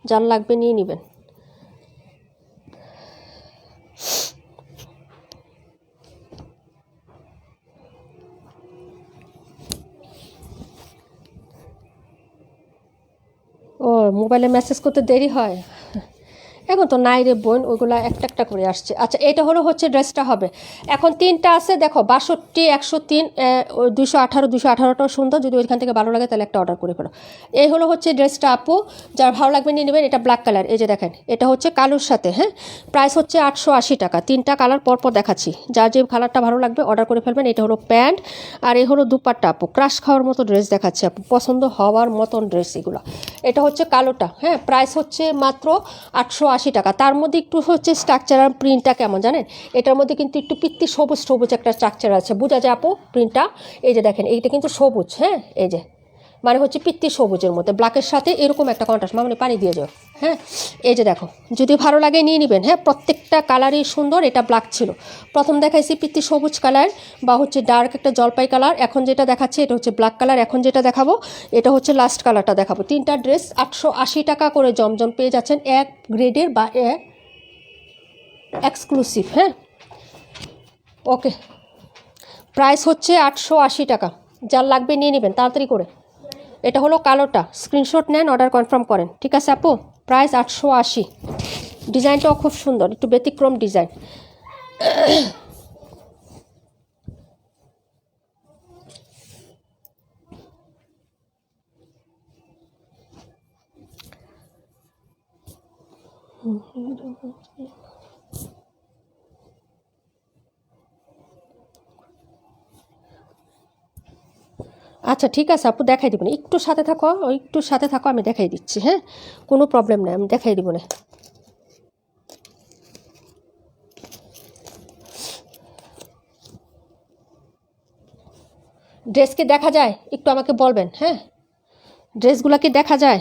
যার লাগবে নিয়ে নেবেন। ও মোবাইলে মেসেজ করতে দেরি হয়, এখন তো নাই রে বোন, ওইগুলো একটা একটা করে আসছে। আচ্ছা এটা হচ্ছে ড্রেসটা হবে। এখন 3টা আছে দেখো, 62, 103, 218, 218টাও সুন্দর। যদি ওইখান থেকে ভালো লাগে তাহলে একটা অর্ডার করে ফেলো। এই হচ্ছে ড্রেসটা আপু, যার ভালো লাগবে নিয়ে নেবেন। এটা ব্ল্যাক কালার, এই যে দেখেন এটা হচ্ছে কালোর সাথে। হ্যাঁ প্রাইস হচ্ছে 880 টাকা। 3টা কালার পরপর দেখাচ্ছি, যার যে কালারটা ভালো লাগবে অর্ডার করে ফেলবেন। এটা হলো প্যান্ট, আর এই দুপাট্টা আপু, ক্রাশ খাওয়ার মতো ড্রেস দেখাচ্ছে আপু, পছন্দ হওয়ার মতন ড্রেস এগুলো। এটা হচ্ছে কালোটা, হ্যাঁ প্রাইস হচ্ছে মাত্র 880 টাকা। তার মধ্যে একটু হচ্ছে স্ট্রাকচারাল প্রিন্টটা কেমন জানেন, এটার মধ্যে কিন্তু একটু পিত্তি সবুজ সবুজ একটা স্ট্রাকচার আছে, বোঝা যায় আপু প্রিন্টটা। এই যে দেখেন এইটা কিন্তু সবুজ, হ্যাঁ এই যে মানে হচ্ছে পিত্তি সবুজের মধ্যে ব্ল্যাকের সাথে এরকম একটা কন্ট্রাস্ট, মানে পানি দিয়ে যাও। হ্যাঁ এই যে দেখো, যদি ভালো লাগে নিয়ে নেবেন। হ্যাঁ প্রত্যেকটা কালারই সুন্দর। এটা ব্ল্যাক ছিল, প্রথম দেখাইছি পিত্তি সবুজ কালার বা হচ্ছে ডার্ক একটা জলপাই কালার, এখন যেটা দেখাচ্ছি এটা হচ্ছে ব্ল্যাক কালার, এখন যেটা দেখাবো এটা হচ্ছে লাস্ট কালারটা দেখাবো। 3টা ড্রেস 880 টাকা করে জমজম পেয়ে যাচ্ছেন, এক গ্রেডের বা এক্সক্লুসিভ। হ্যাঁ ওকে, প্রাইস হচ্ছে 880 টাকা, যার লাগবে নিয়ে নেবেন তাড়াতাড়ি করে। এটা হলো কালোটা, স্ক্রিনশট নেন, অর্ডার কনফার্ম করেন। ঠিক আছে আপু, প্রাইস 880। ডিজাইনটাও খুব সুন্দর, একটু ব্যতিক্রম ডিজাইন। আচ্ছা ঠিক আছে আপু, দেখাই দিব না, একটু সাথে থাকো, একটু সাথে থাকো, আমি দেখাই দিচ্ছি। হ্যাঁ কোনো প্রবলেম নেই, আমি দেখাই দিব না। ড্রেস কি দেখা যায় একটু আমাকে বলবেন। হ্যাঁ ড্রেসগুলো কি দেখা যায়?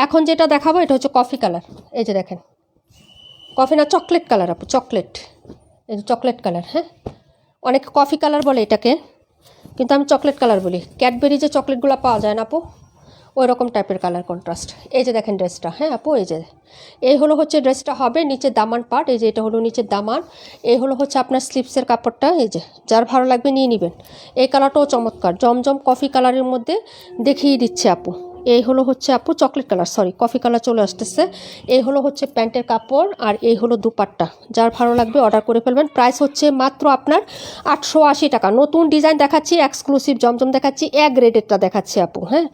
এখন যেটা দেখাবো এটা হচ্ছে কফি কালার, এই যে দেখেন, কফি না চকলেট কালার আপু, চকলেট, এই যে চকলেট কালার। হ্যাঁ অনেকে কফি কালার বলে এটাকে, কিন্তু আমি চকলেট কালার বলি। ক্যাডবেরি যে চকলেটগুলো পাওয়া যায় না আপু, ওই রকম টাইপের কালার কন্ট্রাস্ট। এই যে দেখেন ড্রেসটা, হ্যাঁ আপু এই যে এই হচ্ছে ড্রেসটা হবে। নিচে দামান পার্ট, এই যে এটা হলো নিচের দামান। এই হচ্ছে আপনার স্লিপসের কাপড়টা, এই যে যার ভালো লাগবে নিয়ে নেবেন। এই কালারটাও চমৎকার, জমজম কফি কালারের মধ্যে দেখিয়ে দিচ্ছে আপু। এই হলো হচ্ছে আপু chocolate colour, sorry coffee colour চলে আসতেছে। এই হলো হচ্ছে প্যান্টের কাপড় আর এই হলো দুপাট্টা। যার ভালো লাগবে অর্ডার করে ফেলবেন। প্রাইস হচ্ছে মাত্র আপনার 880 টাকা। নতুন ডিজাইন দেখাচ্ছি, এক্সক্লুসিভ জমজম দেখাচ্ছি, এক রেটেরটা দেখাচ্ছি আপু। হ্যাঁ,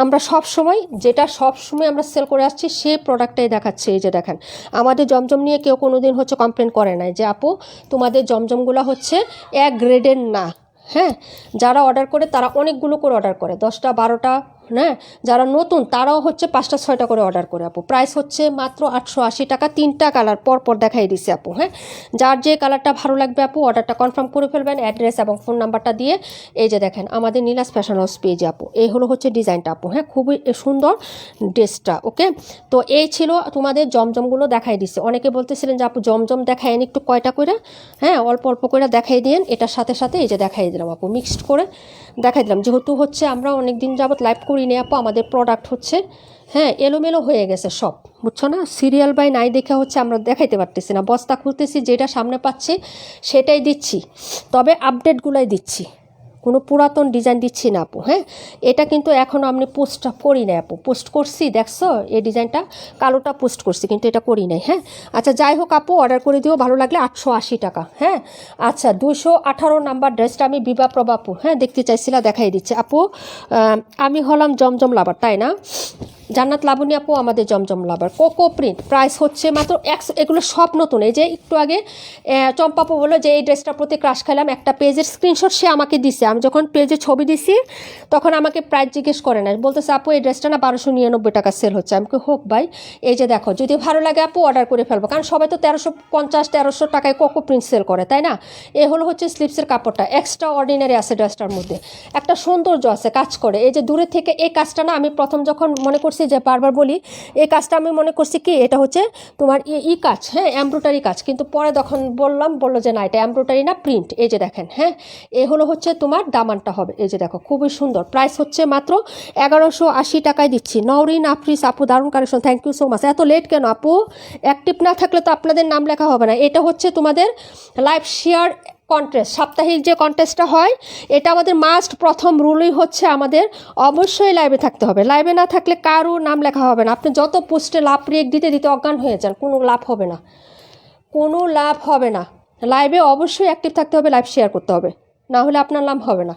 আমরা সব সময় যেটা সব সময় আমরা সেল করে আসছি সেই প্রোডাক্টটাই দেখাচ্ছি। এই যে দেখেন, আমাদের জমজম নিয়ে কেউ কোনো দিন হচ্ছে কমপ্লেন করে নাই যে আপু তোমাদের জমজমগুলো হচ্ছে এক গ্রেডের না। হ্যাঁ, যারা অর্ডার করে তারা অনেকগুলো করে অর্ডার করে, 10টা 12টা। হ্যাঁ, যারা নতুন তারাও হচ্ছে 5টা 6টা করে অর্ডার করে আপু। প্রাইস হচ্ছে মাত্র 880 টাকা। 3টা কালার পর দেখাই দিছি আপু। হ্যাঁ, যার যে কালারটা ভালো লাগবে আপু অর্ডারটা কনফার্ম করে ফেলবেন, অ্যাড্রেস এবং ফোন নাম্বারটা দিয়ে। এই যে দেখেন আমাদের নীলাস ফ্যাশন হাউস পেজে আপু, এই হলো হচ্ছে ডিজাইনটা আপু। হ্যাঁ, খুবই সুন্দর ড্রেসটা। ওকে, তো এই ছিল তোমাদের জমজমগুলো দেখাই দিচ্ছে। অনেকে বলতেছিলেন যে আপু জমজম দেখায় একটু কয়টা করে। হ্যাঁ, অল্প অল্প করে দেখাই দিন। এটার সাথে সাথে এই যে দেখাই দিলাম আপু, মিক্সড করে দেখাই দিলাম। যেহেতু হচ্ছে আমরা অনেক দিন যাবত লাইভ করি নি আপু, আমাদের প্রোডাক্ট হচ্ছে হ্যাঁ এলোমেলো হয়ে গেছে সব, বুঝছো না? সিরিয়াল বাই নাই দেখে হচ্ছে আমরা দেখাইতে পারতেছি না। বস্তা খুলতেছি, যেটা সামনে পাচ্ছি সেটাই দিচ্ছি, তবে আপডেটগুলাই দিচ্ছি, কোনো পুরাতন ডিজাইন দিচ্ছি না আপু। হ্যাঁ, এটা কিন্তু এখনও আমি পোস্টটা করি নাই আপু। পোস্ট করছি দেখছো, এই ডিজাইনটা কালোটা পোস্ট করছি, কিন্তু এটা করি নাই। হ্যাঁ, আচ্ছা যাই হোক আপু, অর্ডার করে দিও, ভালো লাগলে 880 টাকা। হ্যাঁ, আচ্ছা 218 নাম্বার ড্রেসটা আমি বিবা প্রভা আপু হ্যাঁ দেখতে চাইছিলাম, দেখাই দিচ্ছে আপু। আমি হলাম জমজম লাভার, তাই না? জান্নাত লাবণী আপু আমাদের জমজম লাভার। কোকো প্রিন্ট, প্রাইস হচ্ছে মাত্র 100। এগুলো সব নতুন। এই যে একটু আগে চম্পাপু বললো যে এই ড্রেসটা প্রতি ক্রাশ খেলাম, একটা পেজের স্ক্রিনশট সে আমাকে দিছে। আমি যখন পেজে ছবি দিছি তখন আমাকে প্রাইস জিজ্ঞেস করে না, বলতেছে আপু এই ড্রেসটা না 1299 টাকা সেল হচ্ছে। আমি হোক ভাই, এই যে দেখো, যদি ভালো লাগে আপু অর্ডার করে ফেলবো, কারণ সবাই তো 1350 টাকায় কোকো প্রিন্ট সেল করে, তাই না? এ হলো হচ্ছে স্লিপসের কাপড়টা, এক্সট্রা অর্ডিনারি আছে ড্রেসটার মধ্যে, একটা সৌন্দর্য আছে, কাজ করে। এই যে দূরে থেকে এই কাজটা না, আমি প্রথম যখন মনে করছি, যে বারবার বলি এই কাজটা আমি মনে করছি কি এটা হচ্ছে তোমার কাজ, হ্যাঁ এমব্রয়ডারি কাজ, কিন্তু পরে যখন বললো যে না এটা এমব্রয়ডারি না প্রিন্ট। এই যে দেখেন, হ্যাঁ এ হলো হচ্ছে তোমার দামানটা হবে। এই যে দেখো খুবই সুন্দর। প্রাইস হচ্ছে মাত্র 1180 টাকায় দিচ্ছি। নওরিন আফরিস আপু, দারুণ collection, thank you so much. এত লেট কেন আপু? অ্যাক্টিভ না থাকলে তো আপনাদের নাম লেখা হবে না। এটা হচ্ছে তোমাদের লাইভ শেয়ার কন্টেস্ট, সাপ্তাহিক যে কন্টেস্টটা হয়, এটা আমাদের মাস্ট প্রথম রুলই হচ্ছে আমাদের অবশ্যই লাইভে থাকতে হবে। লাইভে না থাকলে কারো নাম লেখা হবে না। আপনি যত পোস্টে লাভ রিয়েক্ট দিতে দিতে অজ্ঞান হয়ে যান, কোনো লাভ হবে না, কোনো লাভ হবে না। লাইভে অবশ্যই অ্যাক্টিভ থাকতে হবে, লাইভ শেয়ার করতে হবে, না হলে আপনার নাম হবে না।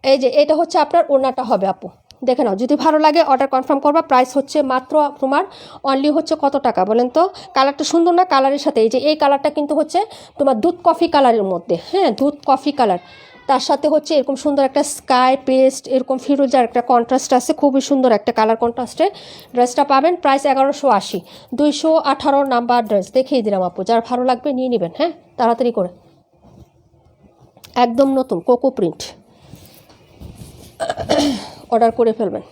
এই যে এটা হচ্ছে আপনার ওড়নাটা হবে আপু, দেখে নাও, যদি ভালো লাগে অর্ডার কনফার্ম করবা। প্রাইস হচ্ছে মাত্র তোমার অনলি হচ্ছে কত টাকা বলেন তো? কালারটা সুন্দর না? কালারের সাথে এই যে এই কালারটা কিন্তু হচ্ছে তোমার দুধ কফি কালারের মধ্যে, হ্যাঁ দুধ কফি কালার, তার সাথে হচ্ছে এরকম সুন্দর একটা স্কাই পেস্ট, এরকম ফিরোজার একটা কন্ট্রাস্ট আছে, খুবই সুন্দর একটা কালার কন্ট্রাস্টে ড্রেসটা পাবেন। প্রাইস 1180, 218 নাম্বার ড্রেস দেখিয়ে দিলাম আপু, যার ভালো লাগবে নিয়ে নেবেন। হ্যাঁ, তাড়াতাড়ি করে, একদম নতুন কোকো প্রিন্ট, অর্ডার করে ফেলবেন।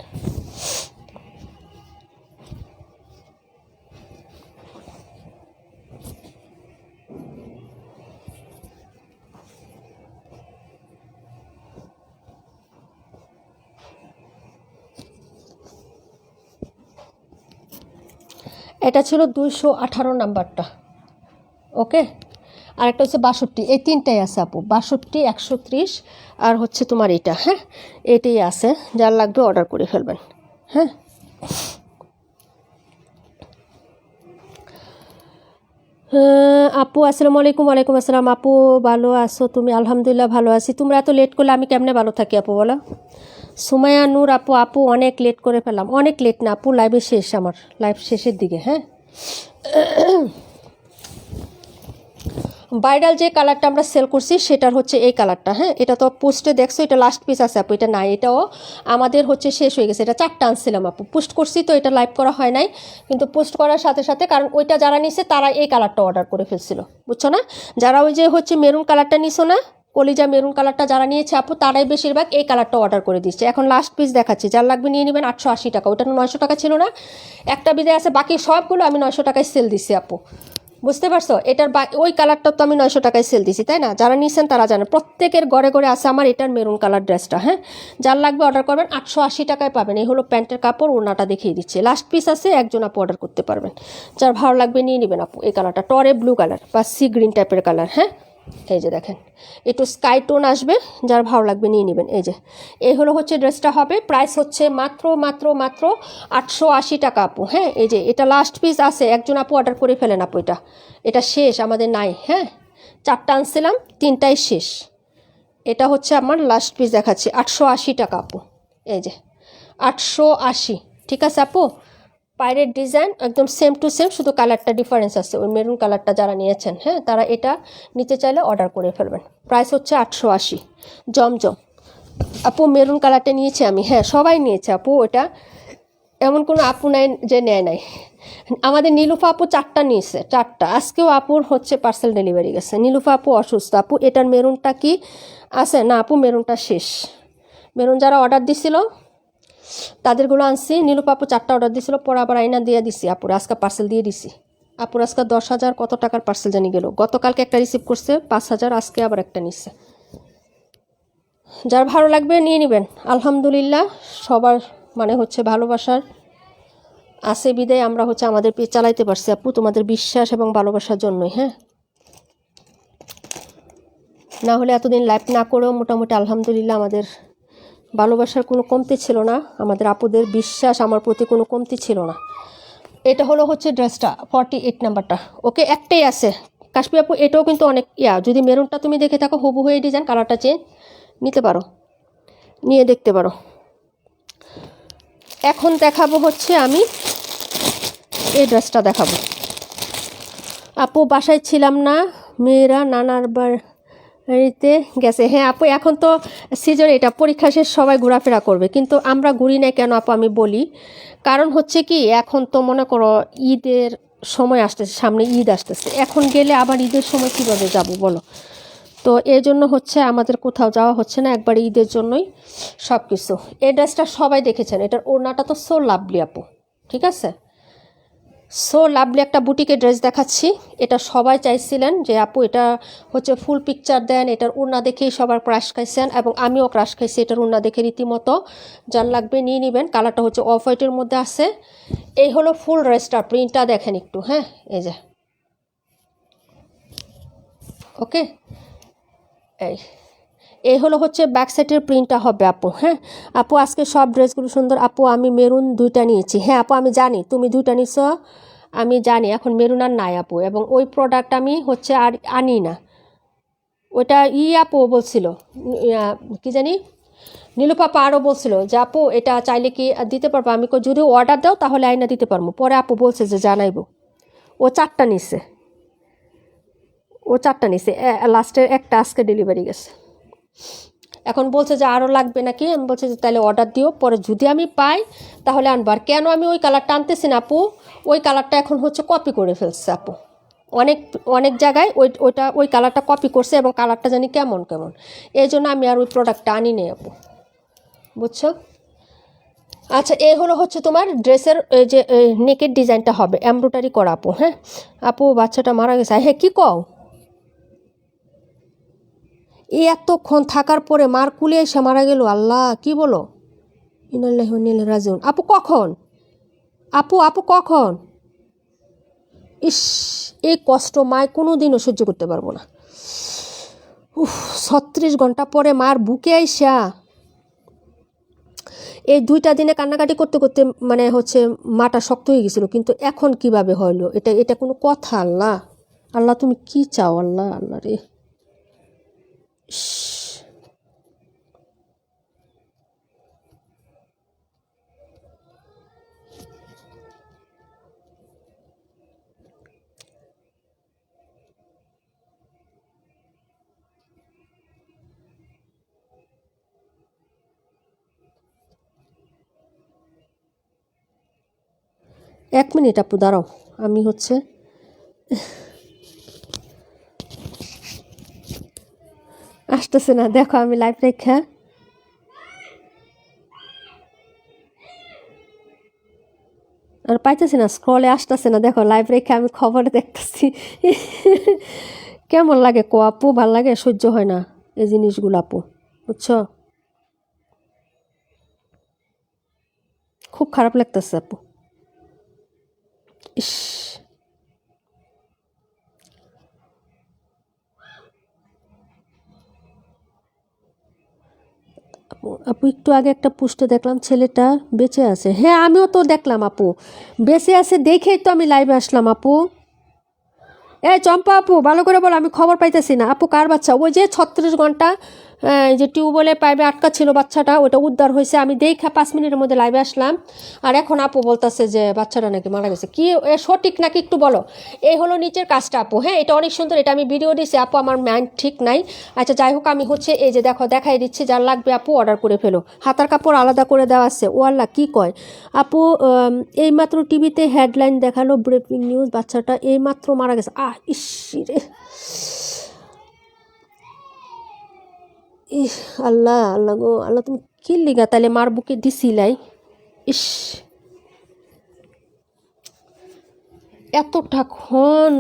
এটা ছিল 218 নাম্বারটা। ওকে, আর একটা হচ্ছে 62, এই তিনটাই আছে আপু, 62, 130 আর হচ্ছে তোমার এটা। হ্যাঁ, এটাই আছে, যার লাগবে অর্ডার করে ফেলবেন। হ্যাঁ, আপু আসসালামু আলাইকুম। ওয়ালাইকুম আসসালাম আপু, ভালো আছো তুমি? আলহামদুলিল্লাহ ভালো আছি। তোমরা এত লেট করলে আমি কেমনে ভালো থাকি আপু বলো? সুমাইয়া নূর আপু, আপু অনেক লেট করে ফেলাম। অনেক লেট না আপু, লাইভে শেষ, আমার লাইভ শেষের দিকে। হ্যাঁ, ভাইরাল যে কালারটা আমরা সেল করছি সেটার হচ্ছে এই কালারটা। হ্যাঁ, এটা তো পোস্টে দেখছো, এটা লাস্ট পিস আছে আপু, এটা নাই, এটাও আমাদের হচ্ছে শেষ হয়ে গেছে। এটা 4টা আনছিলাম আপু, পোস্ট করছি তো এটা লাইভ করা হয় নাই, কিন্তু পোস্ট করার সাথে সাথে, কারণ ওইটা যারা নিছে তারা এই কালারটা অর্ডার করে ফেলছিল, বুঝছো না? যারা ওই যে হচ্ছে মেরুন কালারটা নিছো না, কলিজা মেরুন কালারটা যারা নিয়েছে আপু, তারাই বেশিরভাগ এই কালারটা অর্ডার করে দিচ্ছে। এখন লাস্ট পিস দেখাচ্ছি, যার লাগবে নিয়ে নেবেন। 880 টাকা, ওটা 900 টাকা ছিল না, একটা বিদে আছে, বাকি সবগুলো আমি 900 টাকায় সেল দিচ্ছি আপু, বুঝতে পারছো? এটার ওই কালারটা তো আমি 900 টাকায় সেল দিছি, তাই না? যারা নিয়েছেন তারা জানেন, প্রত্যেকের ঘরে ঘরে আছে আমার এটার মেরুন কালার ড্রেসটা। হ্যাঁ, যার লাগবে অর্ডার করবেন, 880 টাকায় পাবেন। এই হলো প্যান্টের কাপড়, ওড়নাটা দেখিয়ে দিচ্ছে, লাস্ট পিস আছে, একজন আপু অর্ডার করতে পারবেন। যার ভালো লাগবে নিয়ে নেবেন আপু। এই কালারটা টরে ব্লু কালার বা সি গ্রিন টাইপের কালার। হ্যাঁ, এই যে দেখেন, একটু স্কাই টোন আসবে, যার ভালো লাগবে নিয়ে নেবেন। এই যে এই হলো হচ্ছে ড্রেসটা হবে, প্রাইস হচ্ছে মাত্র মাত্র মাত্র 880 টাকা আপু। হ্যাঁ, এই যে এটা লাস্ট পিস আছে, একজন আপু অর্ডার করে ফেলেন আপু, এটা শেষ, আমাদের নাই। হ্যাঁ, 4টা আনছিলাম, 3টাই শেষ। এটা হচ্ছে আমার লাস্ট পিস দেখাচ্ছি, 880 টাকা আপু। এই যে 880, ঠিক আছে আপু। পায়ের ডিজাইন একদম সেম টু সেম, শুধু কালারটা ডিফারেন্স আছে। ওই মেরুন কালারটা যারা নিয়েছেন, হ্যাঁ, তারা এটা নিতে চাইলে অর্ডার করে ফেলবেন। প্রাইস হচ্ছে 880। জমজম আপু মেরুন কালারটা নিয়েছি আমি, হ্যাঁ সবাই নিয়েছে আপু। ওটা এমন কোনো আপু নাই যে নেয় নাই। আমাদের নীলুফা আপু 4টা নিয়েছে, 4টা। আজকেও আপুর হচ্ছে পার্সেল ডেলিভারি গেছে। নীলুফা আপু অসুস্থ আপু, এটার মেরুনটা কি আছে না আপু? মেরুনটা শেষ। মেরুন যারা অর্ডার দিছিল তাদেরগুলো আনছি। নীলুফা আপু 4টা অর্ডার দিছিল, পরে আবার আইনা দিয়ে দিছি আপুর, আজকে পার্সেল দিয়ে দিছি। আপুর আজকে 10,000 কত টাকার পার্সেল জানি গেল। গতকালকে একটা রিসিভ করছে 5,000, আজকে আবার একটা নিচ্ছে। যার ভালো লাগবে নিয়ে নেবেন। আলহামদুলিল্লাহ, সবার মানে হচ্ছে ভালোবাসার আছে বিদায় আমরা হচ্ছে আমাদের পেজ চালাইতে পারছি আপু, তোমাদের বিশ্বাস এবং ভালোবাসার জন্যই। হ্যাঁ, না হলে এতদিন লাইভ না করেও মোটামুটি আলহামদুলিল্লাহ আমাদের ভালোবাসার কোনো কমতি ছিল না, আমাদের আপুদের বিশ্বাস আমার প্রতি কোনো কমতি ছিল না। এটা হলো হচ্ছে ড্রেসটা 48 নাম্বারটা। ওকে, একটাই আছে কাশ্মীর আপু, এটাও কিন্তু অনেক যদি মেরুনটা তুমি দেখে থাকো হুবহু হয়ে ডিজাইন, কালারটা চেঞ্জ, নিতে পারো, নিয়ে দেখতে পারো। এখন দেখাবো হচ্ছে আমি এই ড্রেসটা দেখাবো আপু। বাসায় ছিলাম না, মেয়েরা নানার বাড়িতে গেছে। হ্যাঁ আপু, এখন তো সিজন, এটা পরীক্ষা শেষ, সবাই ঘোরাফেরা করবে, কিন্তু আমরা ঘুরি না কেন আপু আমি বলি। কারণ হচ্ছে কি, এখন তো মনে করো ঈদের সময় আসতেছে, সামনে ঈদ আসতেছে, এখন গেলে আবার ঈদের সময় কীভাবে যাব বলো। তো এই জন্য হচ্ছে আমাদের কোথাও যাওয়া হচ্ছে না, একবার ঈদের জন্যই সব কিছু। এই ড্রেসটা সবাই দেখেছেন, এটার ওড়নাটা তো সো লাভলি আপু, ঠিক আছে। সো লাভলি একটা বুটিকের ড্রেস দেখাচ্ছি। এটা সবাই চাইছিলেন যে আপু এটা হচ্ছে ফুল পিকচার দেন, এটার ওড়না দেখেই সবার ক্রাশ খাইছেন, এবং আমিও ক্রাশ খাইছি এটার ওড়না দেখে রীতিমতো। যার লাগবে নিয়ে নেবেন। কালারটা হচ্ছে অফ হোয়াইটের মধ্যে আছে। এই হলো ফুল ড্রেসটা, প্রিন্টটা দেখেন একটু। হ্যাঁ, এই যে ওকে, এই হলো হচ্ছে ব্যাক সাইডের প্রিন্টটা হবে আপু। হ্যাঁ আপু, আজকে সব ড্রেসগুলো সুন্দর আপু। আমি মেরুন 2টা নিয়েছি। হ্যাঁ আপু, আমি জানি তুমি 2টা নিছো, আমি জানি। এখন মেরুন আর নাই আপু, এবং ওই প্রোডাক্ট আমি হচ্ছে আর আনি না। ওইটা আপু বলছিল, কি জানি, নীলুপাপা আরও বলছিল যে আপু এটা চাইলে কি দিতে পারবো। আমি যদি অর্ডার দাও তাহলে আইনা দিতে পারবো। পরে আপু বলছে যে জানাইবো। ও 4টা নিছে, লাস্টের একটা আজকে ডেলিভারি গেছে। এখন বলছে যে আরও লাগবে নাকি, আমি বলছি যে তাহলে অর্ডার দিও, পরে যদি আমি পাই তাহলে আনবো। আর কেন আমি ওই কালারটা আনতেছি না আপু, ওই কালারটা এখন হচ্ছে কপি করে ফেলছে আপু, অনেক অনেক জায়গায় ওই কালারটা কপি করছে, এবং কালারটা জানি কেমন কেমন, এই জন্য আমি আর ওই প্রোডাক্টটা আনি নেই আপু, বুঝছো। আচ্ছা, এই হলো হচ্ছে তোমার ড্রেসের এই যে নেকের ডিজাইনটা হবে এমব্রয়ডারি করা আপু। হ্যাঁ আপু, বাচ্চাটা মারা গেছে। হ্যাঁ, কি কও, এই এতক্ষণ থাকার পরে মার কুলে এসে মারা গেল, আল্লাহ কি বলো। ইনাল্লাহি ওয়া ইন্না ইলাইহি রাজিউন। আপু কখন, আপু কখন? ইস, এই কষ্ট মায় কোনো দিনও সহ্য করতে পারবো না। 36 ঘন্টা পরে মার বুকে আইসা এই 2টা দিনে কান্নাকাটি করতে করতে মানে হচ্ছে মাটা শক্ত হয়ে গেছিল, কিন্তু এখন কিভাবে হইলো এটা, এটা কোনো কথা? আল্লাহ, আল্লাহ তুমি কি চাও, আল্লাহ, আল্লাহ রে। ইস, 1 মিনিট আপু দাঁড়াও, আমি হচ্ছে আসতেছে না, দেখো আমি লাইভ রেখা আর পাইতেছি না, স্ক্রলে আসতেছে না, দেখো লাইভ রেখে আমি খবরে দেখতেছি। কেমন লাগে কো আপু, ভাল লাগে? সহ্য হয় না এই জিনিসগুলো আপু, বুঝছো। খুব খারাপ লাগতেছে আপু। ইস, আপু একটু আগে একটা পোস্টে দেখলাম ছেলেটা বেঁচে আছে। হ্যাঁ আমিও তো দেখলাম আপু, বেঁচে আছে দেখেই তো আমি লাইভে আসলাম আপু। এই চম্পা আপু ভালো করে বলো, আমি খবর পাইতেছি না। আপু কার বাচ্চা? ওই যে 36 ঘন্টা এই যে টিউবওয়েলে পাইপে আটকা ছিল বাচ্চাটা, ওটা উদ্ধার হয়েছে। আমি দেখা 5 মিনিটের মধ্যে লাইভে আসলাম, আর এখন আপু বলতেছে যে বাচ্চাটা নাকি মারা গেছে। কি সঠিক নাকি একটু বলো। এই হলো নিচের কাজটা আপু। হ্যাঁ এটা অনেক সুন্দর, এটা আমি ভিডিও দিছি আপু, আমার মাইন্ড ঠিক নাই। আচ্ছা যাই হোক, আমি হচ্ছে এই যে দেখো দেখাই দিচ্ছি, যার লাগবে আপু অর্ডার করে ফেলো। হাতার কাপড় আলাদা করে দেওয়া আছে। ও আল্লাহ কী কয় আপু, এইমাত্র টিভিতে হেডলাইন দেখালো, ব্রেকিং নিউজ, বাচ্চাটা এইমাত্র মারা গেছে। ইস রে, ইস আল্লাহ আল্লাহ গো আল্লাহ, তুমি কি লিগা তাহলে মার বুকে দিছিলাই? ইস, এতটা ক্ষণ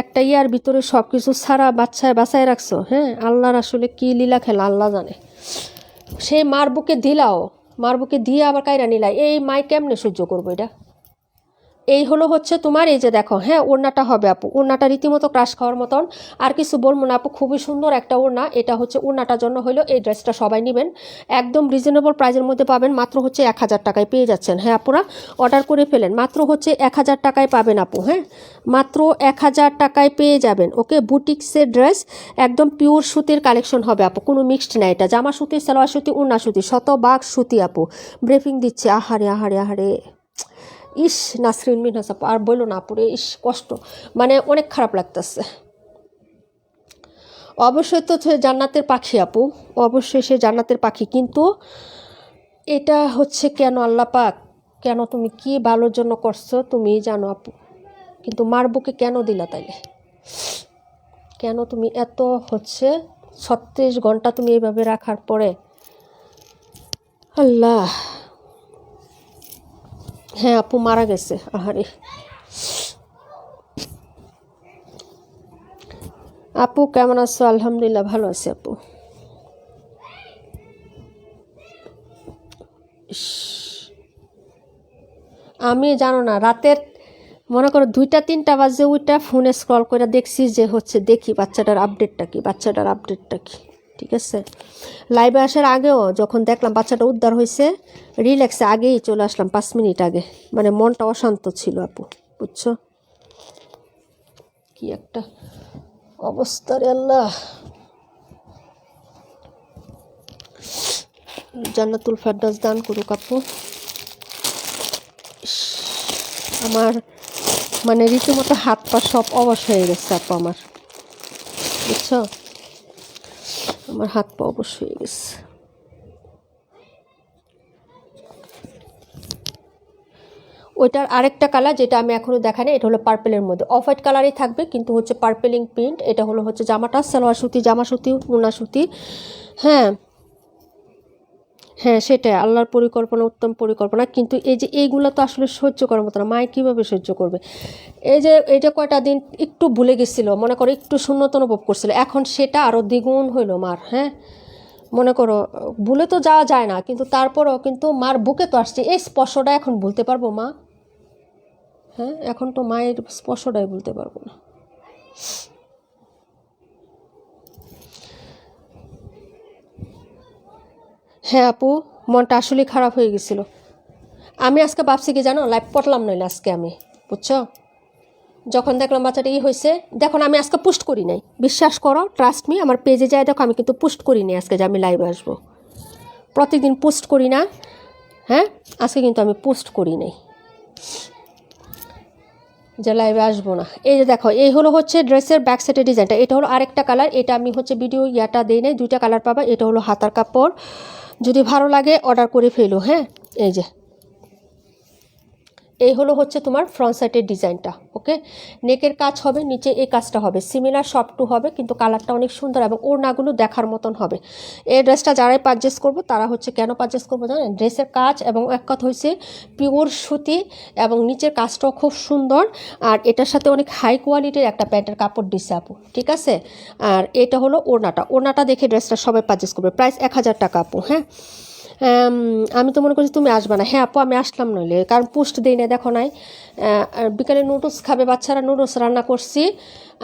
একটা ইয়ার ভিতরে সব কিছু সারা বাচ্চায় বাঁচায় রাখছো। হ্যাঁ আল্লাহর আসলে কি লীলা খেলা আল্লাহ জানে। সে মার বুকে দিলাও, মার বুকে দিয়ে আবার কাইরা নিলাই, এই মাই কেমনে সহ্য করবো এটা? এই হলো হচ্ছে তোমার এই যে দেখো, হ্যাঁ ওড়নাটা হবে আপু, ওড়নাটা রীতিমতো ক্রাশ খাওয়ার মতন। আর কিছু বলবো না আপু, খুবই সুন্দর একটা ওড়না। এটা হচ্ছে ওড়নাটার জন্য হলো এই ড্রেসটা সবাই নেবেন, একদম রিজনেবল প্রাইসের মধ্যে পাবেন, মাত্র হচ্ছে 1000 টাকায় পেয়ে যাচ্ছেন। হ্যাঁ আপুরা অর্ডার করে ফেলেন, মাত্র হচ্ছে 1000 টাকায় পাবেন আপু। হ্যাঁ মাত্র 1000 টাকায় পেয়ে যাবেন। ওকে বুটিক্সের ড্রেস, একদম পিওর সুতির কালেকশন হবে আপু, কোনো মিক্সড না। এটা জামা সুতি, সালোয়ার সুতি, ওড়না সুতি, শতভাগ সুতি আপু। ব্রেফিং দিচ্ছে, আহারে আহারে আহারে, ইস নাসরিন মিনহাস আপু আর বললো না আপুরে, ইস কষ্ট, মানে অনেক খারাপ লাগতেছে। অবশ্যই তো সে জান্নাতের পাখি আপু, অবশ্যই সে জান্নাতের পাখি, কিন্তু এটা হচ্ছে কেন আল্লাহ পাক, কেন তুমি কি ভালোর জন্য করছো তুমি জানো আপু, কিন্তু মার বুকে কেন দিলা তাইলে? কেন তুমি এত হচ্ছে 36 ঘন্টা তুমি এইভাবে রাখার পরে? আল্লাহ, হ্যাঁ আপু মারা গেছে, আহারে। আপু কেমন আছো? আলহামদুলিল্লাহ ভালো আছি আপু। আমি জানো না, রাতের মনে করো 2টা 3টা বাজে ওইটা ফোনে স্ক্রল করে দেখছি যে হচ্ছে দেখি বাচ্চাটার আপডেটটা কি, বাচ্চাটার আপডেটটা কি। ঠিক আছে, লাইভে আসার আগেও যখন দেখলাম বাচ্চাটা উদ্ধার হয়েছে, রিল্যাক্সে আগেই চলে আসলাম 5 মিনিট আগে, মানে মনটা অশান্ত ছিল আপু, বুঝছো? কি একটা অবস্থা রে আল্লাহ, জান্নাতুল ফেরদৌস দান করুক আপু। আমার মানে রীতিমতো হাত পা সব অবশ হয়ে গেছে আপু আমার, বুঝছো? আমার হাত পা অবশ হয়ে গেছে। ওইটার আরেকটা কালার যেটা আমি এখনও দেখাই না, এটা হলো পার্পেলের মধ্যে, অফ হোয়াইট কালারই থাকবে কিন্তু হচ্ছে পার্পেলিং প্রিন্ট। এটা হলো হচ্ছে জামাটা, সালোয়ার সুতি, জামা সুতি, ওড়না সুতি। হ্যাঁ হ্যাঁ সেটাই, আল্লাহর পরিকল্পনা, উত্তম পরিকল্পনা। কিন্তু এই যে এইগুলো তো আসলে সহ্য করার মতো না, মায় কীভাবে সহ্য করবে? এই যে কয়টা দিন একটু ভুলে গেছিলো, মনে করো একটু শূন্যতা অনুভব করছিল, এখন সেটা আরও দ্বিগুণ হইলো মার। হ্যাঁ মনে করো ভুলে তো যাওয়া যায় না, কিন্তু তারপরেও কিন্তু মার বুকে তো আসছে, এই স্পর্শটা এখন ভুলতে পারবো মা? হ্যাঁ এখন তো মায়ের স্পর্শটাই ভুলতে পারবো না। হ্যাঁ আপু মনটা আসলে খারাপ হয়ে গেছিল। আমি আজকে ভাবছি কি জানো, লাইভ পড়লাম নইলে আজকে আমি, বুঝছো? যখন দেখলাম বাচ্চাটা হয়েছে, দেখুন আমি আজকে পোস্ট করি নাই, বিশ্বাস করো, ট্রাস্ট মি, আমার পেজে যায় দেখো, আমি কিন্তু পোস্ট করি নাই আজকে যে আমি লাইভে আসবো। প্রত্যেকদিন পোস্ট করি না, হ্যাঁ আজকে কিন্তু আমি পোস্ট করি নাই যে লাইভে আসবো না। এই যে দেখো, এই হলো হচ্ছে ড্রেসের ব্যাক সাইডের ডিজাইনটা, এটা হলো আরেকটা কালার, এটা আমি হচ্ছে ভিডিও ইয়াটা দিই নাই, 2টা কালার পাবা। এটা হলো হাতার কাপড়, যদি ভালো লাগে অর্ডার করে ফেলো। হ্যাঁ এই যে এই হলো হচ্ছে তোমার ফ্রন্ট সাইডের ডিজাইনটা। ওকে, নেকের কাজ হবে, নিচে এই কাজটা হবে, সিমিলার সব টু হবে, কিন্তু কালারটা অনেক সুন্দর এবং ওড়নাগুলো দেখার মতন হবে। এই ড্রেসটা যারাই পারচেস করবো তারা হচ্ছে কেন পারচেস করবো জানেন? ড্রেসের কাজ এবং এক কথা হচ্ছে পিওর সুতি, এবং নিচের কাজটাও খুব সুন্দর, আর এটার সাথে অনেক হাই কোয়ালিটির একটা প্যান্টের কাপড় দিচ্ছে আপু। ঠিক আছে, আর এটা হলো ওড়নাটা, ওড়নাটা দেখে ড্রেসটা সবাই পারচেস করবে। প্রাইস 1000 টাকা আপু। হ্যাঁ আমি তো মনে করছি তুমি আসবে না। হ্যাঁ আপু আমি আসলাম নইলে, কারণ পোস্ট দিই না দেখো নাই। আর বিকালে নুডলস খাবে বাচ্চারা, নুডলস রান্না করছি।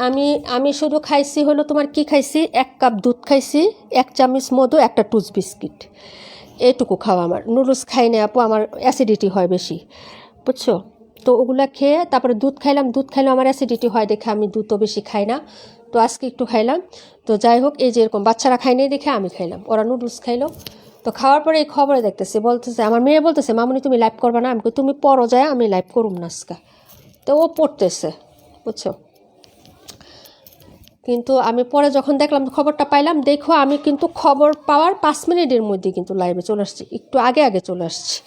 আমি আমি শুধু খাইছি হলো তোমার কি খাইছি, 1 কাপ দুধ খাইছি, 1 চামচ মধু, একটা টুস বিস্কিট, এইটুকু খাওয়া। আমার নুডলস খাই না আপু, আমার অ্যাসিডিটি হয় বেশি, বুঝছো। তো ওগুলা খেয়ে তারপরে দুধ খাইলাম, দুধ খাইলেও আমার অ্যাসিডিটি হয় দেখে আমি দুধও বেশি খাই না। তো আজকে একটু খাইলাম। তো যাই হোক, এই যে এরকম বাচ্চারা খায়নি দেখে আমি খাইলাম, ওরা নুডলস খাইলো। তো খাওয়ার পরে এই খবরে দেখতেছে, বলতেছে আমার মেয়ে বলতেছে মামুনি তুমি লাইভ করবে না? আমি কই তুমি পড়ো যায়, আমি লাইভ করুম না আজকে। তো ও পড়তেছে, বুঝছো। কিন্তু আমি পরে যখন দেখলাম খবরটা পাইলাম, দেখো আমি কিন্তু খবর পাওয়ার 5 মিনিটের মধ্যে কিন্তু লাইভে চলে আসছি, একটু আগে আগে চলে আসছি।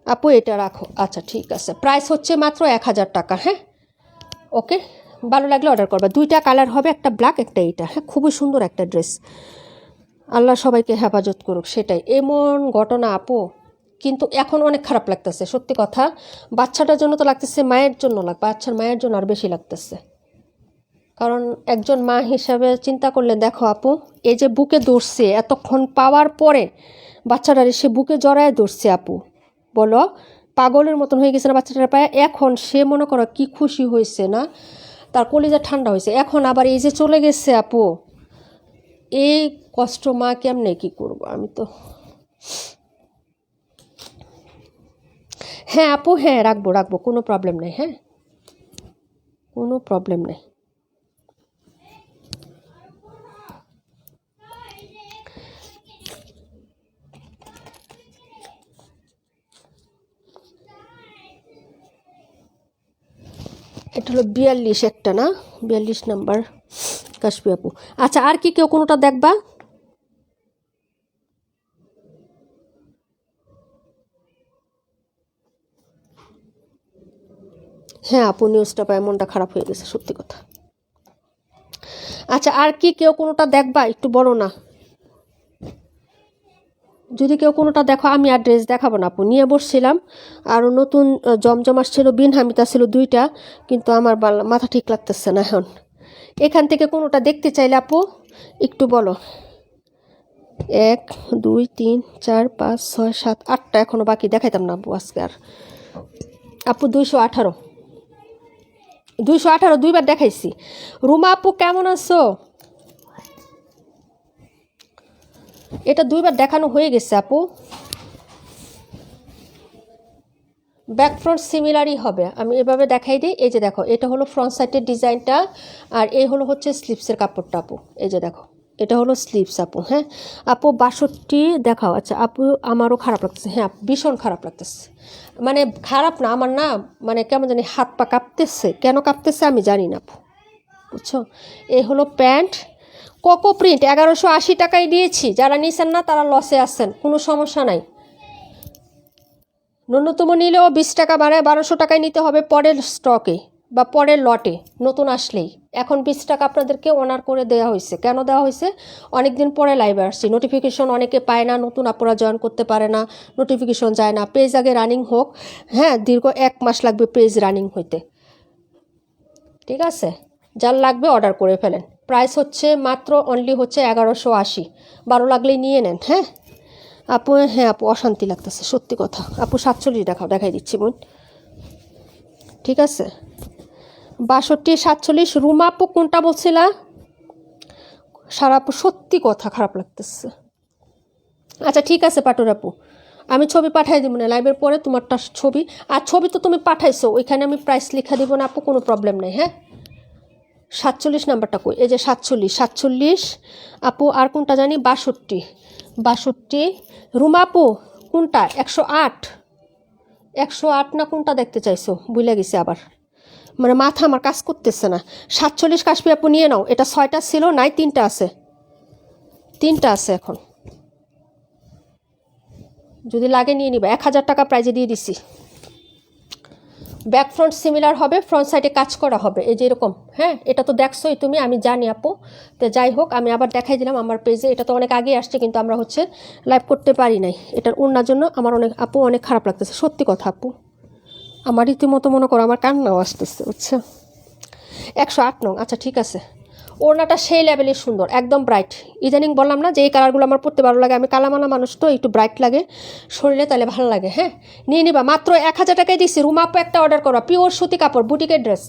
আপু এটা রাখো, আচ্ছা ঠিক আছে। প্রাইস হচ্ছে মাত্র 1000 টাকা। হ্যাঁ ওকে, ভালো লাগলে অর্ডার করবা। 2টা কালার হবে, একটা ব্ল্যাক একটা এইটা। হ্যাঁ খুবই সুন্দর একটা ড্রেস, আল্লাহ সবাইকে হেফাজত করুক। সেটাই, এমন ঘটনা আপু। কিন্তু এখন অনেক খারাপ লাগতেছে সত্যি কথা। বাচ্চাটার জন্য তো লাগতেছে, মায়ের জন্য বাচ্চার মায়ের জন্য আর বেশি লাগতেছে। কারণ একজন মা হিসাবে চিন্তা করলে দেখো আপু, এই যে বুকে ধরছে এতক্ষণ পাওয়ার পরে, বাচ্চাটারে সে বুকে জড়ায় ধরছে আপু, বলো পাগলের মতন হয়ে গেছে না বাচ্চাটার পায়ে। এখন সে মনে করো কি খুশি হয়েছে না, তার কলিজা ঠান্ডা হয়েছে। এখন আবার এই যে চলে গেছে আপু, এই কষ্ট মা কেমনে কি করবো আমি তো। হ্যাঁ আপু, হ্যাঁ রাখবো রাখবো, কোনো প্রবলেম নেই। হ্যাঁ কোনো প্রবলেম নেই। এটা হলো 42 একটা না, 42 নাম্বার কাশফি আপু। আচ্ছা আর কি কেউ কোনোটা দেখবা? হ্যাঁ আপু নিউজটা পায় মনটা খারাপ হয়ে গেছে সত্যি কথা। আচ্ছা আর কি কেউ কোনোটা দেখবা, একটু বলো না। যদি কেউ কোনোটা দেখো, আমি আর ড্রেস দেখাবো না আপু, নিয়ে বসছিলাম। আর নতুন জমজম আসছিল, বিন হামিদ ছিল 2টা, কিন্তু আমার মাথা ঠিক লাগতেছে না এখন। এখান থেকে কোনোটা দেখতে চাইলে আপু একটু বলো। 1 2 3 4 5 6 7 8টা এখনো বাকি, দেখাইতাম না আপু আজকে আর। আপু 218, 218 2বার দেখাইছি। রুমা আপু কেমন আছো? এটা 2বার দেখানো হয়ে গেছে আপু। ব্যাক ফ্রন্ট সিমিলারই হবে, আমি এভাবে দেখাই দিই। এই যে দেখো, এটা হলো ফ্রন্ট সাইডের ডিজাইনটা, আর এই হলো হচ্ছে স্লিপসের কাপড়টা আপু। এই যে দেখো, এটা হলো স্লিপস আপু। হ্যাঁ আপু 62 দেখাও। আচ্ছা আপু আমারও খারাপ লাগতেছে, হ্যাঁ ভীষণ খারাপ লাগতেছে। মানে খারাপ না, আমার না মানে কেমন জানি হাত পা কাঁপতেছে, কেন কাঁপতেছে আমি জানি না আপু, বুঝছো। এই হলো প্যান্ট, কোকো প্রিন্ট, 1180 টাকায় দিয়েছি। যারা নিছেন না তারা লসে আছেন, কোনো সমস্যা নাই। ন্যূনতম নিলেও 20 টাকা বাড়ায় 1200 টাকায় নিতে হবে পরের স্টকে বা পরের লটে, নতুন আসলেই। এখন 20 টাকা আপনাদেরকে অনার করে দেওয়া হয়েছে। কেন দেওয়া হয়েছে? অনেক দিন পরে লাইভে আসছি, নোটিফিকেশন অনেকে পায় না, নতুন আপুরা জয়েন করতে পারে না, নোটিফিকেশন যায় না। পেজ আগে রানিং হোক, হ্যাঁ দীর্ঘ 1 মাস লাগবে পেজ রানিং হইতে, ঠিক আছে। যার লাগবে অর্ডার করে ফেলেন। প্রাইস হচ্ছে মাত্র অনলি হচ্ছে 1180, 12 লাগলেই নিয়ে নেন। হ্যাঁ আপু, হ্যাঁ আপু অশান্তি লাগতেছে সত্যি কথা। আপু 47 দেখাও, দেখাই দিচ্ছি বোন, ঠিক আছে। 62 47। রুমা আপু কোনটা বলছিলা? সারা আপু সত্যি কথা খারাপ লাগতেছে। আচ্ছা ঠিক আছে পাটুর আপু, আমি ছবি পাঠাই দিব না লাইভের পরে তোমারটা ছবি। আর ছবি তো তুমি পাঠাইছো, ওইখানে আমি প্রাইস লেখা দিব না আপু, কোনো প্রবলেম নেই। হ্যাঁ 47 নাম্বারটা কই? এই যে 47 47 আপু। আর কোনটা জানি 62 62। রুমা আপু কোনটা? 108 108 না কোনটা দেখতে চাইছো বুঝলে গেছি আবার, মানে মাথা আমার কাজ করতেছে না। 47 কাশ্মীর আপু নিয়ে নাও, এটা 6টা ছিল, নাই 3টা আছে, 3টা আছে এখন, যদি লাগে নিয়ে নিবা। 1000 টাকা প্রাইজে দিয়ে দিছি। ব্যাক ফ্রন্ট সিমিলার হবে, ফ্রন্ট সাইডে কাজ করা হবে এই যে এরকম। হ্যাঁ এটা তো দেখছোই তুমি, আমি জানি আপু। তো যাই হোক, আমি আবার দেখাই দিলাম আমার পেজে। এটা তো অনেক আগে আসছে, কিন্তু আমরা হচ্ছে লাইভ করতে পারি নাই। এটার ওড়নার জন্য আমার অনেক আপু অনেক খারাপ লাগতেছে সত্যি কথা আপু। আমার রীতিমতো মনে করো আমার কান্নাও আসতেছে, বুঝছো। 108 নং, আচ্ছা ঠিক আছে। ওড়নাটা সেই লেভেলের সুন্দর, একদম ব্রাইট। ইদানিং বললাম না যে এই কালারগুলো আমার পরতে ভালো লাগে, আমি কালামালা মানুষ তো, একটু ব্রাইট লাগে শরীরে, তাহলে ভালো লাগে। হ্যাঁ, নিয়ে নিবা, মাত্র 1000 টাকায় দিচ্ছি। রুমা আপু একটা অর্ডার করবা, পিওর সুতি কাপড়, বুটিকের ড্রেস,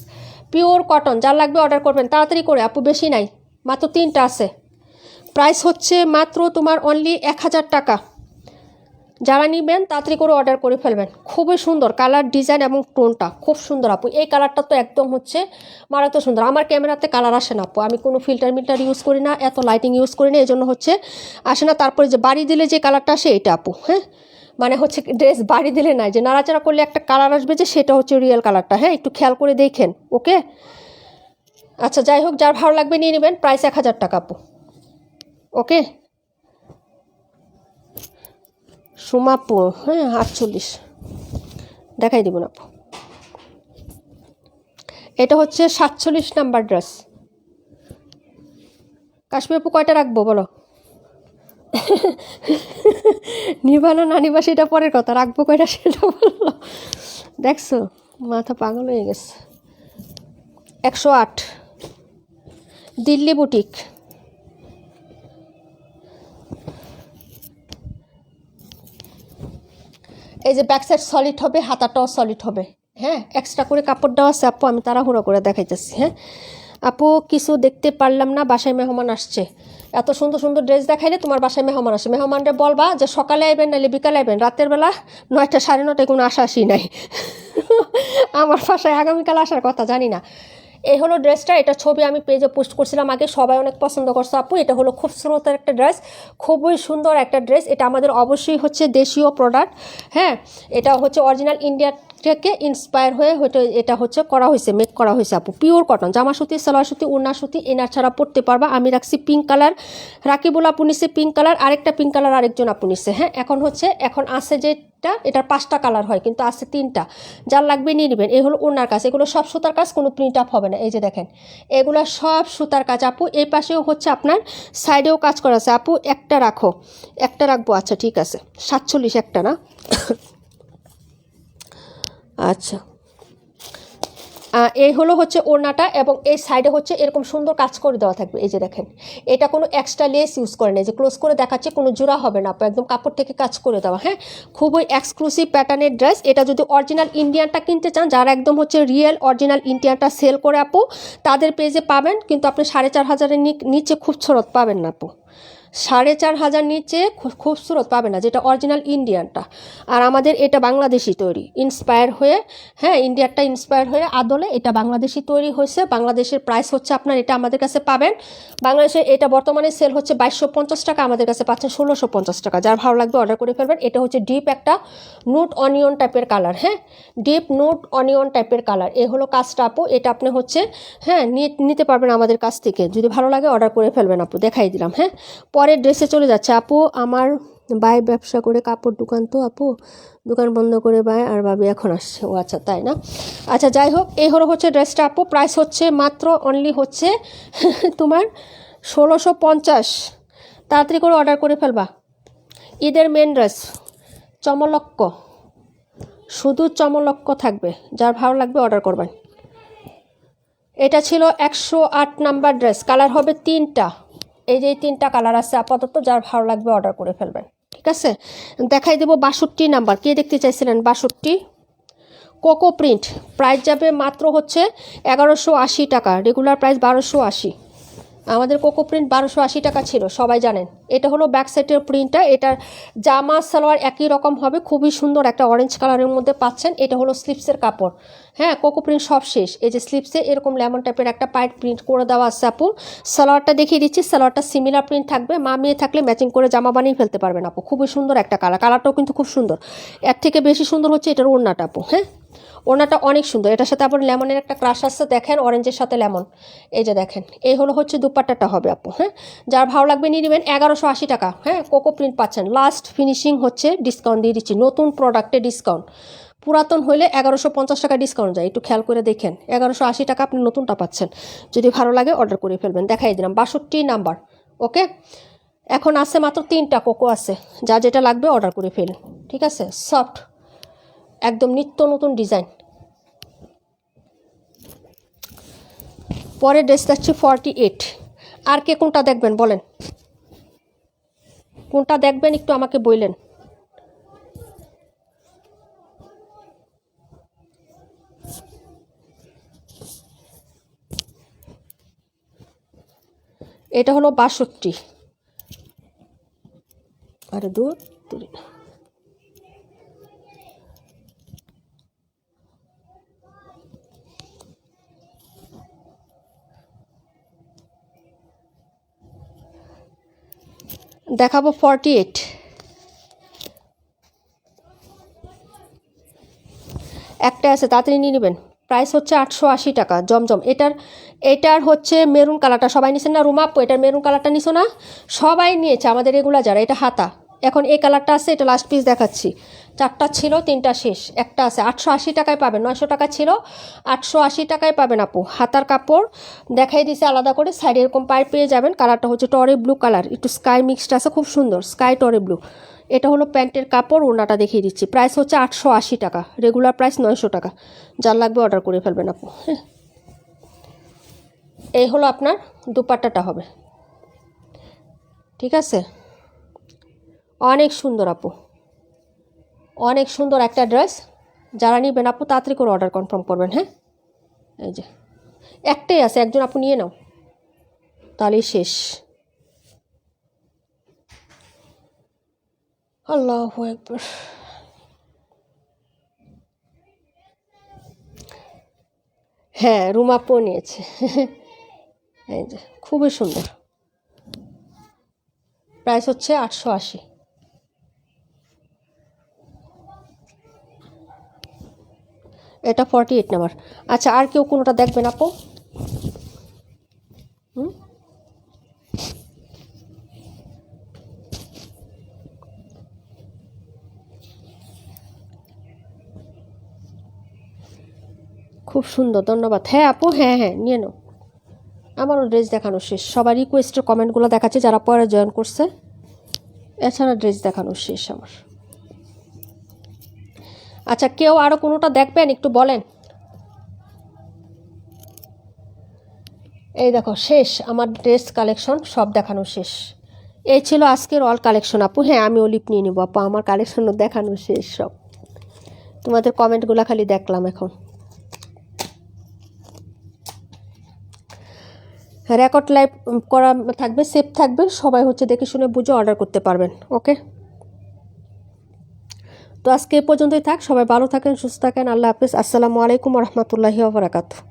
পিওর কটন, যার লাগবে অর্ডার করবেন তাড়াতাড়ি করে আপু, বেশি নাই, মাত্র 3টা আছে। প্রাইস হচ্ছে মাত্র তোমার অনলি 1000 টাকা। যারা নিবেন তাড়াতাড়ি করে অর্ডার করে ফেলবেন। খুবই সুন্দর কালার, ডিজাইন এবং টোনটা খুব সুন্দর আপু। এই কালারটা তো একদম হচ্ছে মারাত্মক সুন্দর। আমার ক্যামেরাতে কালার আসে না আপু, আমি কোনো ফিল্টার ইউজ করি না, এত লাইটিং ইউজ করি না, এই জন্য হচ্ছে আসে না। তারপরে যে বাড়ি দিলে যে কালারটা আসে এটা আপু, হ্যাঁ, মানে হচ্ছে ড্রেস বাড়ি দিলে নাই, যে নাড়াচাড়া করলে একটা কালার আসবে, যে সেটা হচ্ছে রিয়েল কালারটা। হ্যাঁ, একটু খেয়াল করে দেখেন, ওকে। আচ্ছা, যাই হোক, যার ভালো লাগবে নিয়ে নেবেন। প্রাইস 1000 টাকা আপু, ওকে। সুমাপু, হ্যাঁ 48 দেখাই দিব না আপু। এটা হচ্ছে 47 নাম্বার ড্রেস। কাশ্মীর আপু কয়টা রাখবো বলো? নিবা না নিবা সেটা পরের কথা, রাখবো কয়টা সেটা বললো। দেখছো, মাথা পাগল হয়ে গেছে। 108 দিল্লি বুটিক। এই যে ব্যাক সাইড সলিড হবে, হাতাটাও সলিড হবে। হ্যাঁ, এক্সট্রা করে কাপড় দেওয়া আছে আপু, আমি তাড়াহুড়ো করে দেখাইতেছি। হ্যাঁ আপু, কিছু দেখতে পারলাম না, বাসায় মেহমান আসছে। এত সুন্দর সুন্দর ড্রেস দেখাইলে তোমার বাসায় মেহমান আসে, মেহমানরা বলবা যে সকালে আইবেন নাহলে বিকালে আইবেন, রাতের বেলা 9টা 9:30 কোনো আশাআশি নাই। আমার বাসায় আগামীকাল আসার কথা, জানি না। এই হলো ড্রেসটা, এটা ছবি আমি পেজে পোস্ট করছিলাম আগে, সবাই অনেক পছন্দ করছে আপু। এটা হলো খুব সুন্দর একটা ড্রেস, খুবই সুন্দর একটা ড্রেস। এটা আমাদের অবশ্যই হচ্ছে দেশীয় প্রোডাক্ট। হ্যাঁ, এটা হচ্ছে অরিজিনাল ইন্ডিয়া থেকে ইন্সপায়ার হয়ে এটা হচ্ছে করা হয়েছে, মেক করা হয়েছে আপু। পিওর কটন, জামা সুতি, সালোয়ার সুতি, ওড়না সুতি, এনার ছাড়া পরতে পারবা। আমি রাখছি পিঙ্ক কালার, রাকিবুল আপু নিচ্ছে পিঙ্ক কালার, আরেকটা পিঙ্ক কালার আরেকজন আপু নিচ্ছে। হ্যাঁ, এখন আছে যেটা, এটার 5টা কালার হয় কিন্তু আছে 3টা। যার লাগবে নিয়ে নেবেন। এই হলো ওড়নার কাজ, এগুলো সব সুতার কাজ, কোনো প্রিন্ট আপ হবে না। এই যে দেখেন, এগুলো সব সুতার কাজ আপু। এই পাশেও হচ্ছে আপনার সাইডেও কাজ করা আছে আপু। একটা রাখো, একটা রাখবো, আচ্ছা ঠিক আছে। 47 একটা না, আচ্ছা। এই হলো হচ্ছে ওড়নাটা, এবং এই সাইডে হচ্ছে এরকম সুন্দর কাজ করে দেওয়া থাকবে। এই যে দেখেন, এটা কোনো এক্সট্রা লেস ইউজ করে নেই, যে ক্লোজ করে দেখাচ্ছে, কোনো জোড়া হবে না আপু, একদম কাপড় থেকে কাজ করে দেওয়া। হ্যাঁ, খুবই এক্সক্লুসিভ প্যাটার্নের ড্রেস। এটা যদি অরিজিনাল ইন্ডিয়ানটা কিনতে চান, যারা একদম হচ্ছে রিয়েল অরিজিনাল ইন্ডিয়ানটা সেল করে আপু, তাদের পেজে পাবেন, কিন্তু আপনি 4500-এর নিচে খুবসুরত পাবেন না আপু। 4500 নিচে খুবসুরত পাবে না, যেটা অরিজিনাল ইন্ডিয়ানটা। আর আমাদের এটা বাংলাদেশি তৈরি, ইন্সপায়ার হয়ে। হ্যাঁ, ইন্ডিয়ারটা ইন্সপায়ার হয়ে আদলে এটা বাংলাদেশি তৈরি হয়েছে। বাংলাদেশের প্রাইস হচ্ছে আপনার, এটা আমাদের কাছে পাবেন, বাংলাদেশে এটা বর্তমানে সেল হচ্ছে 2250 টাকা, আমাদের কাছে পাচ্ছেন 1650 টাকা। যার ভালো লাগবে অর্ডার করে ফেলবেন। এটা হচ্ছে ডিপ একটা নুট অনিয়ন টাইপের কালার। হ্যাঁ, ডিপ নুট অনিয়ন টাইপের কালার। এই হলো কাজটা আপু। এটা আপনি হচ্ছে হ্যাঁ নিতে পারবেন আমাদের কাছ থেকে, যদি ভালো লাগে অর্ডার করে ফেলবেন আপু। দেখাই দিলাম। হ্যাঁ, পরের ড্রেসে চলে যাচ্ছে আপু। আমার ভাই ব্যবসা করে কাপড় দোকান, তো আপু দোকান বন্ধ করে ভাই আর ভাবি এখন আসছে। ও আচ্ছা, তাই না? আচ্ছা, যাই হোক, এই হলো হচ্ছে ড্রেসটা আপু। প্রাইস হচ্ছে মাত্র অনলি হচ্ছে তোমার 1650। তাড়াতাড়ি করে অর্ডার করে ফেলবা। ঈদের মেন ড্রেস, চমলক্ক, শুধু চমলক্ক থাকবে। যার ভালো লাগবে অর্ডার করবেন। এটা ছিল 108 নাম্বার ড্রেস, কালার হবে 3টা। এই যে 3টা কালার আছে আপাতত, যার ভালো লাগবে অর্ডার করে ফেলবেন। ঠিক আছে, দেখাই দেবো 62 নাম্বার। কে দেখতে চাইছিলেন? 62 কোকো প্রিন্ট। প্রাইস যাবে মাত্র হচ্ছে 1180 টাকা, রেগুলার প্রাইস 1280। আমাদের কোকো প্রিন্ট 1280 টাকা ছিল, সবাই জানেন। এটা হলো ব্যাক সাইডের প্রিন্টটা। এটার জামা সালোয়ার একই রকম হবে, খুবই সুন্দর একটা অরেঞ্জ কালারের মধ্যে পাচ্ছেন। এটা হলো স্লিপসের কাপড়। হ্যাঁ, কোকো প্রিন্ট সব শেষ। এই যে স্লিপসে এরকম লেমন টাইপের একটা পাইট প্রিন্ট করে দেওয়া আছে আপু। সালোয়ারটা দেখিয়ে দিচ্ছি, সালোয়ারটা সিমিলার প্রিন্ট থাকবে। মা মেয়ে থাকলে ম্যাচিং করে জামা বানিয়ে ফেলতে পারবেন আপু। খুবই সুন্দর একটা কালার, কালারটাও কিন্তু খুব সুন্দর। এর থেকে বেশি সুন্দর হচ্ছে এটার ওড়নাটা আপু। হ্যাঁ, ওড়নাটা অনেক সুন্দর। এটার সাথে আবার লেমনের একটা ক্রাশ আসছে, দেখেন, অরেঞ্জের সাথে লেমন। এই যে দেখেন, এই হলো হচ্ছে দুপাট্টাটা হবে আপু। হ্যাঁ, যার ভালো লাগবে নিয়ে নেবেন। 1180 টাকা। হ্যাঁ, কোকো প্রিন্ট পাচ্ছেন। লাস্ট ফিনিশিং হচ্ছে ডিসকাউন্ট দিয়ে দিচ্ছি, নতুন প্রোডাক্টে ডিসকাউন্ট। পুরাতন হইলে 1150 টাকা ডিসকাউন্ট যায়, একটু খেয়াল করে দেখেন। 1180 টাকা আপনি নতুনটা পাচ্ছেন। যদি ভালো লাগে অর্ডার করে ফেলবেন। দেখাই দিলাম 62 নাম্বার। ওকে, এখন আছে মাত্র 3টা কোকো আছে, যা যেটা লাগবে অর্ডার করে ফেলুন। ঠিক আছে, সফট একদম নিত্য নতুন ডিজাইন। পরের ড্রেসটা হচ্ছে 48। আর কে কোনটা দেখবেন বলেন, কোনটা দেখবেন একটু আমাকে বললেন। এটা হলো 62। আরে দূর দূর। দেখাবো 48। একটা আছে, তাড়াতাড়ি নিয়ে নেবেন। প্রাইস হচ্ছে 880 টাকা জমজম। এটার হচ্ছে মেরুন কালারটা সবাই নিছেন না রুমা আপু, এটার মেরুন কালারটা নিছো না? সবাই নিয়েছে আমাদের এগুলা যারা। এটা হাতা, এখন এই কালারটা আছে, এটা লাস্ট পিস দেখাচ্ছি। 4টা ছিল, 3টা শেষ, একটা আছে। 880 টাকায় পাবেন, 900 টাকা ছিল, 880 টাকায় পাবেন আপু। হাতার কাপড় দেখাই দিছে আলাদা করে, সাইডে এরকম পাইপ পেয়ে যাবেন। কালারটা হচ্ছে টরে ব্লু কালার, একটু স্কাই মিক্সড আছে, খুব সুন্দর স্কাই টরে ব্লু। এটা হলো প্যান্টের কাপড়, ওড়নাটা দেখিয়ে দিচ্ছি। প্রাইস হচ্ছে 880 টাকা, রেগুলার প্রাইস 900 টাকা। যার লাগবে অর্ডার করে ফেলবেন আপু। হ্যাঁ, এই হলো আপনার দুপাট্টাটা হবে, ঠিক আছে? অনেক সুন্দর আপু, অনেক সুন্দর একটা ড্রেস। যারা নিবেন আপু তাড়াতাড়ি করে অর্ডার কনফার্ম করবেন। হ্যাঁ, এই যে একটাই আছে, একজন আপু নিয়ে নাও, তাহলেই শেষ। আল্লাহু আকবার। হ্যাঁ, রুমা আপু নিয়েছে। এই যে খুবই সুন্দর, প্রাইস হচ্ছে 880। এটা 48 নাম্বার। আচ্ছা, আর কেউ কোনোটা দেখবেন আপু? হুম, খুব সুন্দর, ধন্যবাদ। হ্যাঁ আপু, হ্যাঁ হ্যাঁ নিয়ে নাও। আমারও ড্রেস দেখানো শেষ, সবার রিকোয়েস্টের কমেন্টগুলো দেখাচ্ছে যারা পরে জয়েন করছে। এছাড়া ড্রেস দেখানো শেষ আমার। আচ্ছা, কেউ আরও কোনোটা দেখবেন একটু বলেন। এই দেখো শেষ আমার ড্রেস কালেকশন, সব দেখানো শেষ। এই ছিল আজকের অল কালেকশন আপু। হ্যাঁ, আমি লিপ নিয়ে নিবো আপু, আমার কালেকশনও দেখানো শেষ সব। তোমাদের কমেন্টগুলো খালি দেখলাম এখন। রেকর্ড লাইভ করা থাকবে, সেভ থাকবে, সবাই হচ্ছে দেখে শুনে বুঝে অর্ডার করতে পারবেন। ওকে, তো আজকে এ পর্যন্তই থাক। সবাই ভালো থাকেন, সুস্থ থাকেন। আল্লাহ হাফিজ। আসসালামু আলাইকুম রহমতুল্লাহি ওয়া বারাকাতুহু।